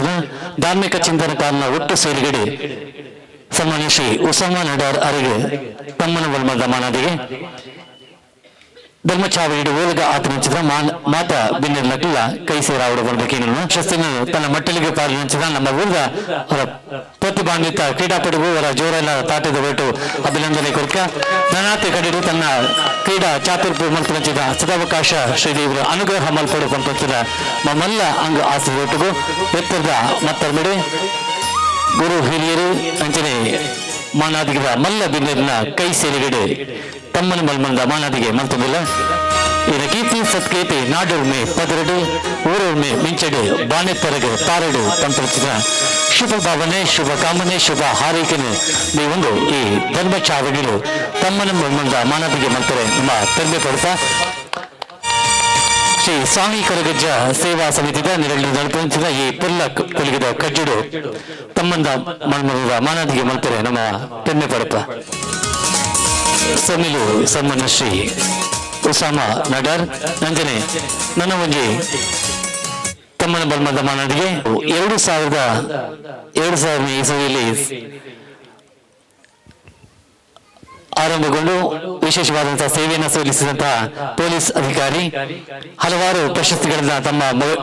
ಧಾರ್ಮಿಕ ಚಿಂತನಕಾರನ ಒಟ್ಟು ಸೇರಿಗಡೆ ಸನ್ಮಾನ್ಯ ಶ್ರೀ ಉಸಾಮಾ ನಡಾರ್ ಅರಿಗೆ ತಮ್ಮನ ಬಲ್ಮದ ಮಾನದಿಗೆ ಧರ್ಮಚಾವಡಿಡು ಓಲಗ ಆತನ ಅಂಚದ ಮಾತ ಬಿನ್ನೆರ್ಲಕ್ಕಿಲ್ಲ ಕೈ ಸೇರಾವಡ ಬರ್ಬೇಕೇನು ಪ್ರಶಸ್ತಿಯನ್ನು ತನ್ನ ಮಟ್ಟಲಿಗೆ ಪಾಲಿಸಿದ ನಮ್ಮ ಊರದ ಅವರ ಪ್ರತಿಭಾನ್ವಿತ ಕ್ರೀಡಾಪಟುಗೂ ಅವರ ಜೋರೆಲ್ಲ ತಾಟದ ಒಟ್ಟು ಅಭಿನಂದನೆ ಕೊರಕ ನನಾತೆ ಕಡೆದು ತನ್ನ ಕ್ರೀಡಾ ಚಾತುರ್ಪು ಮಲ್ಪಂಚಿದ ಸದಾವಕಾಶ ಶ್ರೀದೇವರು ಅನುಗ್ರಹ ಮಲ್ಪಡು ಪಂಪಂಚಿದ ಮಲ್ಲ ಅಂಗ ಆಸೆ ಒಟ್ಟಿಗೂ ಎತ್ತರದ ಮತ್ತೊಮ್ಮೆ ಗುರು ಹಿರಿಯರು ಅಂಚನೆ ಮಾನಾದಿಗದ ಮಲ್ಲ ಬಿನ್ನೆರ್ನ ಕೈ ಸೇರಿಗಡೆ ತಮ್ಮನ ಮಲ್ಮಂದ ಮಾನಾದಿಗೆ ಮಲ್ತೊಂದಿಲ್ಲ ಇದ ಕೀರ್ತಿ ಸತ್ಕೀರ್ತಿ ನಾಡೊಳ್ಮೆ ಪದರಡು ಊರೊಳ್ಮೆ ಮಿಂಚಡು ಬಾನೆತ್ತರಗು ತಾರಡು ಪಂಪಂಚಿದ ಶುಭ ಭಾವನೆ ಶುಭ ಕಾಮನೆ ಶುಭ ಹಾರೈಕೆನು ನೀವೊಂದು ಈ ಧರ್ಮ ಚಾವಡಿಲು ತಮ್ಮನ ಮಲ್ಮಂದ ಮಾನಾದಿಗೆ ಮಲ್ತಾರೆ ನಮ್ಮ ತಂದೆ ಪಡ್ತಾ ಶ್ರೀ ಸ್ವಾಮಿ ಕರಗಜ್ಜ ಸೇವಾ ಸಮಿತಿದ ನಡೆಸಿದ ಈ ಪುಲ್ಲ ಕೊಲಿಗಿದ ಕಜ್ಜುಡು ತಮ್ಮಂದ ಮಲ್ಮದ ಮಾನದಿಗೆ ಮಲ್ತಾರೆ ನಮ್ಮ ತೆಮ್ಮೆ ಪಡಪ ಸಮಿಲು ಸನ್ಮಾನ್ಯ ಶ್ರೀ ಉಸಾಮಾ ನಡಾರ್ ನಂಜನೆ ನನ್ನ ಒಂಜಿ ತಮ್ಮನ ಬಲ್ಮದ ಮಾನದಿಗೆ 2000 ಇಸವಿಯಲ್ಲಿ ಆರಂಭಗೊಂಡು ವಿಶೇಷವಾದಂತಹ ಸೇವೆಯನ್ನು ಸಲ್ಲಿಸಿದಂತಹ ಪೊಲೀಸ್ ಅಧಿಕಾರಿ ಹಲವಾರು ಪ್ರಶಸ್ತಿಗಳನ್ನ ತಮ್ಮ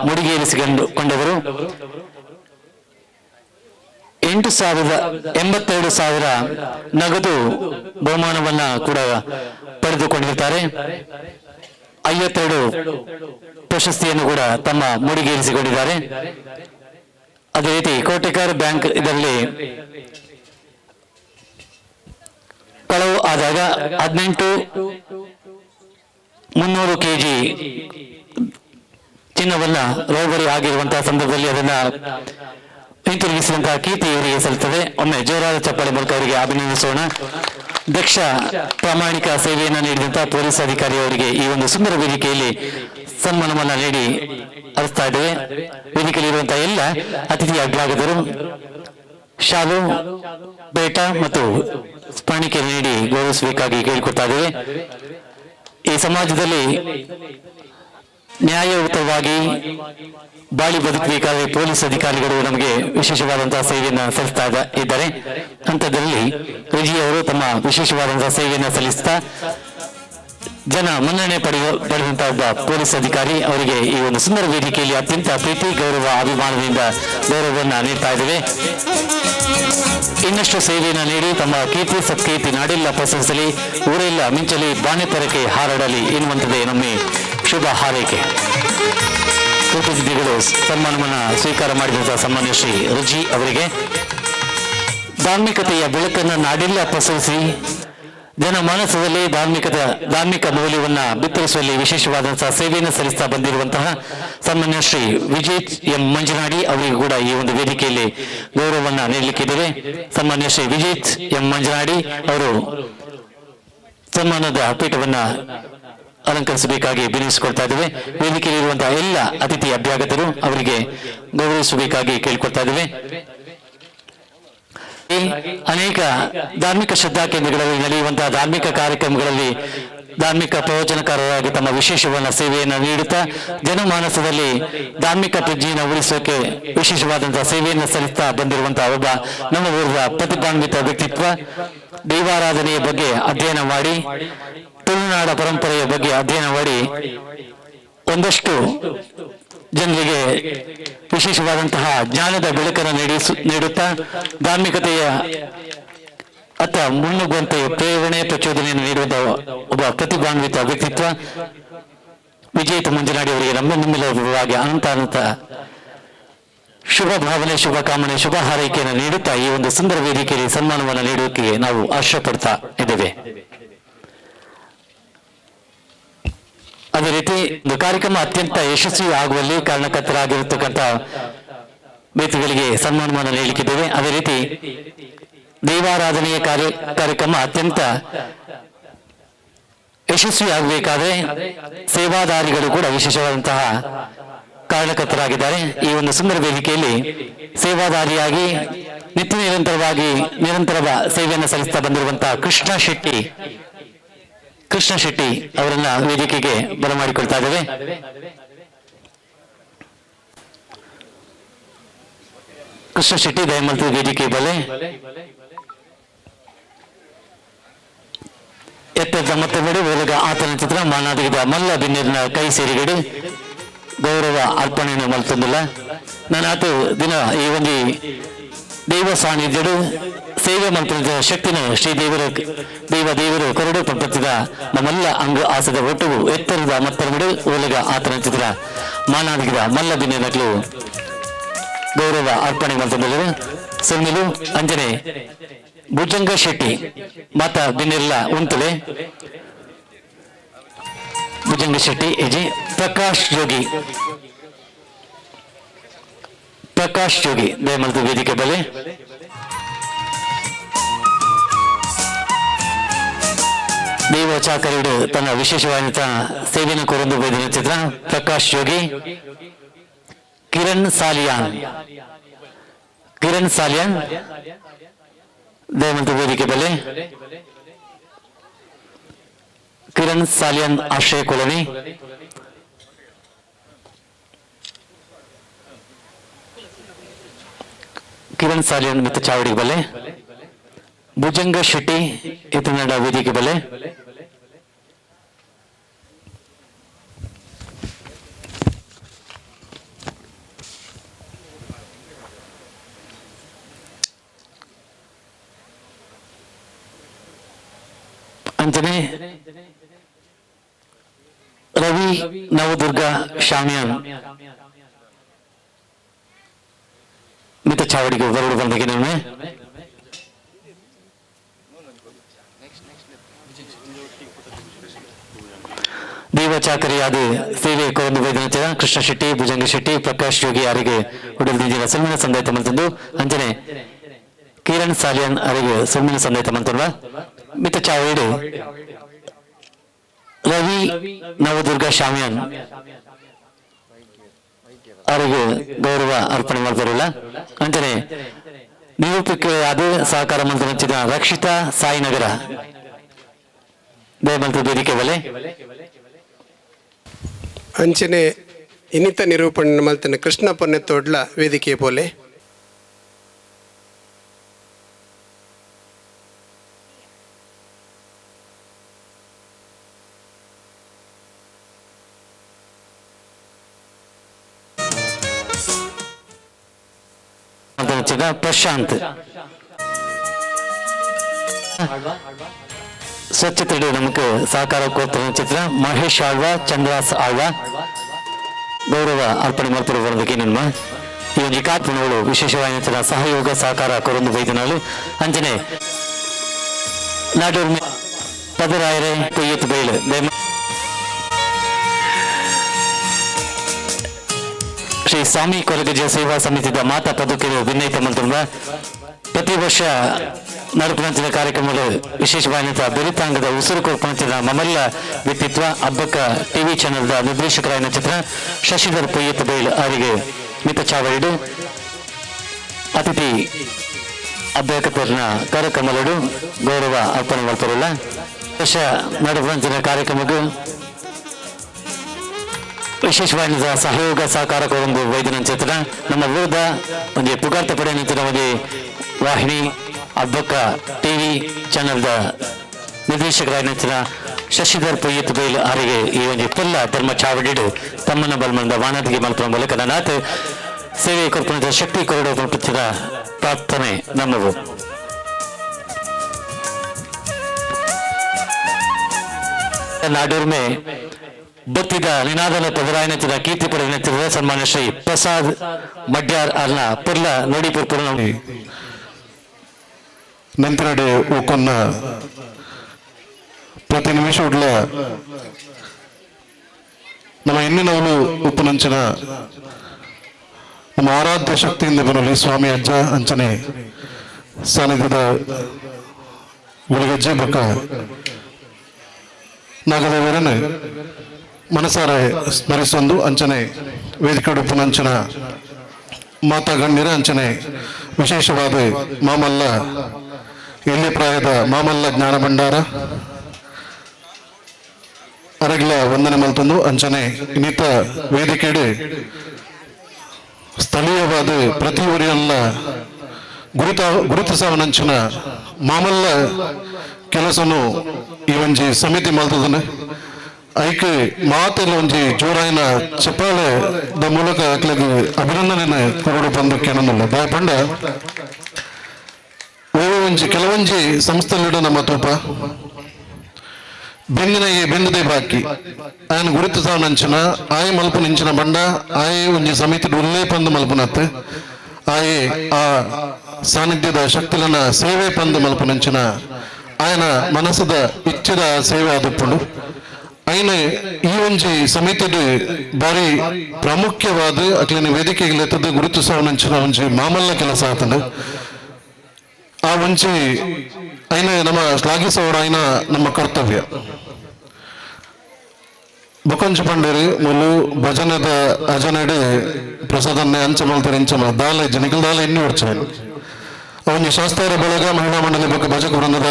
ಮುಡಿಗೇರಿಸಿಕೊಂಡವರು 82,000 ನಗದು ಬಹುಮಾನವನ್ನ ಕೂಡ ಪಡೆದುಕೊಂಡಿರುತ್ತಾರೆ 52 ಪ್ರಶಸ್ತಿಯನ್ನು ಕೂಡ ತಮ್ಮ ಮುಡಿಗೇರಿಸಿಕೊಂಡಿದ್ದಾರೆ ಅದೇ ರೀತಿ ಕೋಟೆಕಾರ್ ಬ್ಯಾಂಕ್ ಇದರಲ್ಲಿ ಕಳವು ಆದಾಗ 18,300 kg ಚಿನ್ನವನ್ನ ರೋಬರಿ ಆಗಿರುವಂತಹ ಸಂದರ್ಭದಲ್ಲಿ ಅದನ್ನ ಹಿಂತಿರುಗಿಸಿದಂತಹ ಕೀರ್ತಿ ಇವರಿಗೆ ಸಲ್ಲುತ್ತದೆ. ಒಮ್ಮೆ ಜೋರಾದ ಚಪ್ಪಾಳೆ ಮೂಲಕ ಅವರಿಗೆ ಅಭಿನಂದಿಸೋಣ. ದಕ್ಷ ಪ್ರಾಮಾಣಿಕ ಸೇವೆಯನ್ನು ನೀಡಿದಂತಹ ಪೊಲೀಸ್ ಅಧಿಕಾರಿಯವರಿಗೆ ಈ ಒಂದು ಸುಂದರ ವೇದಿಕೆಯಲ್ಲಿ ಸನ್ಮಾನವನ್ನ ನೀಡಿ ಅರ್ಸ್ತಾ ಇದ್ದೇವೆ. ವೇದಿಕೆಯಲ್ಲಿ ಇರುವಂತಹ ಎಲ್ಲ ಅತಿಥಿ ಅಭ್ಯಾಗತರು ಶಾಲು ಬೇಟ ಮತ್ತು ಸ್ಮರಣಿಕೆ ನೀಡಿ ಗೌರವಿಸಬೇಕಾಗಿ ಕೇಳಿಕೊಡ್ತಾ ಇದ್ದೇವೆ. ಈ ಸಮಾಜದಲ್ಲಿ ನ್ಯಾಯಯುತವಾಗಿ ಬಾಳಿ ಬದುಕಬೇಕಾದರೆ ಪೊಲೀಸ್ ಅಧಿಕಾರಿಗಳು ನಮಗೆ ವಿಶೇಷವಾದಂತಹ ಸೇವೆಯನ್ನು ಸಲ್ಲಿಸ್ತಾ ಇದ್ದಾರೆ. ಅಂಥದ್ರಲ್ಲಿ ರುಜಿಯವರು ತಮ್ಮ ವಿಶೇಷವಾದಂತಹ ಸೇವೆಯನ್ನು ಸಲ್ಲಿಸ್ತಾ ಜನ ಮನ್ನಣೆ ಪಡೆದಂತಹ ಒಬ್ಬ ಪೊಲೀಸ್ ಅಧಿಕಾರಿ ಅವರಿಗೆ ಈ ಒಂದು ಸುಂದರ ವೇದಿಕೆಯಲ್ಲಿ ಅತ್ಯಂತ ಪ್ರೀತಿ ಗೌರವ ಅಭಿಮಾನದಿಂದ ಗೌರವವನ್ನು ನೀಡ್ತಾ ಇದ್ದೇವೆ. ಇನ್ನಷ್ಟು ಸೇವೆಯನ್ನು ನೀಡಿ ತಮ್ಮ ಕೀರ್ತಿ ಸತ್ಕೀರ್ತಿ ನಾಡೆಲ್ಲ ಪ್ರಸರಿಸಲಿ, ಊರೆಲ್ಲ ಮಿಂಚಲಿ, ಬಾನೆತರಕ್ಕೆ ಹಾರಾಡಲಿ ಎನ್ನುವಂಥದ್ದೇ ನಮ್ಮ ಶುಭ ಹಾರೈಕೆ. ಪ್ರತಿನಿಧಿಗಳು ಸನ್ಮಾನವನ್ನು ಸ್ವೀಕಾರ ಮಾಡಿದಂತಹ ಸನ್ಮಾನ್ಯ ಶ್ರೀ ರುಜಿ ಅವರಿಗೆ ಧಾರ್ಮಿಕತೆಯ ಬೆಳಕನ್ನು ನಾಡೆಲ್ಲ ಪ್ರಸರಿಸಿ ಜನಮಾನಸದಲ್ಲಿ ಧಾರ್ಮಿಕ ಮೌಲ್ಯವನ್ನ ಬಿತ್ತರಿಸುವಲ್ಲಿ ವಿಶೇಷವಾದಂತಹ ಸೇವೆಯನ್ನು ಸಲ್ಲಿಸ್ತಾ ಬಂದಿರುವಂತಹ ಸನ್ಮಾನ್ಯ ಶ್ರೀ ವಿಜಯ್ ಎಂ ಮಂಜನಾಡಿ ಅವರಿಗೂ ಕೂಡ ಈ ಒಂದು ವೇದಿಕೆಯಲ್ಲಿ ಗೌರವವನ್ನ ನೀಡಲಿಕ್ಕಿದ್ದೇವೆ. ಸನ್ಮಾನ್ಯ ಶ್ರೀ ವಿಜಯ್ ಎಂ ಮಂಜನಾಡಿ ಅವರು ಸನ್ಮಾನದ ಪೀಠವನ್ನ ಅಲಂಕರಿಸಬೇಕಾಗಿ ವಿನಂತಿಸಿಕೊಳ್ತಾ ಇದ್ದೇವೆ. ವೇದಿಕೆಯಲ್ಲಿ ಇರುವಂತಹ ಎಲ್ಲ ಅತಿಥಿ ಅಭ್ಯಾಗತರು ಅವರಿಗೆ ಗೌರವಿಸಬೇಕಾಗಿ ಕೇಳಿಕೊಳ್ತಾ ಇದ್ದೇವೆ. ಅನೇಕ ಧಾರ್ಮಿಕ ಶ್ರದ್ಧಾ ಕೇಂದ್ರಗಳಲ್ಲಿ ನಡೆಯುವಂತಹ ಧಾರ್ಮಿಕ ಕಾರ್ಯಕ್ರಮಗಳಲ್ಲಿ ಧಾರ್ಮಿಕ ಪ್ರವಚನಕಾರರಾಗಿ ತಮ್ಮ ವಿಶೇಷವಾದ ಸೇವೆಯನ್ನು ನೀಡುತ್ತಾ ಜನಮಾನಸದಲ್ಲಿ ಧಾರ್ಮಿಕ ಪ್ರಜ್ಞೆಯನ್ನು ಉಳಿಸೋಕೆ ವಿಶೇಷವಾದಂತಹ ಸೇವೆಯನ್ನು ಸಲ್ಲಿಸ್ತಾ ಬಂದಿರುವಂತಹ ಒಬ್ಬ ನಮ್ಮ ಊರಿನ ಪ್ರತಿಭಾನ್ವಿತ ವ್ಯಕ್ತಿತ್ವ. ದೈವಾರಾಧನೆಯ ಬಗ್ಗೆ ಅಧ್ಯಯನ ಮಾಡಿ, ತುಳುನಾಡ ಪರಂಪರೆಯ ಬಗ್ಗೆ ಅಧ್ಯಯನ ಮಾಡಿ ಒಂದಷ್ಟು ಜನರಿಗೆ ವಿಶೇಷವಾದಂತಹ ಜ್ಞಾನದ ಬೆಳಕನ್ನು ನೀಡುತ್ತಾ ಧಾರ್ಮಿಕತೆಯ ಅತ್ತ ಮುನ್ನುಗ್ಗುವಂತೆ ಪ್ರೇರಣೆ ಪ್ರಚೋದನೆಯನ್ನು ನೀಡುವಂತಹ ಒಬ್ಬ ಪ್ರತಿಭಾನ್ವಿತ ವ್ಯಕ್ತಿತ್ವ ವಿಜೇತ ಮಂಜುನಾಡಿ ಅವರಿಗೆ ನಿಮ್ಮೆಲ್ಲರ ಪರವಾಗಿ ಅನಂತ ಶುಭ ಭಾವನೆ, ಶುಭ ಕಾಮನೆ, ಶುಭ ಹಾರೈಕೆಯನ್ನು ನೀಡುತ್ತಾ ಈ ಒಂದು ಸುಂದರ ವೇದಿಕೆಯಲ್ಲಿ ಸನ್ಮಾನವನ್ನು ನೀಡುವುದಕ್ಕೆ ನಾವು ಆಶಪಡ್ತಾ ಇದ್ದೇವೆ. ಅದೇ ರೀತಿ ಒಂದು ಕಾರ್ಯಕ್ರಮ ಅತ್ಯಂತ ಯಶಸ್ವಿ ಆಗುವಲ್ಲಿ ಕಾರಣಕರ್ತರಾಗಿರತಕ್ಕಂಥ ವ್ಯಕ್ತಿಗಳಿಗೆ ಸನ್ಮಾನವನ್ನು ನೀಡಲಿಕ್ಕಿದ್ದೇವೆ. ಅದೇ ರೀತಿ ದೈವಾರಾಧನೆಯ ಕಾರ್ಯಕ್ರಮ ಅತ್ಯಂತ ಯಶಸ್ವಿ ಆಗಬೇಕಾದ್ರೆ ಸೇವಾದಾರಿಗಳು ಕೂಡ ವಿಶೇಷವಾದಂತಹ ಕಾರಣಕರ್ತರಾಗಿದ್ದಾರೆ. ಈ ಒಂದು ಸುಂದರ ವೇದಿಕೆಯಲ್ಲಿ ಸೇವಾದಾರಿಯಾಗಿ ನಿರಂತರ ಸೇವೆಯನ್ನು ಸಲ್ಲಿಸ್ತಾ ಬಂದಿರುವಂತಹ ಕೃಷ್ಣ ಶೆಟ್ಟಿ ಅವರನ್ನ ವೇದಿಕೆಗೆ ಬರಮಾಡಿಕೊಳ್ತಾ ಇದ್ದೇವೆ. ಕೃಷ್ಣ ಶೆಟ್ಟಿ ದಯಮಲ್ತು ವೇದಿಕೆ ಬಲೆ ಎತ್ತದ ಮತ್ತೆ ಬಿಡು ಒಳಗ ಆತನ ಚಿತ್ರ ಮಾನಾದಿಗಿದ ಮಲ್ಲ ಬಿನ್ನೀರಿನ ಕೈ ಸೇರಿಗಡೆ ಗೌರವ ಅರ್ಪಣೆಯನ್ನು ಮಲ್ತೊಂದಿಲ್ಲ. ನಾನು ಆತು ದಿನ ಈ ಒಂದು ದೈವ ಸಾನ್ನಿಧ್ಯಡು ಸೇವೆ ಮಲ್ತಿದ ಶಕ್ತಿನ ಶ್ರೀ ದೇವರು ಕೊರಡು ಪ್ರಪಂಚದ ನಮ್ಮೆಲ್ಲ ಅಂಗ ಆಸದ ಒಟ್ಟು ಎತ್ತರದ ಮತ್ತರ ಬಿಡು ಒಳಗ ಆತನ ಚಿತ್ರ ಮಾನಾದಿಗಿದ ಮಲ್ಲ ಬಿನ್ನೀರಗಳು ಗೌರವ ಅರ್ಪಣೆ ಮಲ್ತೊಂದಿಲ್ಲ. ಸುಮ್ಮಿಲು ಅಂಜನೆ ಭುಜಂಗ ಶೆಟ್ಟಿ ಮಾತ ಬಿನ್ನಿರ್ಲ ಉಂಟಲೆ ಭುಜಂಗ ಶೆಟ್ಟಿ ಎಜೆ ಪ್ರಕಾಶ್ ಜೋಗಿ ದಯಮಲ್ತು ವೇದಿಕೆ ಬಲೆ ದೈವ ಚಾಕರಿಡು ತನ್ನ ವಿಶೇಷವಾದ ಸೇವೆಯನ್ನು ಕೊರೊಂದು ಬೈದಿನ ಚಿತ್ರ ಪ್ರಕಾಶ್ ಜೋಗಿ. ಕಿರಣ್ ಸಾಲಿಯಾನ್ ದಯಮಂತು ವೇದಿಕೆ ಬಲೆ ಕಿರಣ್ ಸಾಲಿಯನ್ ಆಶ್ರಯ ಕಾಲೋನಿ. ಕಿರಣ್ ಸಾಲಿಯನ್ ಮಿತ್ತ ಚಾವಡಿ ಬಲೆ ಭುಜಂಗ ಶೆಟ್ಟಿ ಇತನಡ ವೇದಿಕೆ ಬಲೆ ಅಂಜನೆ ರವಿ ನವದುರ್ಗ ಶಾಮಿಯಾನ್ ಮಿತ ಚಾವಡಿಗೆ ಬರಡು ಬಂದಿಗೆ ನಮ್ಮೆ ದೈವ ಚಾಕರಿಯಾದ ಸೇವೆ ಕೊರೊಂದು ವೈದ್ಯನ ಕೃಷ್ಣ ಶೆಟ್ಟಿ, ಭುಜಂಗ ಶೆಟ್ಟಿ, ಪ್ರಕಾಶ್ ಜೋಗಿ ಅವರಿಗೆ ಉಡುಗಿದ ಸನ್ಮಾನ ಸಂದಾಯಿತ ಮಂತಂದು ಅಂಜನೆ ಕಿರಣ್ ಸಾಲಿಯನ್ ಅವರಿಗೆ ಸನ್ಮಾನ ಸಂದಾಯಿತ ಮಂತಲ್ವ ಮಿತ ಚಾವಡಿ ರವಿ ನವದುರ್ಗ ಶಾಮಿಯಾನ್ ಅವರಿಗೆ ಗೌರವ ಅರ್ಪಣೆ ಮಾಡ್ತಾರಲ್ಲ. ಅಂತಾನೆ ನಿರೂಪಕಿಯಾದ ಸಹಕಾರ ಮಂತ್ರಿ ಹಂಚಿದ ರಕ್ಷಿತಾ ಸಾಯಿನಗರ ದಯಮಂತ್ರಿ ವೇದಿಕೆ ಬಲೆ ಅಂಚನೆ ಇನ್ನಿತ ನಿರೂಪಣೆ ಮಲ್ತನ ಕೃಷ್ಣ ಪೊನ್ನೆತ್ತೋಡ್ಲ ವೇದಿಕೆ ಬೋಲೆ ಪ್ರಶಾಂತ್ ಸ್ವಚ್ಛತೆಗೆ ನಮಗೆ ಸಹಕಾರ ಕೋರ್ತಿರುವ ಚಿತ್ರ ಮಹೇಶ್ ಆಳ್ವ, ಚಂದ್ರಾಸ್ ಆಳ್ವ ಗೌರವ ಅರ್ಪಣೆ ಮಾಡ್ತಿರುವುದಕ್ಕೆ ನಿಮ್ಮ ಈ ಒಂದು ಕಾರ್ಯಕ್ರಮಗಳು ವಿಶೇಷವಾದ ಸಹಯೋಗ ಸಹಕಾರ ಕೊರೊಂದು ಬೈದಿನಾಳು ಅಂಜನೆ ನಾಡೂರ್ ಪದರಾಯರೆ ಕೊಯ್ಯತ್ತು ಬೈಲು ಶ್ರೀ ಸ್ವಾಮಿ ಕೊರಗಜ ಸೇವಾ ಸಮಿತಿಯ ಮಾತಾ ಪದಕರು ವಿನಯಿತ ಮಂತ್ರ ಪ್ರತಿ ವರ್ಷ ನಡುಪಂಚಿನ ಕಾರ್ಯಕ್ರಮಗಳು ವಿಶೇಷವಾದ ಬೆರಿತಾಂಗದ ಉಸಿರು ಕೊರ್ಪಂಚಿನ ಮಮಲ್ಲ ವ್ಯಕ್ತಿತ್ವ ಹಬ್ಬಕ್ಕ ಟಿವಿ ಚಾನೆಲ್ದ ನಿರ್ದೇಶಕರಾಯನ ಚಿತ್ರ ಶಶಿಧರ್ ಪೊಯ್ಯತ್ ಬೈಲ್ ಅವರಿಗೆ ಮಿತ ಚಾವಡಿಡು ಅತಿಥಿ ಅಭ್ಯರ್ಥಿನ ಕಾರ್ಯಕ್ರಮಗಳು ಗೌರವ ಅರ್ಪಣೆ ಮಾಡ್ತಾರಲ್ಲ. ವರ್ಷ ನಡುಪಂಚಿನ ಕಾರ್ಯಕ್ರಮಗಳು ವಿಶೇಷವಾದ ಸಹಯೋಗ ಸಹಕಾರ ಕೊರೊಂದು ವೈದ್ಯನ ಚಿತ್ರ ನಮ್ಮ ವಿರುದ್ಧ ಒಂದು ಪುಗಾರ್ತ ಪಡೆ ನಿಂತಿನ ಒಂದು ವಾಹಿನಿ ಹಬ್ಬಕ್ಕ ಟಿವಿ ಚಾನೆಲ್ದ ನಿರ್ದೇಶಕರಾಗಿನ ಶಶಿಧರ್ ಪೊಯ್ಯತ್ ಬೈಲ್ ಅವರಿಗೆ ಈ ಒಂದು ಪುಲ್ಲ ಧರ್ಮ ಚಾವಡಿಡು ತಮ್ಮನ ಬಲ್ಮಂದ ವಾನದಿಗೆ ಮಲ್ಪನ ಮೂಲಕ ನಾಥ ಸೇವೆ ಕೊರ್ಪಣದ ಶಕ್ತಿ ಕೊರಡು ಪ್ರಪಂಚದ ಪ್ರಾರ್ಥನೆ ನಮ್ಮವು. ನಾಡೂರ್ಮೆ ಬತ್ತಿದ ನಿನಾದನ ಪದರಾಯನತಿದ ಕೀರ್ತಿ ಪಡೆದ ಸನ್ಮಾನ್ಯ ಶ್ರೀ ಪ್ರಸಾದ್ ಮಡ್ಯಾರ್ ಅಲ್ಲ ಪುರ್ಲ ನೋಡಿ ಪುರ್ಪುರ ನೋಡಿ ನಂತರ ಒಕ್ಕೊನ್ನ ಪ್ರತಿ ನಿಮಿಷ ಉಡ್ಲ ನಮ್ಮ ಎನ್ನಿನವನು ಉಪನಂಚನ ನಮ್ಮ ಆರಾಧ್ಯ ಶಕ್ತಿಯಿಂದ ಬರಲಿ ಸ್ವಾಮಿ ಅಜ್ಜ ಅಂಚನೆ ಸಾನ್ನಿಧ್ಯದ ಗುಳಿಗಜ್ಜೆ ಬಕ್ಕ ನಾಗದೇವರನ್ನು ಮನಸಾರೆ ಸ್ಮರಿಸೊಂದು ಅಂಚನೆ ವೇದಿಕೆ ಉಪನಂಚನ ಮಾತಾ ಗಣ್ಯರ ಅಂಚನೆ ವಿಶೇಷವಾದ ಮಾಮಲ್ಲ ಎಲ್ಲಿ ಪ್ರಾಯದ ಮಾಮಲ್ಲ ಜ್ಞಾನ ಭಂಡಾರ ಅರಗಿಲ ವಂದನೆ ಮಲ್ತೊಂದು ಅಂಚನೆ ಇನ್ನಿತ ವೇದಿಕೆಡು ಸ್ಥಳೀಯವಾದ ಪ್ರತಿ ಊರಿನಲ್ಲ ಗುರುತಿಸವನಂಚಿನ ಮಾಮಲ್ಲ ಕೆಲಸನು ಈ ಒಂಜಿ ಸಮಿತಿ ಮಲ್ತದನು ಐಕೆ ಮಾತೆಲ್ಲ ಒಂಜಿ ಜೋರಾಯಿನ ಚಪ್ಪಾಳೆದ ಮೂಲಕ ಅಕ್ಲಿಗೆ ಅಭಿನಂದನೆ ಕೊರಡು ಬಂದು ಕೆನಲ್ಲ ದಯಪಂಡ ಒಂಜಿ ಕೆಲವೊಂಜಿ ಸಂಸ್ಥೆಲಿಡ ನಮ್ಮ ತೂಪ ಬೆಂದಿನಗೆ ಬೆಂದದೆ ಬಾಕಿ ఆయన గుర్తుసానంచిన ఆయ మలుపు నించిన బండ ఆయ ಒಂಜಿ ಸಮಿತಿ ಉಲ್ಲೇ ಪಂದು ಮಲ್ಪುನತ್ ಆಯೆ ಆ ಸಾನ್ನಿಧ್ಯದ ಶಕ್ತಿಲನ ಸೇವೆ ಪಂದು ಮಲ್ಪು ನಂಚಿನ ఆయన ಮನಸ್ಸದ ಇಚ್ಛದ ಸೇವೆ ಆದುಪ್ಪುಂಡು ఆయన ಈ ಒಂಜಿ ಸಮಿತಿಡು ಬಾರಿ ಪ್ರಾಮುಖ್ಯವಾದ ಅಕ್ಲಿನ ವೇದಿಕೆಗೆ ಎತ್ತದ ಗುರುತಿಸವನಂಚಿನ ಒಂಜಿ ಮಾಮಲ್ಲ ಕೆಲಸ ಆತಂಡು ಆ ಒಂಜಿ ఆయన ನಮ್ಮ ಶ್ಲಾಘಿಸೋಡ ఆయన ನಮ್ಮ ಕರ್ತವ್ಯ ಬೊಕೊಂಚ ಪಂಡೇರಿ ಮುಲು ಭಜನದ ಅಜನಡೆ ಪ್ರಸಾದನ್ನೇ ಅಂಚಮಲ್ತರಿಂಚಮ ದಾಲ ಜನಿಕಲ್ ದಾಲ ಇನ್ನೂ ಹೊಡ್ಚಾಯನು ಅವನಿ ಶಾಸ್ತ್ರ ಬಳಗ ಮಹಿಳಾ ಮಂಡಳಿ ಬಗ್ಗೆ ಭಜಕ ವೃಂದದ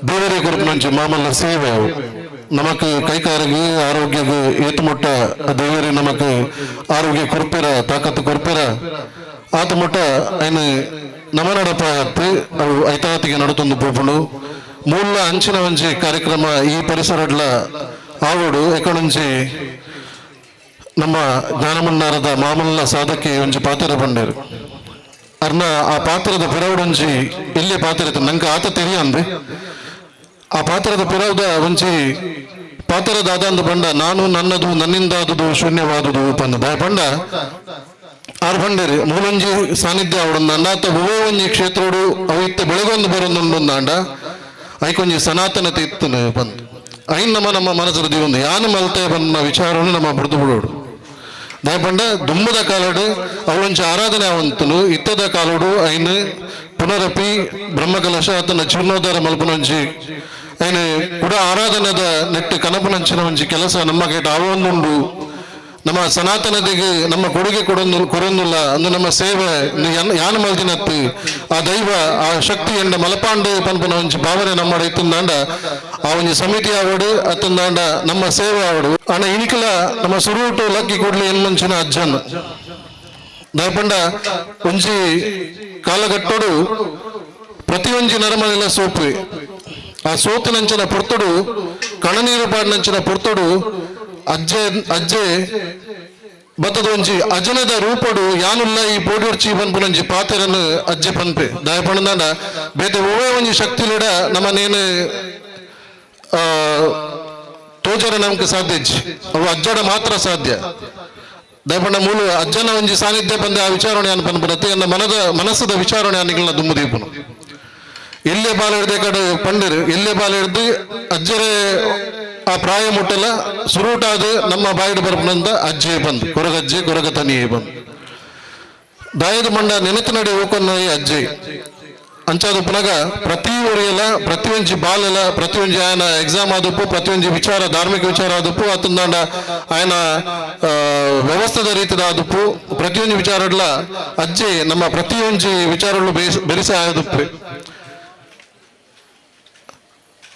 ದೇವರೇ ಗುರುಪು ನಂಚಿ ಮಾಮಲ್ಲ ಸೇವೆ ಅವು ನಮಕ್ ಕೈಕಾರಿಗೆ ಆರೋಗ್ಯಗೂ ಏತುಮುಟ್ಟ ದೇವರೇ ನಮಕ್ ಆರೋಗ್ಯ ಕೊರ್ಪಿರ ತಾಕತ್ತು ಕೊರ್ಪಿರ ಆತ ಮುಟ್ಟ ఆయన ನಮನಡಪ ಹತ್ತಿ ಅವು ಐತಾತಿಗೆ ನಡುತ್ತೊಂದು ಪೋಪುಂಡು ಮೂಲ ಅಂಚಿನ ಒಂಜಿ ಕಾರ್ಯಕ್ರಮ ಈ ಪರಿಸರಡ್ಲ ಆವಡು ಎಕಡೊಂಜಿ ನಮ್ಮ ಜ್ಞಾನಮನ್ನಾರದ ಮಾಮಲ್ಲ ಸಾಧಕ್ಕೆ ಒಂಜಿ ಪಾತ್ರ ಬಂಡೇರು ಅರ್ನ ಆ ಪಾತ್ರದ ಪಿರವುಡೊಂಜಿ ಎಲ್ಲಿ ಪಾತ್ರ ಇತ್ತು ನಂಗೆ ಆತ ತಿಳಿಯಂದು ಆ ಪಾತ್ರದ ಪಿರವುದ ಒಂಜಿ ಪಾತ್ರದ ಆದಂದು ಬಂಡ ನಾನು ನನ್ನದು ನನ್ನಿಂದಾದುದು ಶೂನ್ಯವಾದುದು ಪಂದ ದಯ ಬಂಡ ಆರು ಬಂಡೇರಿ ಮೂಲೊಂಜಿ ಸಾನ್ನಿಧ್ಯ ಅವಡೊಂದು ಅನ್ನಾತ ಒವೋ ಒಂಜಿ ಕ್ಷೇತ್ರೋಡು ಅವು ಇತ್ತ ಬೆಳಗೊಂದು ಬರೋದೊಂದು ಅಂಡ ಐಕೊಂಜಿ ಸನಾತನತೆ ಇತ್ತು ಬಂದು ಐನ್ ನಮ್ಮ ಮನಸ್ಸು ಒಂದು ಯಾನು ಮಲ್ತೆ ಬಂದ ವಿಚಾರವನ್ನು ನಮ್ಮ ಬುಡ್ದು ಬಿಡೋಡು ದಯಪಂಡ ದುಂಬದ ಕಾಲಡು ಅವಳೊಂಚು ಆರಾಧನೆ ಅವಂತನು ಇತ್ತದ ಕಾಲಡು ಐನ್ ಪುನರಪಿ ಬ್ರಹ್ಮಕಲಶ ಆತನ ಜೀರ್ಣೋದ್ಧಾರ ಮಲ್ಪನೊಂಜಿ ಐನ್ ಕೂಡ ಆರಾಧನೆದ ನೆಟ್ಟು ಕನಪನಂಚಿನ ಒಂಜಿ ಕೆಲಸ ನಮ್ಮ ಕೇಟ ಅವೊಂದುಂಡು ನಮ್ಮ ಸನಾತನತೆಗೆ ನಮ್ಮ ಕೊಡುಗೆ ಕೊರೊಂದಿಲ್ಲ ಅಂದು ನಮ್ಮ ಸೇವೆ ಯಾನು ಮಲ್ತಿನತ್ತು ಆ ದೈವ ಆ ಶಕ್ತಿ ಎಂಡ ಮಲಪಾಂಡು ಪನ್ಪನ ಒಂಜಿ ಭಾವನೆ ನಮ್ಮ ಇತ್ತಂದಾಂಡ ಆ ಒಂಜಿ ಸಮಿತಿ ಆವಡು ಅತ್ತಂದಾಂಡ ನಮ್ಮ ಸೇವೆ ಆವಡು ಅಣ್ಣ ಇನಿಕಲ ನಮ್ಮ ಸುರುಟು ಲಕ್ಕಿ ಕೊಡ್ಲಿ ಎನ್ಮಂಚಿನ ಅಜ್ಜನ್ ದಯಪಂಡ ಒಂಜಿ ಕಾಲಘಟ್ಟೋಡು ಪ್ರತಿ ಒಂಜಿ ನರಮನೆಲ್ಲ ಸೋಪು ಆ ಸೋತಿನಂಚಿನ ಪೊರ್ತುಡು ಕಣನೀರು ಪಾಡಿನಂಚಿನ ಪೊರ್ತುಡು ಅಜ್ಜೆ ಬತ್ತದ ಒಂಜಿ ಅಜನದ ರೂಪಡು ಯಾನುಲ್ಲ ಈ ಪೋಡಿರ್ಚಿ ಪನ್ಪುನಂಜಿ ಪಾತೆರನ್ನು ಅಜ್ಜೆ ಪನ್ಪೆ ದಯ ಪಣದಾಂಡ ಬೇತೆ ಓವೇ ಒಂಜಿ ಶಕ್ತಿಲಿಡ ನಮ್ಮ ನೇನು ತೋಜರ ನಮ್ಗೆ ಸಾಧ್ಯ ಅವು ಅಜ್ಜಡ ಮಾತ್ರ ಸಾಧ್ಯ ದಯಪಂಡ ಮೂಲ ಅಜ್ಜನ ಒಂಜಿ ಸಾನ್ನಿಧ್ಯ ಬಂದ ಆ ವಿಚಾರಣೆ ಅನ್ ಪನ್ಪುನತ್ತೆ ಎನ್ನ ಮನಸ್ಸದ ವಿಚಾರಣೆ ಅನ್ನಿಗಳನ್ನ ದುಮ್ಮುದೀಪುನು ಎಲ್ಲೇ ಬಾಲ ಹಿಡ್ದೆ ಕಡೆ ಪಂಡರು ಎಲ್ಲೇ ಬಾಲ ಹಿಡ್ದು ಅಜ್ಜರೇ ಆ ಪ್ರಾಯ ಮುಟ್ಟಲ ಸುರುಟಾದ ನಮ್ಮ ಬಾಯಿಡ್ ಬರ್ಪನಂತ ಅಜ್ಜೆ ಬಂದು ಕೊರಗಜ್ಜೆ ಕೊರಗ ತನಿಯೇ ಬಂದು ದಾಯದ ಮಂಡ ನೆನತು ನಡೆ ಹೋಕೊನ್ನ ಅಜ್ಜೆ ಅಂಚಾದ ಪುನಗ ಪ್ರತಿ ಊರಿಯಲ್ಲ ಪ್ರತಿ ಒಂಜಿ ಬಾಲೆಲ್ಲ ಪ್ರತಿ ಒಂಜಿ ಆಯನ ಎಕ್ಸಾಮ್ ಆದಪ್ಪು ಪ್ರತಿ ಒಂಜಿ ವಿಚಾರ ಧಾರ್ಮಿಕ ವಿಚಾರ ಆದಪ್ಪು ಅತ್ತಂದಾಂಡ ಆಯನ ವ್ಯವಸ್ಥೆದ ರೀತಿದ ಆದಪ್ಪು ಪ್ರತಿಯೊಂದು ವಿಚಾರಡ್ಲ ಅಜ್ಜೆ ನಮ್ಮ ಪ್ರತಿಯೊಂಜಿ ವಿಚಾರಗಳು ಬೆರೆಸ ಆದಪ್ಪು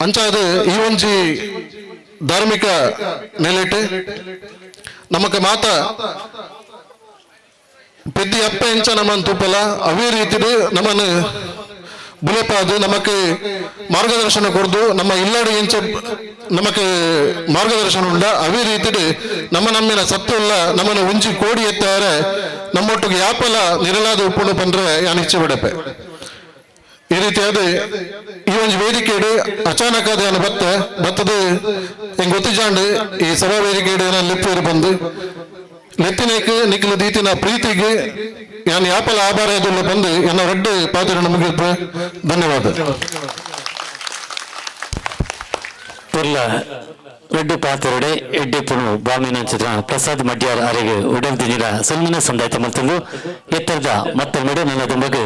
ಅಂಚಾದ ಈ ಒಂಜಿ ಧಾರ್ಮಿಕ ನೆಲೆಟ್ ನಮಕ ಮಾತ ಪೆದ್ದಿ ಅಪ್ಪ ಎಂಚ ನಮ್ಮನ್ ತೂಪಲ ಅವೇ ರೀತಿಡು ನಮ್ಮನ್ನು ಬುಲೆಪಾದು ನಮಕ್ ಮಾರ್ಗದರ್ಶನ ಕೊಡ್ದು ನಮ್ಮ ಇಲ್ಲಾಡು ಎಂಚ ನಮಕ್ ಮಾರ್ಗದರ್ಶನ ಉಂಡ ಅವೇ ರೀತಿಡು ನಮ್ಮ ನಮ್ಮಿನ ಸತ್ತುಲ್ಲ ನಮ್ಮನ್ನು ಒಂಜಿ ಕೋಡಿ ಎತ್ತಾರೆ ನಮ್ಮೊಟ್ಟಿಗೆ ಯಾಪಲ ನಿರಲಾದ ಉಪ್ಪುಂಡು ಪಂಡ್ರೆ ಯಾನ್ ಇಚ್ಛೆ ಬಿಡಪೆ ಈ ರೀತಿಯಾದ ಈ ಒಂದು ವೇದಿಕೆಡು ಅಚಾನಕ್ ಆದ ಬತ್ತದ ಹೆಂಗ್ ಗೊತ್ತಿಜಾಂಡ್ ಈ ಸಭಾ ವೇದಿಕೆಡು ಲಿಪ್ಪೇರು ಬಂದು ಲೆತ್ತಿನಕ್ಕೆ ನಿಖಿಲ ದೀತಿನ ಪ್ರೀತಿಗೆ ಯಾನ್ ಯಾಪಲ ಆಭಾರ ಎದುರು ಬಂದು ಎನ್ನ ರಡ್ಡು ಪಾತ್ರ ಮುಗಿಪ ಧನ್ಯವಾದ. ಪುರ್ಲ ರೆಡ್ಡು ಪಾತ್ರಡೆ ಎಡ್ಡೆಪ್ಪುನು ಬಾಮಿನ ಚಿತ್ರ ಪ್ರಸಾದ್ ಮಡ್ಯಾರ್ ಅರೆಗೆ ಉಡಲ್ ದಿನಿರ ಸುಲ್ಮಿನ ಸಂದಾಯ್ತ ಮತ್ತೊಂದು ಎತ್ತರದ ಮತ್ತೊಂದು ನನ್ನ ದುಂಬಗು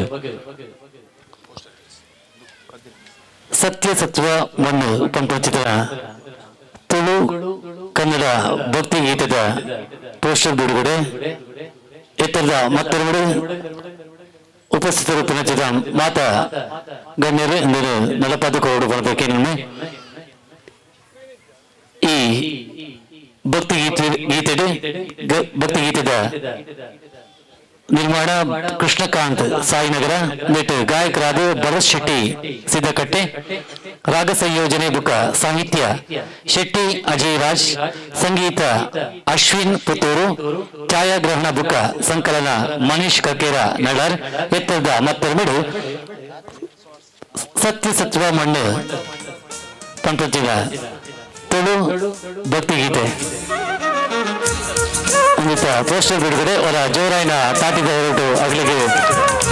ಸತ್ಯ ಸತ್ವ ಮಣ್ಣು ಪಂಪ ಚಿತ್ರ ತುಳು ಕನ್ನಡ ಭಕ್ತಿ ಗೀತದ ಪೋಸ್ಟರ್ ಬಿಡುಗಡೆ ಎತ್ತರದ ಮತ್ತೊಂದು ಉಪಸ್ಥಿತರು ಪುನಚಿತ ಮಾತಾ ಗಣ್ಯರು ಎಂದರು 40 ಕೋಟಿ ಬರಬೇಕೇನು ಈ ಭಕ್ತಿ ಗೀತೆದ ನಿರ್ಮಾಣ ಕೃಷ್ಣಕಾಂತ್ ಸಾಯಿನಗರ ನೆಟ್ಟು ಗಾಯಕರಾದ ಭರತ್ ಶೆಟ್ಟಿ ಸಿದ್ದಕಟ್ಟೆ ರಾಗ ಸಂಯೋಜನೆ ಬುಕ ಸಾಹಿತ್ಯ ಶೆಟ್ಟಿ ಅಜಯ್ ರಾಜ್ ಸಂಗೀತ ಅಶ್ವಿನ್ ಪುತ್ತೂರು ಛಾಯಾಗ್ರಹಣ ಬುಕ ಸಂಕಲನ ಮನೀಶ್ ಕಕೇರ ನಳರ್ ಎತ್ತರದ ಮತ್ತೊಂದು ಸತ್ಯ ಸತ್ವ ಮಣ್ಣು ಪಂಪಚಿನ ತುಳು ಭಕ್ತಿ ಗೀತೆ ಪೋಸ್ಟರ್ ಬಿಡುಗಡೆ ಅವರ ಜೋರಾಯಿನ ತಾಟಿದ ಹೊರಟು ಅಗಲಿಗೆ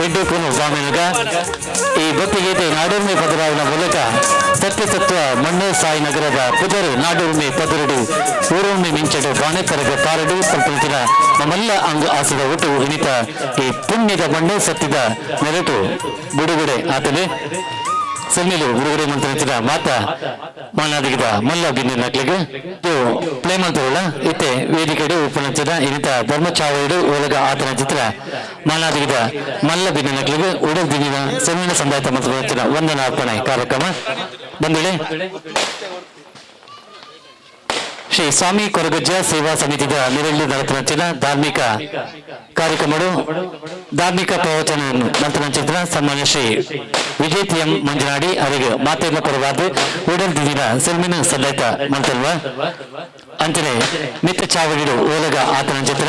ಎಡ್ಡೆಪ್ಪುನು ಬಾಮಿನಗ ಈ ಭಕ್ತಿ ಗೀತೆ ನಾಡೂರ್ಮೆ ಪದರಾವಿನ ಮೂಲಕ ಸತ್ಯ ಸತ್ವ ಮಣ್ಣು ಸಾಯಿ ನಗರದ ಪುದರು ನಾಡೂರ್ಮೆ ಪದರುಡು ಊರೊಮ್ಮೆ ಮಿಂಚಡು ಬಾಣೆಪರಗ ಪಾರಡು ಪಂಪಚಿನ ನಮ್ಮೆಲ್ಲ ಅಂಗ ಆಸದ ಒಟ್ಟು ಇನಿತ ಈ ಪುಣ್ಯದ ಮಣ್ಣು ಸತ್ಯದ ನೆರಟು ಬಿಡುಗಡೆ ಆತಲೆ ಸೆಲ್ಮಿಲು ಬಿಡುಗಡೆ ಮಂತ್ರಿಸಿದ ಮಾತಾ ಮಾನಾದಿಗಿದ ಮಲ್ಲ ಬಿಂದು ನಕ್ಲಿಗೆ ಪ್ಲೇ ಮಾಡ್ತಾರಲ್ಲ ಇತ್ತೆ ವೇದಿಕೆಡು ಉಪನಂಚಿದ ಇನಿತ ಧರ್ಮಚಾವಡು ಒಳಗ ಆತನ ಚಿತ್ರ ಮಾನಾದಿಗಿದ ಮಲ್ಲ ಬಿಂದು ನಕ್ಲಿಗೆ ಉಡಲ್ ದಿನಿನ ಸೆಲ್ಮಿನ ಸಂದಾಯತ ಮಂತ್ರಿಸಿದ ವಂದನಾ ಅರ್ಪಣೆ ಕಾರ್ಯಕ್ರಮ ಬಂದಿಳೆ ಶ್ರೀ ಸ್ವಾಮಿ ಕೊರಗಜ್ಜ ಸೇವಾ ಸಮಿತಿದ ನೆರಳಿ ನಡೆತನಂಚಿನ ಧಾರ್ಮಿಕ ಕಾರ್ಯಕ್ರಮಗಳು ಧಾರ್ಮಿಕ ಪ್ರವಚನವನ್ನು ನಂತರ ಸನ್ಮಾನ್ಯ ಶ್ರೀ ವಿಜಯ್ ಎಂ ಮಂಜನಾಡಿ ಅವರಿಗೆ ಮಾತೆಯನ್ನು ಕೊಡಬಾರ್ದು ಉಡಲ್ ದಿನ ಸೆಲ್ಮಿನ ಸಂದಾಯ್ತ ಮಂತಲ್ವ ಅಂಚನೆ ಮಿತ್ರ ಚಾವಡಿಡು ಓಲಗ ಆತನ ಚಿತ್ರ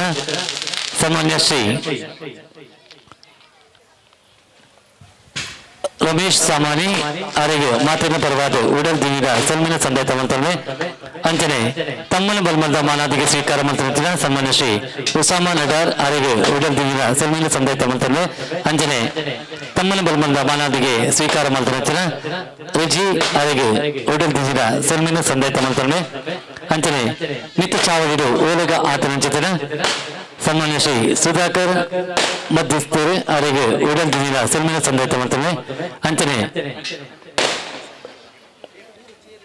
ಸನ್ಮಾನ್ಯ ಶ್ರೀ ರಮೇಶ್ ಸಾಮಾನಿ ಅವರಿಗೆ ಮಾತೆಯನ್ನು ಪರವಾದ ಉಡಲ್ ದಿನ ಸೆಲ್ಮಿನ ಸಂದಾಯ್ತ ಮಂತಲ್ವೆ ಅಂಚನೆ ತಮ್ಮನ ಬಲ್ಮಲ್ದ ಮಾನಾದಿಗೆ ಸ್ವೀಕಾರ ಮಂತ್ರಿಸಿದ ಸನ್ಮಾನ್ಯ ಶ್ರೀ ಉಸಾಮಾ ನಡಾರ್ ಅವರಿಗೆ ಉಡಲ್ ದಿನ ಸೆಲ್ಮಿನ ಸಂದಾಯ್ತ ಮಂತಲ್ವೆ ಅಂಚನೆ ತಮ್ಮನ ಬಲ್ಮಲ್ದ ಮಾನಾದಿಗೆ ಸ್ವೀಕಾರ ಮಂತ್ರಿಸಿದ ರುಜಿ ಅವರಿಗೆ ಉಡಲ್ ದಿನ ಸೆಲ್ಮಿನ ಸಂದಾಯ್ತ ಮಂತಲ್ವೆ ಅಂಚನೆ ಮಿತ್ರ ಚಾವಡಿಡು ಓಲಗ ಆತನ ಚಿತ್ರ ಸನ್ಮಾನ್ಯ ಶ್ರೀ ಸುಧಾಕರ್ ಮಧ್ಯಸ್ಥರು ಅವರಿಗೆ ಉಡಲ್ ದಿನ ಸೆಲ್ಮಿನ ಸಂದಾಯ್ತ ಮಂತಲ್ವೆ ಅಂಚನೆ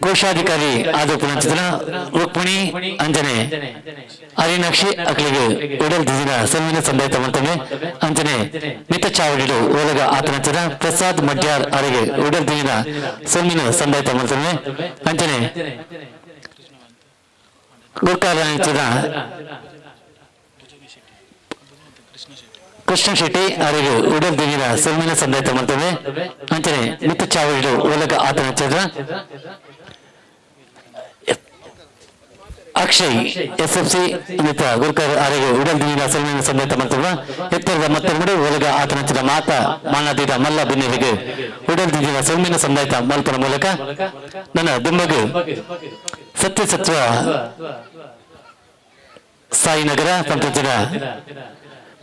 ಕೋಶಾಧಿಕಾರಿ ಆದ ಪುನಚಿತ್ರ ರುಕ್ಮಿಣಿ ಅಂಜನೆ ಅರಿನಕ್ಷಿ ಅಕ್ಲಿಗೆ ಉಡಲ್ ದಿನ ಸೆಲ್ಮಿನ ಸಂದಾಯ್ತ ಮಂತನೆ ಅಂಜನೆ ಮಿತ್ರ ಚಾವಡಿಡು ಓಲಗ ಆತನ ಚಿತ್ರ ಪ್ರಸಾದ್ ಮಡ್ಯಾರ್ ಅವರಿಗೆ ಉಡಲ್ ದಿನ ಸೆಲ್ಮಿನ ಸಂದಾಯ್ತ ಮಂತನೆ ಅಂಜನೆ ಗುರ್ಕಾರ ಕೃಷ್ಣ ಶೆಟ್ಟಿ ಅವರಿಗೆ ಉಡಲ್ ದಿನ ಸೆಲ್ಮಿನ ಸಂದಾಯ್ತ ಮಂತನೆ ಅಂಚನೆ ಮಿತ್ರ ಚಾವಡಿಡು ಓಲಗ ಆತನ ಚಿತ್ರ ಅಕ್ಷಯ್ ಎಸ್ಎಫ್ಸಿ ಮಿತ್ರ ಗುರ್ಕರ್ ಅವರಿಗೆ ಉಡಲ್ ದಿನ ಸೆಲ್ಮಿನ ಸಂದಾಯ್ತ ಮಂತಲ್ವ ಎತ್ತರದ ಮತ್ತೊಂದು ಒಳಗ ಆತನ ಚಿತ್ರ ಮಾತಾ ಮಾನಾದಿದ ಮಲ್ಲ ಬಿನ್ನಿಗೆ ಉಡಲ್ ದಿನ ಸೆಲ್ಮಿನ ಸಂದಾಯ್ತ ಮಲ್ಪನ ಮೂಲಕ ನನ್ನ ದುಮ್ಮಗು ಸತ್ಯ ಸತ್ವ ಸಾಯಿನಗರ ಪಂಪಚಿನ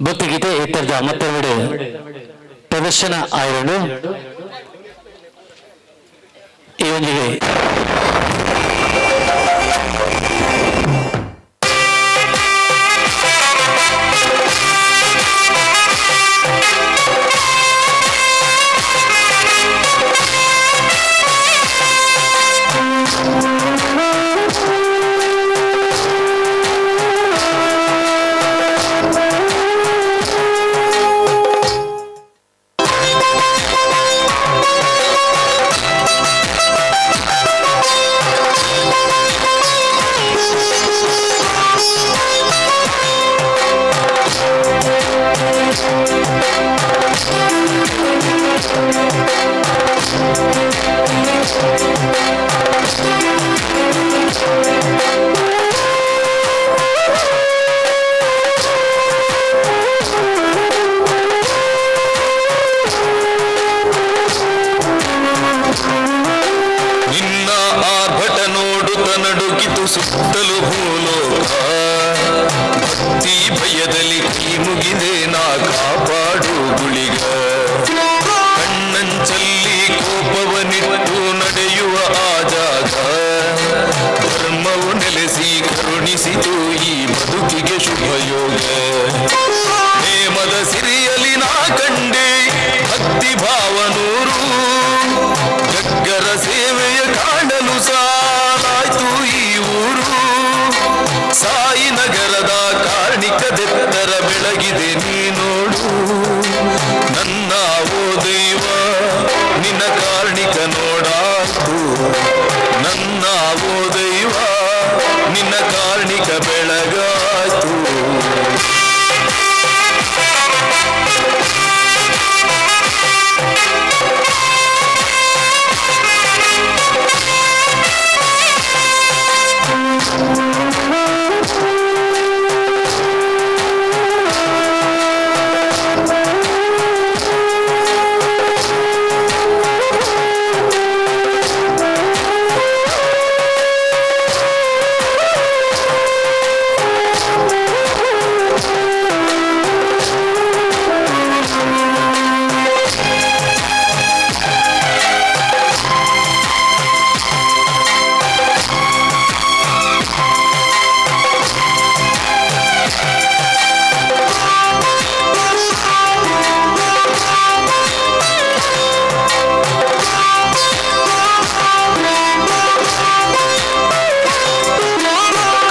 ಭಕ್ತಿಗೀತೆ ಎತ್ತರದ ಮತ್ತೊಂದು ಪ್ರದರ್ಶನ ಆಯೋಡು ಈ ಒಂದಿಗೆ ಸುತ್ತಲೂ ಭೂಲೋಕ ಭಕ್ತಿ ಭಯದಲ್ಲಿ ಕೈ ಮುಗಿದೆ ನಾ ಕಾಪಾಡು ಗುಳಿಗ ಕಣ್ಣಂಚಲ್ಲಿ ಕೋಪವನಿಟ್ಟು ನಡೆಯುವ ಆ ಜಾಗ ಧರ್ಮವು ನೆಲೆಸಿ ಕರುಣಿಸಿತು ಈ ಬದುಕಿಗೆ ಶುಭಯೋಗ ನೇಮದ ಸಿರಿಯಲಿ ನಾ ಕಂಡೆ ಭಕ್ತಿ ಭಾವನೂರು ಜಗ್ಗರ ಸೇವೆಯ ಕಾಣಲು ಸಾಲಾಯ್ತು ಈ ಊರು ಸಾಯಿ ನಗರದ ಕಾರ್ಣಿಕದೆತ್ತರ ಬೆಳಗಿದೆ ನೀ ನೋಡು ನನ್ನ ಓ ದೈವ ನಿನ್ನ ಕಾರ್ಣಿಕ ನೋಡಾಯ್ತು ನನ್ನ ಓ ದೈವ ನಿನ್ನ ಕಾರ್ಣಿಕ ಬೆಳಗಾಯ್ತು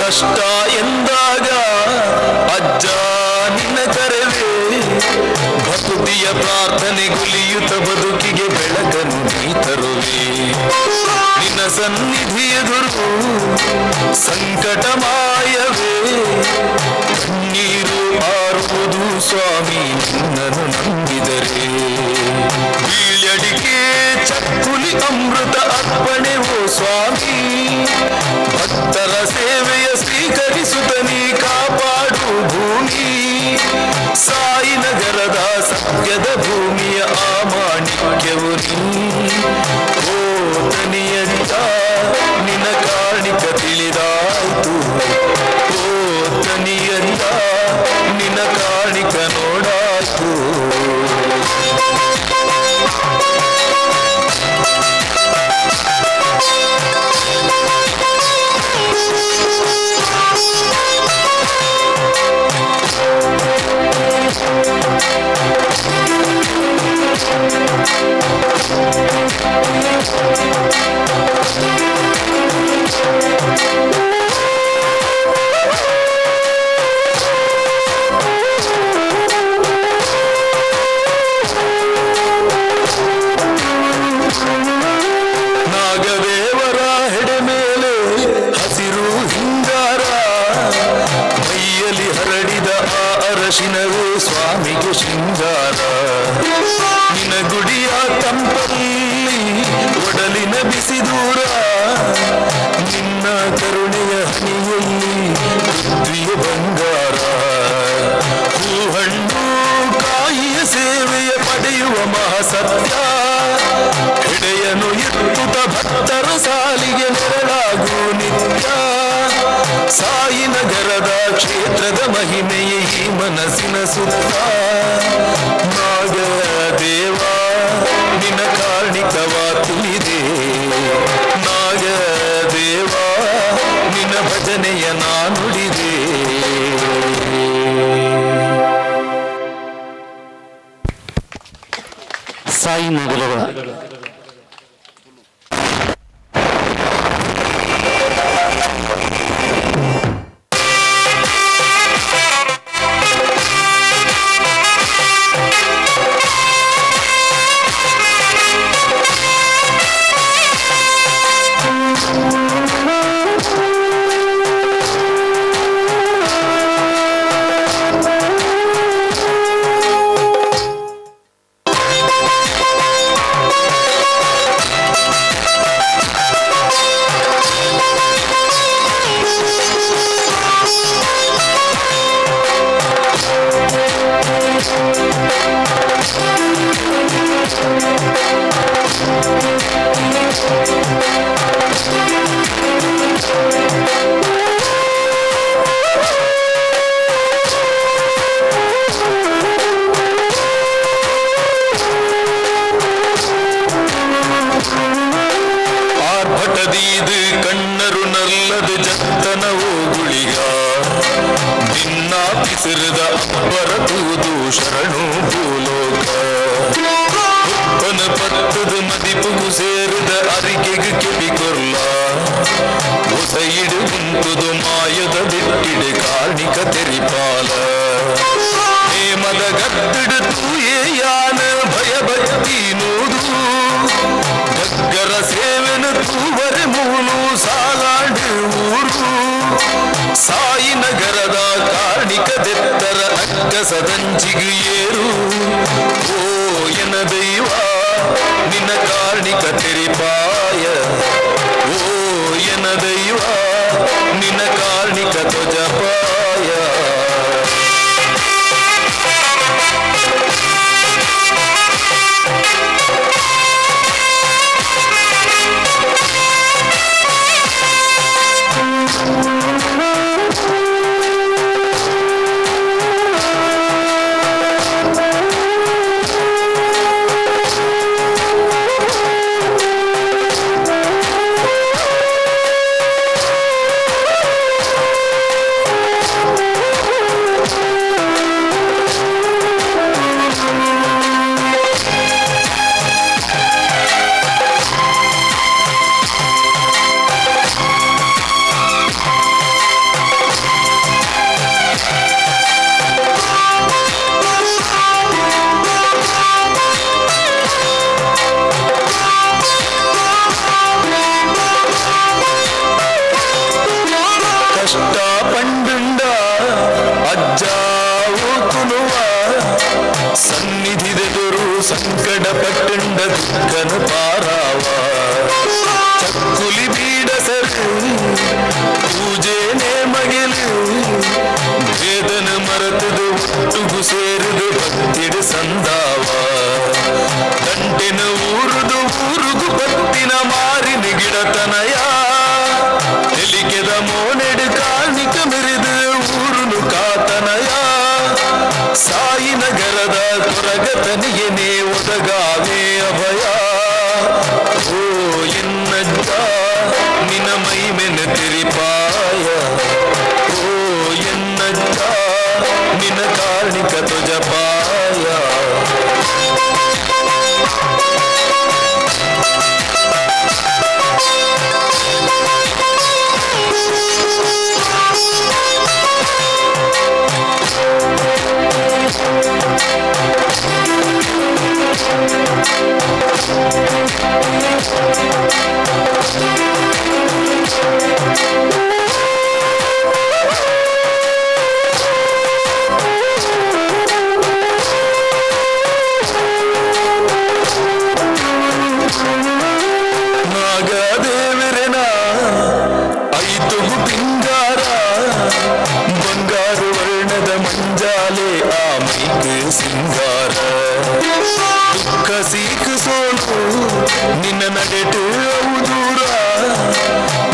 ಕಷ್ಟ ಎಂದಾಗ ಅಜ್ಜ ನಿನ್ನ ಕರೆವೆ ಭಕ್ತಿಯ ಪ್ರಾರ್ಥನೆ ಗುಲಿಯುತ್ತ ಬದುಕಿಗೆ ಬೆಳಕನ್ನು ನೀ ತರುವೆ ನಿನ್ನ ಸನ್ನಿಧಿ ಎದುರು ಸಂಕಟ ಮಾಯವೇ ಕಣ್ಣೀರು ಆರುವುದು ಸ್ವಾಮಿ ನಿನ್ನನ್ನು ನಂಬಿದರೆ ಬೀಳಡಿಕೆ ಚಕ್ಕುಲಿ ಅಮೃತ ಅರ್ಪಣೆ ಓ ಸ್ವಾಮಿ ಭಕ್ತರ ಸೇವೆಯ ಸ್ವೀಕರಿಸುತ್ತ ನೀ ಕಾಪಾಡು ಭೂಮಿ ಸಾಯಿ ನಗರದ ಸತ್ಯದ ಭೂಮಿಯ ಆ ಮಾಣಿಕ್ಯವು ನೀ ಓ ತನಿಯಂತ ನಿನ್ನ ಕಾರ್ಣಿಕ ತಿಳಿದಾಯ್ತು ಓ ತನಿಯಂತ ನಿನ್ನ ಕಾರ್ಣಿಕ ನೋಡಾಯ್ತು ನಾಗದೇವರ ಹೆಡೆ ಮೇಲೆ ಹಸಿರು ಹಿಂಗಾರ ಮೈಯಲ್ಲಿ ಹರಡಿದ ಆ ಅರಶಿನವೇ ಸ್ವಾಮಿಗೆ ಶೃಂಗಾರ ನಿನ್ನ ಗುಡಿಯ ತಂಪಲ್ಲಿ ಒಡಲಿನ ಬಿಸಿ ದೂರ ನಿನ್ನ ಕರುಣೆಯ ಹನಿಯಲ್ಲಿ ಪೃಥ್ವಿಯ ಬಂಗಾರ ಹೂಹಣ್ಣು ಕಾಯಿಯ ಸೇವೆಯ ಪಡೆಯುವ ಮಹಾಸತ್ಯ ಹೆಡೆಯನು ಎತ್ತುತ್ತ ಭಕ್ತರ ಸಾಲಿಗೆ ನೆರಳಾಗು ನಿತ್ಯ ಸಾಯಿ ನಗರದ ಕ್ಷೇತ್ರದ ಮಹಿಮೆಯೇ ಈ ಮನಸ್ಸಿನ ಸುತ್ತ ನಾಗ ದೇವ ನಿನ್ನ ಕಾರ್ಣಿಕವ ತಿಳಿದೆ ನಾಗ ದೇವ ನಿನ್ನ ಭಜನೆಯ ನಾ ನುಡಿದೆ ಸಾಯಿ ನಗರದ ನಿನ್ನ ಬಿಸಿರಿದ ಅಬ್ಬರ ತೂದು ಶರಣು ಭೂಲೋಕ ಉಪ್ಪನ ಪತ್ತದ ಮದಿಪುಗು ಸೇರಿದ ಅರಿಕೆಗೆ ಕಿವಿಕೊರ್ಲ ಉಸೈಡು ಉಂಟುದು ಮಾಯದ ಬಿಟ್ಟಿಡೆ ಕಾರ್ಣಿಕ ತೆರಿಪಾಲ ನೇಮದ ಗತ್ತಿಡು ತೂಯೇಯಾನ ಭಯ ಭಕ್ತಿ ನೂದು ಗಗ್ಗರ ಸೇವೆನ ತೂವರೆ ಮೂಲು ಸಾಲಾಡು ಊರು ಸಾಯಿ ನಗರದ ಕಾರ್ಣಿಕ ದೆತ್ತರ ಅಕ್ಕಸದಂಚಿಗೆ ಏರು ಓ ಎನ ದೈವ ನಿನ್ನ ಕಾರ್ಣಿಕ ತೆರಿಪಾಯ ಓ ಎನ ದೈವ ನಿನ್ನ ಕಾರ್ಣಿಕ ಧ್ವಜಪಾಯ ಕಷ್ಟ ಪಂಡುಂಡ ಅಜ್ಜ ಊತುನುವ ಸನ್ನಿಧಿದೆದುರು ಸಂಕಟ ಪಟ್ಟುಂಡ ದುಃಖನ ಪಾರಾವ ಚಕ್ಕುಲಿ ಬೀಡಸರು ಪೂಜೆನೇ ಮಗಿಲು ವೇದನ ಮರೆತದು ಒಟ್ಟುಗು ಸೇರಿದು ಭಕ್ತಿಡು ಸಂದಾವ ಗಂಟೆನ ಊರುದು ಊರುಗು ಭಕ್ತಿನ ಮಾರಿನ ಗಿಡತನಯ ತೆಲಿಕೆದ ಮೋನೆಡು ಕಾರ್ಣಿಕ ಮೆರೆದು ಊರುನು ಕಾತನಯ ಸಾಯಿ ನಗರದ ಕೊರಗತನಿಯನೇ ಒದಗಾವೆ ಅಭಯ ಓ ಎನ್ನಜ್ಜ ನಿನ್ನ ಮೈಮೆನ ತೆರಿಪಾಯ ಓ ಎನ್ನಜ್ಜ ನಿನ್ನ ಕಾರ್ಣಿಕ ಧ್ವಜಪಾಯ ನಾಗದೇವರೆನ ಐದುಗು ಪಿಂಗಾರ ಬಂಗಾರು ವರ್ಣದ ಮಂಜಾಲೆ ಆ ಮೈಗೆ ಸಿಂಗಾರ ದುಃಖ ಸೀಕ ಸೋಲು ನಿನ್ನ ನಡೆಟು ಅವು ದೂರ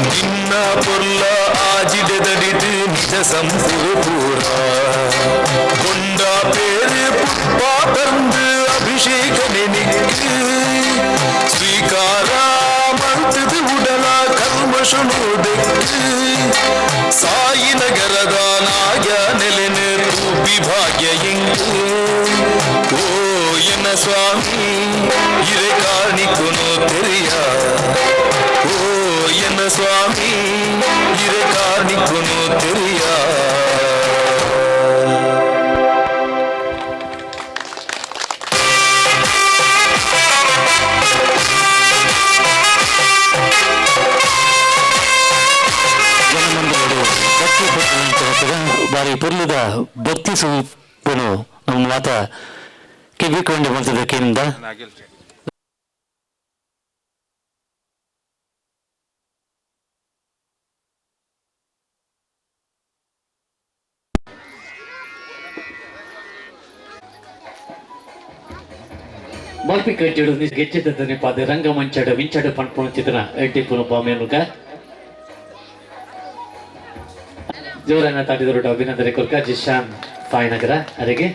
ನಿನ್ನ ಪೊರ್ಲ ಆಜಿಡೆದಡಿದು ನಿಜ ಸಂಪೂರ ಗೊಂಡ ಪೇರು ಪುಪ್ಪ ಬಂದು ಅಭಿಷೇಕ ನೆನಿக்கு ಸ್ವೀಕಾರ ಮಂತದು ಉಡಲ ಕಲ್ಮಶನೋದಕ್ಕೆ ಸಾಯಿ ನಗರದ ನಾಯ ನೆಲೆನ ತೂಪಿ ಭಾಗ್ಯ ಎಂಗೆ ಓ ಎನ್ನ ಸ್ವಾಮಿ ಇರೆ ಕಾರ್ಣಿಕನು ತೆರೆಯ ಓ ಎನ್ನ ಸ್ವಾಮಿ ಇರೆ ಕಾರ್ಣಿಕನು ತೆರೆಯ ಬಾರಿ ಪುರ್ಲಿದ ಭಕ್ತಿ ಸ್ವರೂಪನು ನಮ್ಮ ಮಾತ ಕಿವಿಕೊಂಡು ಬಂದದಕ್ಕಿಂದ ಮಲ್ಪಿ ಕಟ್ಟಿಡು ಗೆಚ್ಚಿದ್ದ ಪಾದ ರಂಗಮಂಚಡ ವಿಂಚಡ ಪಂಪುಣ ಚಿತ್ರ ಎಡ್ಡಿಪ್ಪುನ ಪಾಮೇನುಕ ಜೋರನ್ನ ತಾಟಿದರು ಅಭಿನಂದನೆ ಕೊರ್ಕ ಜಿಶಾನ್ ಫಾಯ್ನಗರ ಅರೆಗೆ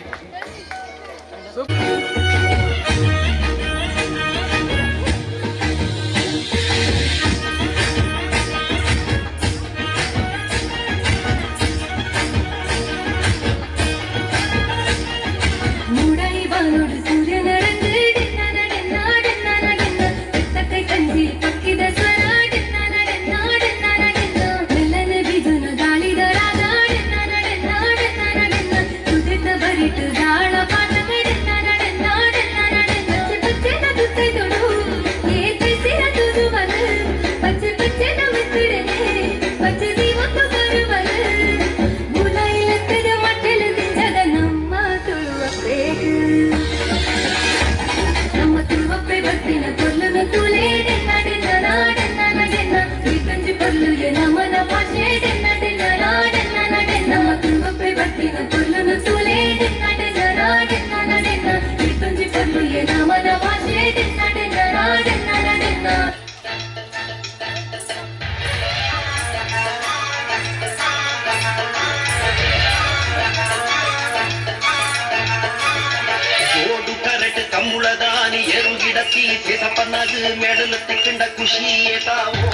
ஓடு கரட்டு கம்முளதானி எருகிடத்தி தேசப்பண்ணது மேடலத்தை கண்ட குஷியே தாவோ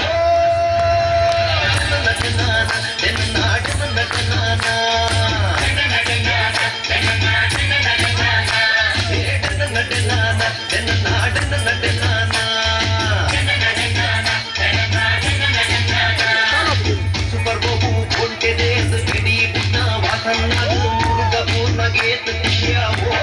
ಸೂಪರ್ ಬಹು ಕೊಂಟೆದೆ ಬಿಡಿ ಬುಟ್ಟ ವಾಸನ್ನದು ಮುರುಗ ಪೂರ್ಣಗೇತ ದಿಶ್ಯಾವೋ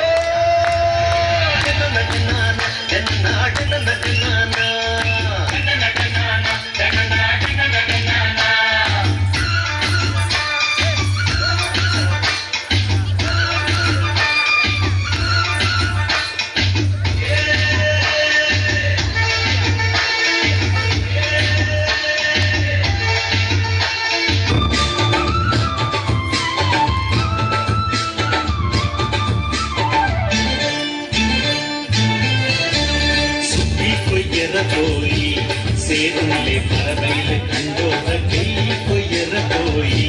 कोई सेरुले परवैल कंडोर कई कोयर कोई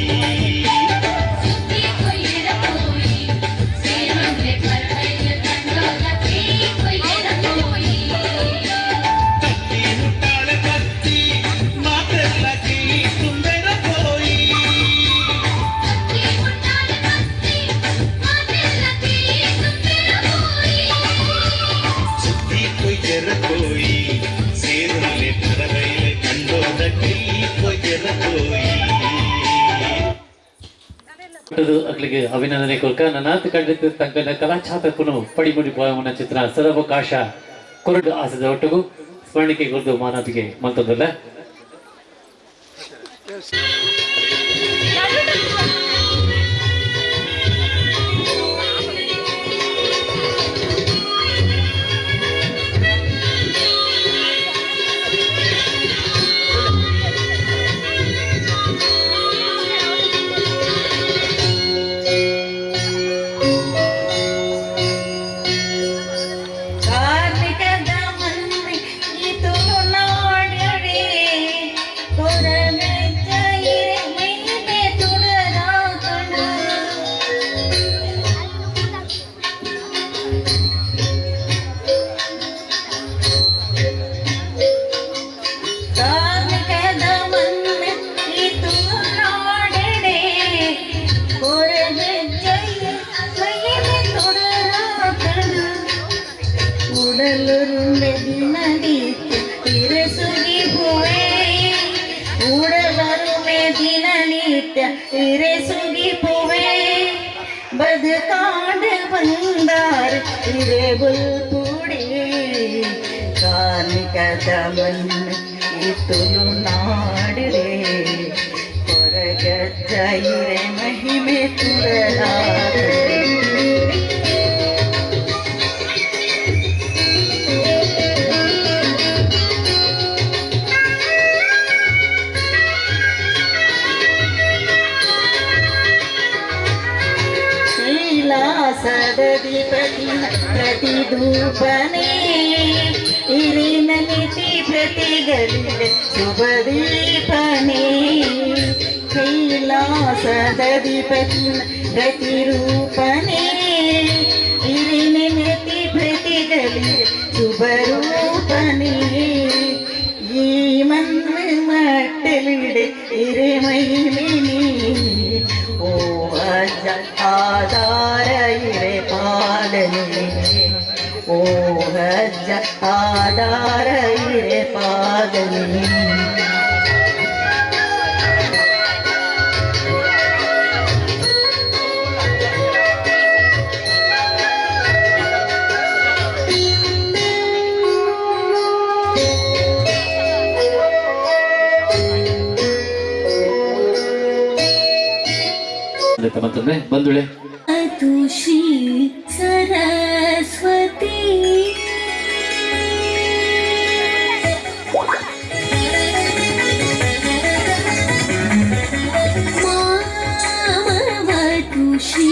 कत्ती मुट्टाल कत्ती मात्र लगी सुंदर कोई सुखी कोयर कोई सेरुले परवैल कंडोर कई कोयर कोई ಅಗ್ಲಿಗೆ ಅಭಿನಂದನೆ ಕೊರ್ಕ ನನಾತ್ ಕಂಡಿದ್ದ ತಂಕನ ಕಲಾಛಾತಕನು ಪಡಿಮುಡಿ ಪಾವನ ಚಿತ್ರ ಸದವಕಾಶ ಕೊರಡು ಆಸದ ಒಟ್ಟಿಗೂ ಸ್ಮರಣಿಕೆ ಕೊರದು ಮಾನವಿಗೆ ಮಂತದಲ್ಲ ಬದುಕಾಂಡ ಬಂದಾರ ಇರೆಬುಲ್ ಕೂಡಿ ಕಾರ್ಮಿಕದ ಮಣ್ಣು ಇತ್ತುಲು ನಾಡಿರೆ ಹೊರಗಜ್ಜ ಇರೆ ಮಹಿಮೆ ತುರಲಾರೆ प्रतिधूपने इरिन नीति प्रतिगलिल शुभदीपने कैलासदधिपति प्रतिरूपने इरिन नीति प्रतिगलिल शुभरूपने ಈ ಮಣ್ಣು ಮಟ್ಟಲಿಡೆ ಇರೆಮೈಲಿನಿ ಓ ಅಜ್ಜ ಆಧಾರ ಇರೆ ಪಾಲನೆ ಓ ಅಜ್ಜ ಆಧಾರ ಇರೆ ಪಾಲನೆ ಮತ್ತೊಮ್ಮೆ ಬಂದುಳೆ ತುಷಿ ಸರಸ್ವತಿ ಮಾಮವ ತುಷಿ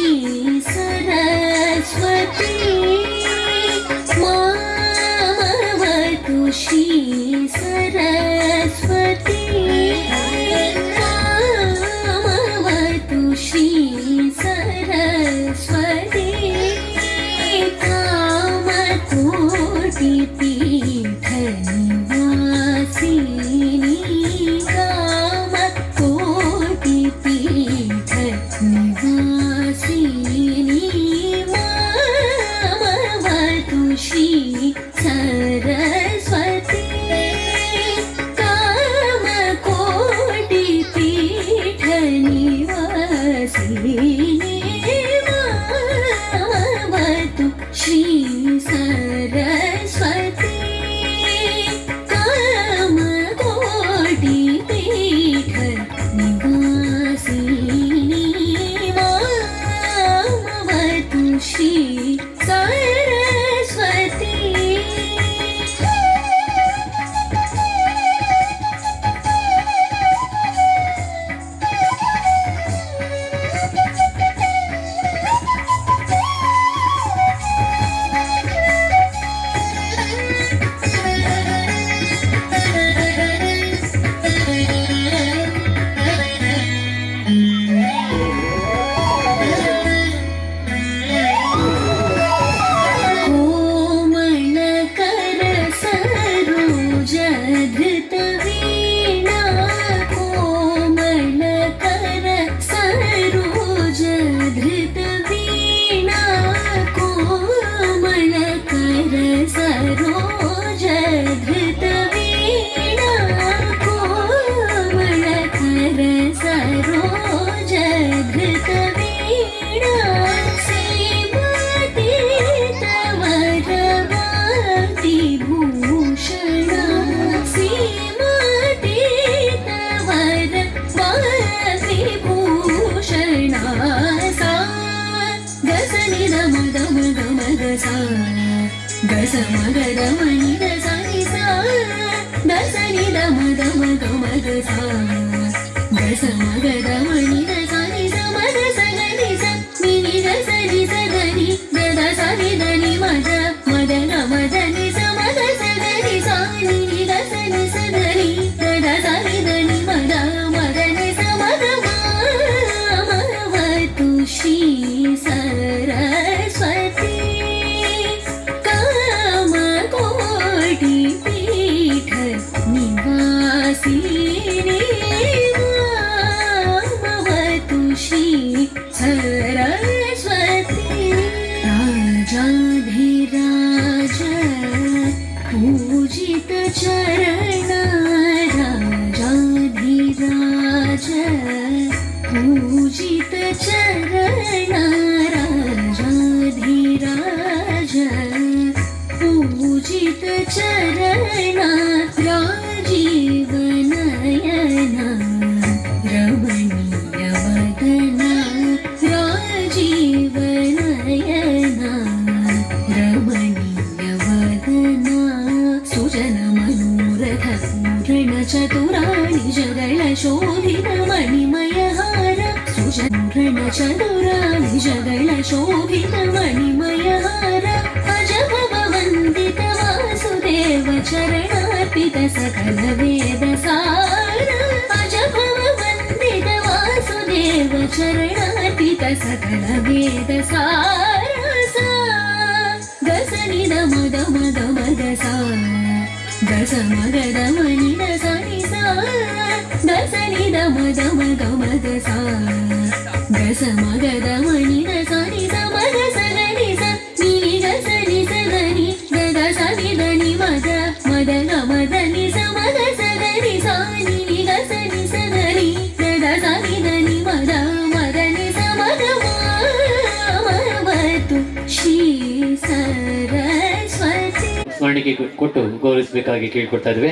ಸ್ಮರಣಿಕೆ ಕೊಟ್ಟು ಗೌರವಿಸಬೇಕಾಗಿ ಕೇಳ್ಕೊಡ್ತಾ ಇದ್ವಿ.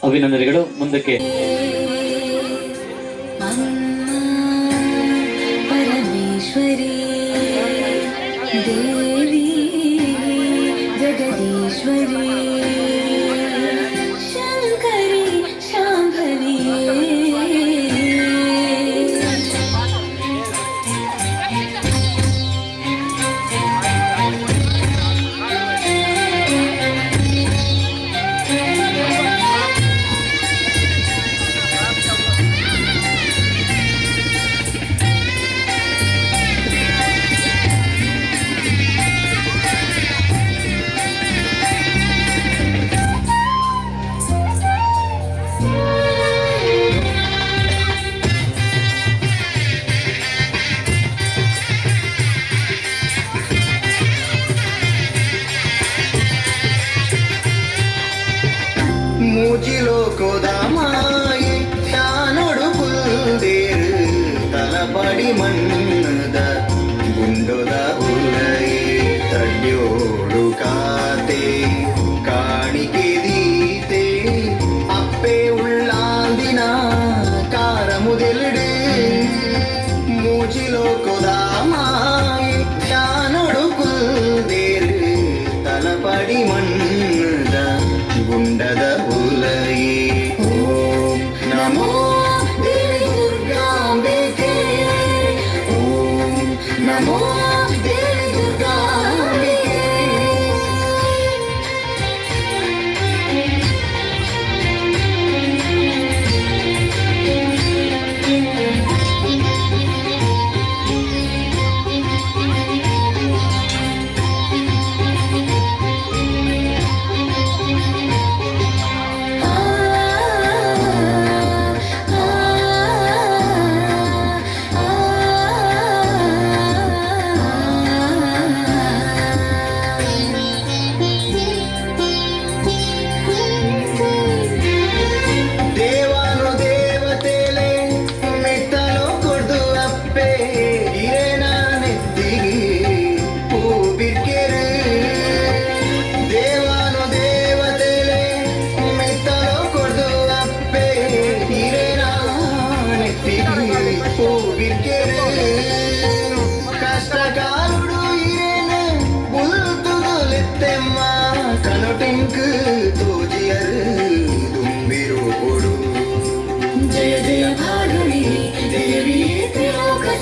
ಅಭಿನಂದನೆಗಳು. ಮುಂದಕ್ಕೆ ಪರಮೇಶ್ವರಿ ದೇವಿ ಜಗದೀಶ್ವರಿ ಶಂಕರಿ ಶಾಂಭವಿ மூச்சிலோகோதாமாயே தானொடு புல்தேரு தலபடி மன்னத ಗುಂಡೊದ ಉಲಯೇ ತಡ್ಯೋಡು ಕಾತೆ ಕಾಣಿಕೆ ದೀತೆ ಅಪ್ಪೆ ಉಳ್ಳಾಂದಿನ ಕಾರ ಮುದೆಲ್ಡು ಮೂಚಿಲೋಕುದಾಮಾಯೆ ತಾನೊಡು ಕುಲ್ದೇರು ತಲಪಡಿ ಮಣ್ಣದ ಗುಂಡದ ಉಲಯೇ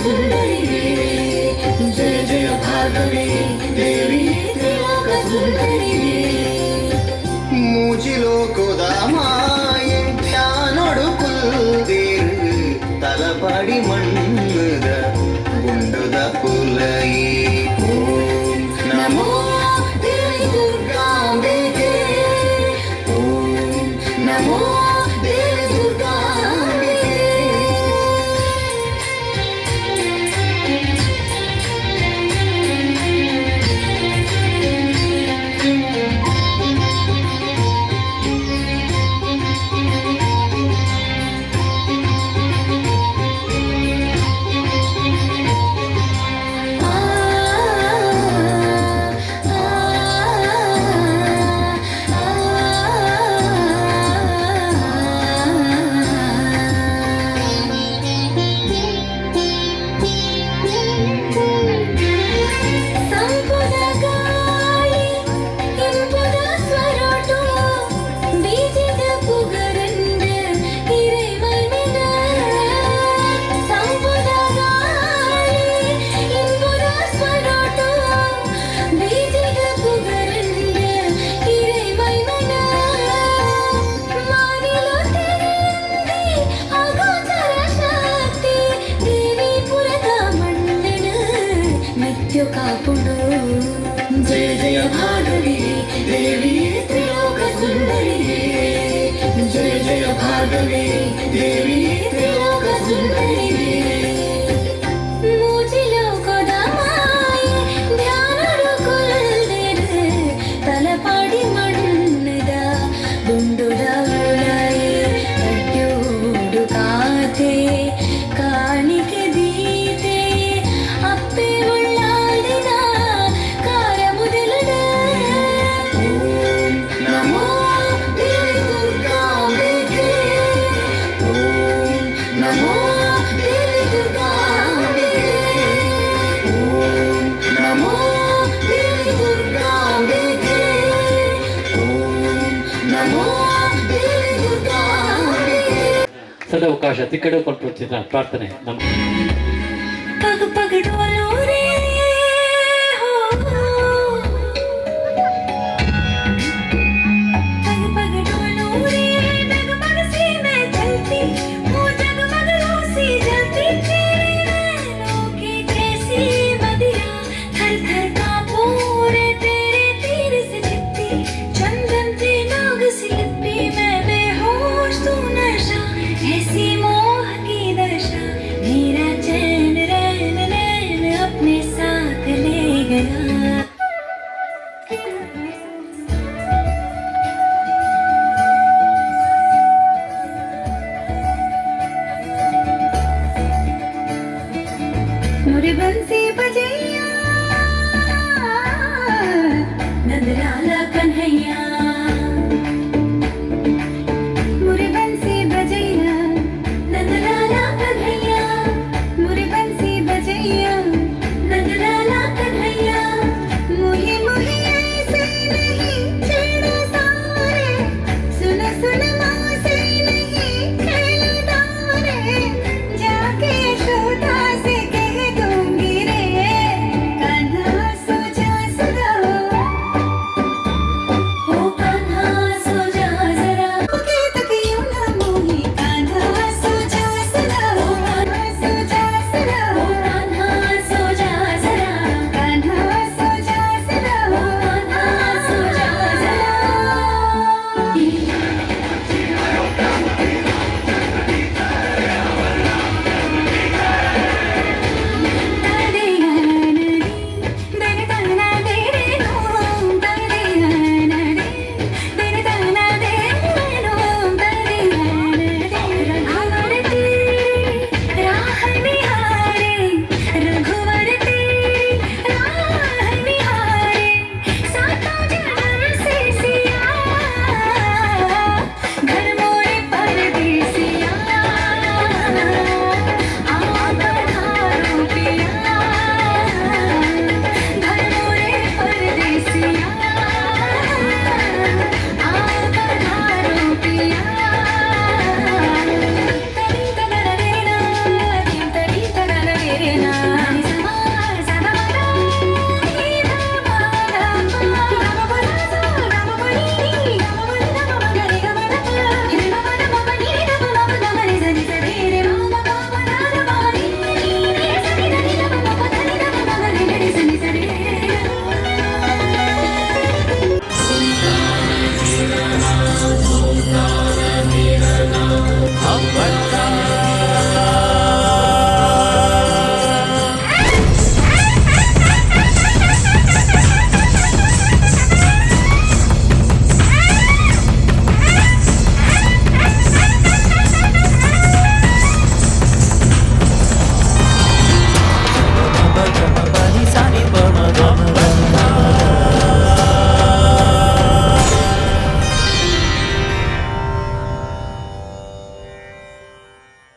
ಸುಂದರಿಯೇ ಜಯ ಜಯ ಭಾರ್ಗವಿ ದೇವಿ ತ್ರಿಲೋಕ ಸುಂದರಿಯೇ ಮೂಜಿಲೋಕದ ಮಾಯೆ ಧ್ಯಾನೊಡು ಕುಲ್ದೇರು ತಲಪಡಿ ಮಣ್ಣದ ಗುಂಡುದ ಪುಲಯಿ ಓಂ ನಮೋ ದೇವಿ ದುರ್ಗಾಂಬೆಗೆ ಓಂ ನಮೋ ದೇವಿ ದುರ್ಗಾಂಬೆಗೆ ಸಂಪುದ ಗಾಳಿ ಇಂಪುದ ಸ್ವರೊಟು ಬೀಜದ ಪುಗರಂದ ಇறைவனின ಸಂಪುದ ಗಾಳಿ ಇಂಪುದ ಸ್ವರೊಟು ಬೀಜದ ಪುಗರಂದ ಇறைவனின ಮಾನಿಲು ತೆರೆಂದಿ ಅಗೋಚರ ಶಕ್ತಿ ದೇವಿ ಪುರದ ಮಂಡನ ನಿತ್ಯ ಕಾಪುಡು ಜಯ ಜಯ ಭಾರ್ಗವಿ ದೇವಿ ತ್ರಿಲೋಕ ಸುಂದರಿಯೇ ಜಯ ಜಯ ಭಾರ್ಗವಿ ದೇವಿ ತ್ರಿಲೋಕ ಸುಂದರಿಯೇ ಮೂಜಿಲೋಕದ ಮಾಯೆ ಧ್ಯಾನಡು ಕೊಲ್ದೇರು ತಲಪಾಡಿ ಮಣ್ಣದ ಗುಂಡುದ ಉಳಾಯಿ ಕಟ್ಯೂಡು ಕಾತೆ ಕಾಣಿಕೆ ದೀತೆ ಅಪ್ಪೆ ಉಳ್ಳಾಡಿನ ಕಾರ ಮುದಲಡ ಓಂ ನಮೋ ದೇವಿ ದುರ್ಗಾಂಬೆಗೆ ಓಂ ನಮೋ ದೇವಿ ದುರ್ಗಾಂಬೆಗೆ ಓಂ ನಮೋ ದೇವಿ ದುರ್ಗಾಂಬೆಗೆ ಓಂ ನಮೋ ದೇವಿ ದುರ್ಗಾಂಬೆಗೆ ಸದಾವಕಾಶ ತಿಕ್ಕಡೆ ಕೊಟ್ಟು ಪ್ರಾರ್ಥನೆ ನಮ್ಮ